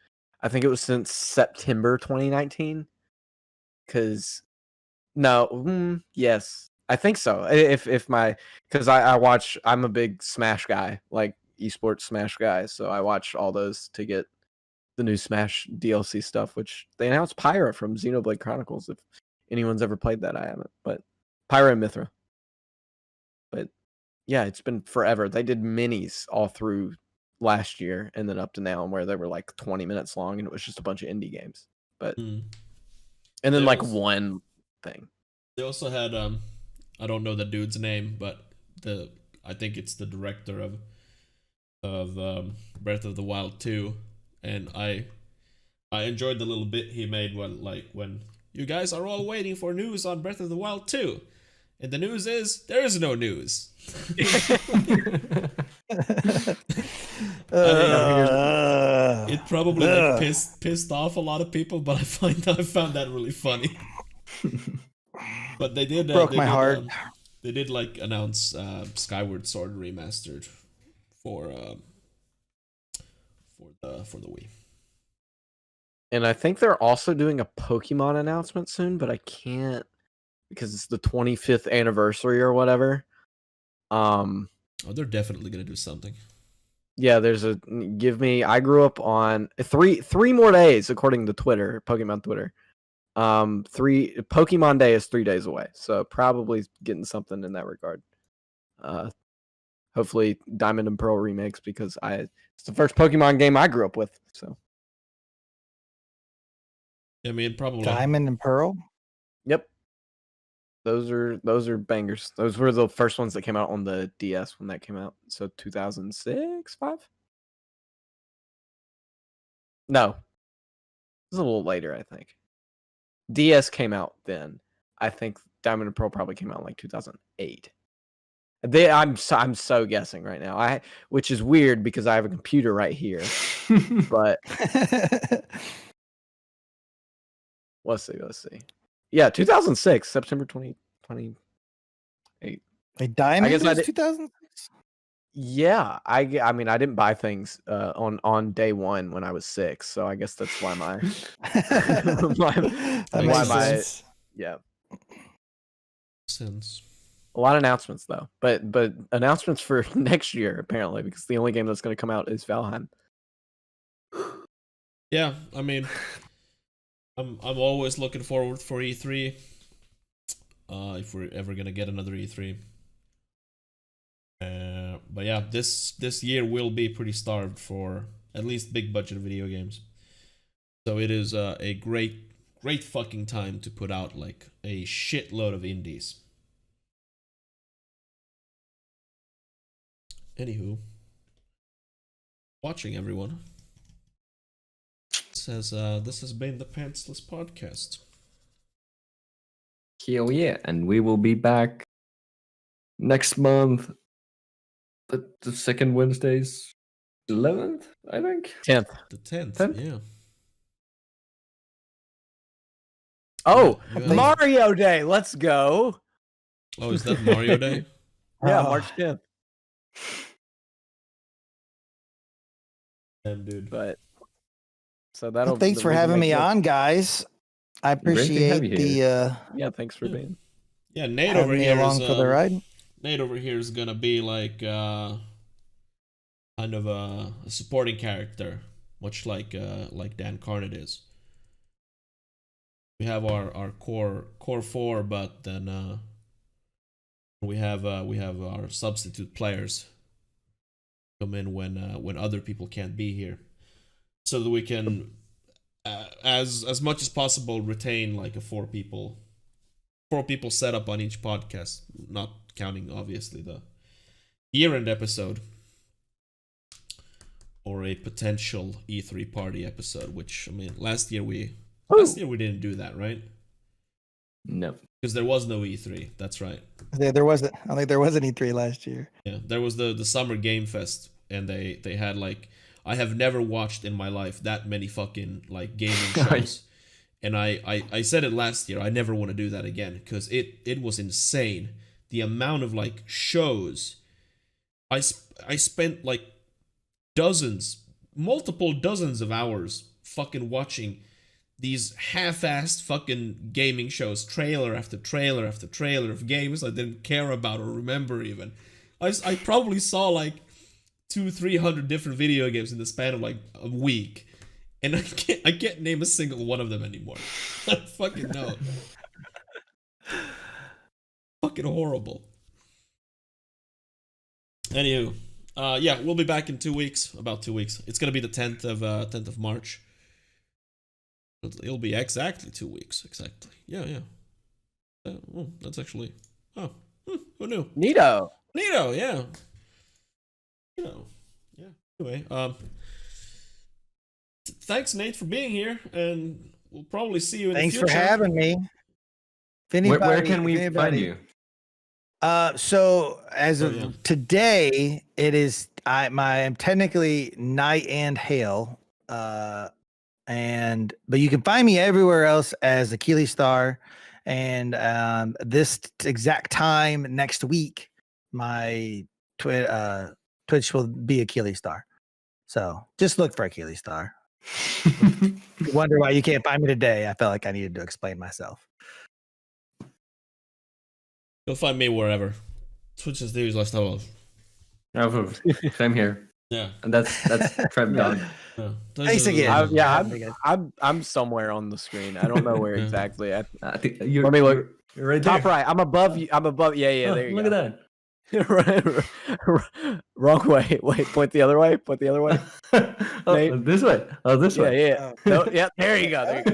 I think it was since September 2019. Because yes, I think so. Because I watch. I'm a big Smash guy, like esports Smash guy. So I watch all those to get the new Smash DLC stuff, which they announced Pyra from Xenoblade Chronicles. If anyone's ever played that, I haven't. But Pyra and Mithra. But yeah, it's been forever. They did minis all through last year and then up to now, where they were like 20 minutes long, and it was just a bunch of indie games. But and then one thing. They also had I don't know the dude's name, but I think it's the director of Breath of the Wild 2, and I enjoyed the little bit he made when you guys are all waiting for news on Breath of the Wild 2. And the news is there is no news. It probably pissed off a lot of people, but I found that really funny. But they did broke my heart. They did like announce Skyward Sword remastered for the Wii. And I think they're also doing a Pokemon announcement soon, but I can't because it's the 25th anniversary or whatever. Oh, they're definitely gonna do something. Yeah, I grew up on three more days according to Twitter, Pokemon Twitter. Pokemon Day is 3 days away, so probably getting something in that regard. Hopefully Diamond and Pearl remakes, because it's the first Pokemon game I grew up with. So I mean, probably Diamond and Pearl. Yep. Those are bangers. Those were the first ones that came out on the DS when that came out. So 2006, 5? No. It was a little later, I think. DS came out then. I think Diamond and Pearl probably came out in like 2008. I'm so guessing right now. Which is weird because I have a computer right here. But let's see. Yeah, 2006, September 2028. A Diamond was 2006? Yeah, I mean I didn't buy things on day one when I was 6, so I guess that's why my yeah. Sense. A lot of announcements though, but announcements for next year apparently, because the only game that's going to come out is Valheim. Yeah, I mean, I'm always looking forward for E3. If we're ever gonna get another E3. But yeah, this year will be pretty starved for at least big budget video games. So it is a great fucking time to put out like a shitload of indies. Anywho, watching everyone. It says this has been the Pantsless Podcast. Hell yeah, and we will be back next month. The second Wednesdays, 11th, I think. 10th. The 10th, 10th? yeah. Oh, Yeah. Mario Day. Let's go. Oh, is that Mario Day? Yeah, Oh. March 10th. Damn, dude. But so that'll. Well, thanks for having me on, guys. I Great to appreciate have you the Yeah, thanks for Yeah. being. Yeah, Nate having over me here along is for the ride. Nate over here is gonna be like kind of a supporting character, much like Dan Carnett is. We have our core four, but then we have our substitute players come in when other people can't be here, so that we can as much as possible retain like a four people setup on each podcast, not counting obviously the year-end episode or a potential E3 party episode, which I mean last year we didn't do that, right? No. Because there was no E3. That's right. There wasn't. I think there was an E3 last year. Yeah, there was the Summer Game Fest, and they had like, I have never watched in my life that many fucking like gaming shows. And I said it last year, I never want to do that again, because it was insane. The amount of like shows, I spent like multiple dozens of hours fucking watching these half-assed fucking gaming shows, trailer after trailer after trailer of games I didn't care about or remember even. I probably saw like 200-300 different video games in the span of like a week. And I can't name a single one of them anymore. I fucking know. Fucking horrible. Anywho, yeah, we'll be back in 2 weeks. About 2 weeks. It's gonna be the 10th of March. It'll be exactly 2 weeks. Exactly. Yeah. That's actually. Oh, who knew? Neato. Yeah. Yeah. Anyway, thanks, Nate, for being here, and we'll probably see you in Thanks the for future. having me. If Where anybody- can we if find anybody- you? So as of yeah. today, it is I'm technically Night and Hail. But you can find me everywhere else as Achilles Star. And this exact time next week, my Twitch will be Achilles Star. So just look for Achilles Star. You wonder why you can't find me today. I felt like I needed to explain myself. You'll find me wherever. Twitch is the last time. Oh, same here. Yeah. And that's Trev Dog. Yeah. Thanks again. I'm somewhere on the screen. I don't know where Yeah. exactly. I think you're, Let me look. You're right Top there. right. I'm above you. I'm above. Yeah. Oh, There you look go. at Wrong way. Wait. Point the other way. Point the other way. that. Nate? This way. Oh, this Yeah. way. Yeah. No, yeah. There you go. There you go.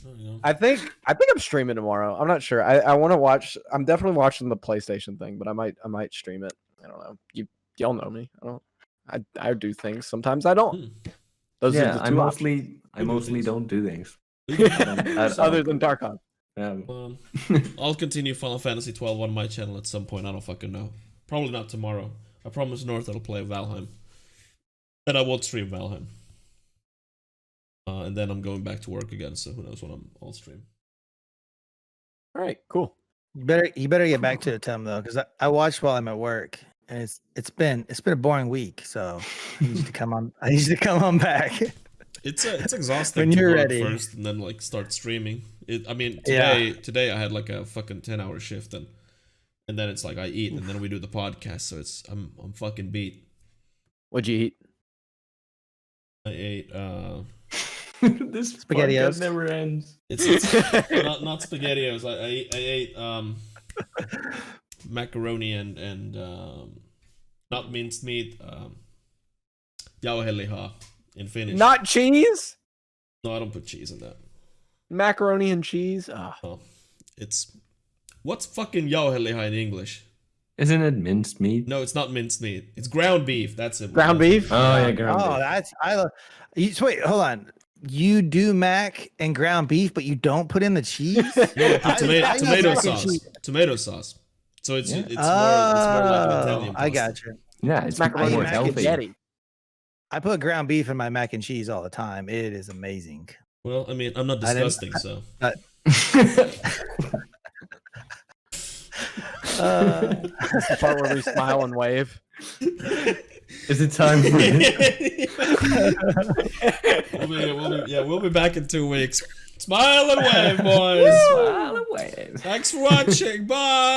There you go. I think I'm streaming tomorrow. I'm not sure. I want to watch. I'm definitely watching the PlayStation thing, but I might stream it. I don't know. Y'all know me. I do things. Sometimes I don't. Those Yeah, are the I two options. mostly don't do things. Other than Tarkov. I'll continue Final Fantasy 12 on my channel at some point. I don't fucking know. Probably not tomorrow. I promise North I'll play Valheim. And I won't stream Valheim. And then I'm going back to work again, so who knows when I'll stream. All right. Cool. You better get back to it, Tim, though, because I watched while I'm at work, and it's been a boring week. So I need you to come on. I need you to come on back. It's exhausting When to you're work ready. first and then like start streaming. Today I had like a fucking 10-hour shift and then it's like I eat and then we do the podcast, so I'm fucking beat. What'd you eat? I ate This SpaghettiOs. podcast never ends. It's not SpaghettiOs. I ate macaroni and not minced meat. Jauheliha in Finnish. Not cheese? No, I don't put cheese in that. Macaroni and cheese? Oh. Oh, it's what's fucking jauheliha in English? Isn't it minced meat? No, it's not minced meat. It's ground beef. That's it. Ground beef? Oh yeah, ground Oh, beef. that's I love. So wait, hold on. You do mac and ground beef, but you don't put in the cheese. No, I put I tomato know sauce. cheese. Tomato sauce. So it's Yeah. it's more like an Italian. I pasta. got you. Yeah, it's Macaroni more and healthy. spaghetti. I put ground beef in my mac and cheese all the time. It is amazing. Well, I mean, I'm not I didn't- disgusting, so. That's the part where we smile and wave. Is it time for we'll be back in 2 weeks. Smile and wave, boys. Smile and wave. Thanks for watching. Bye.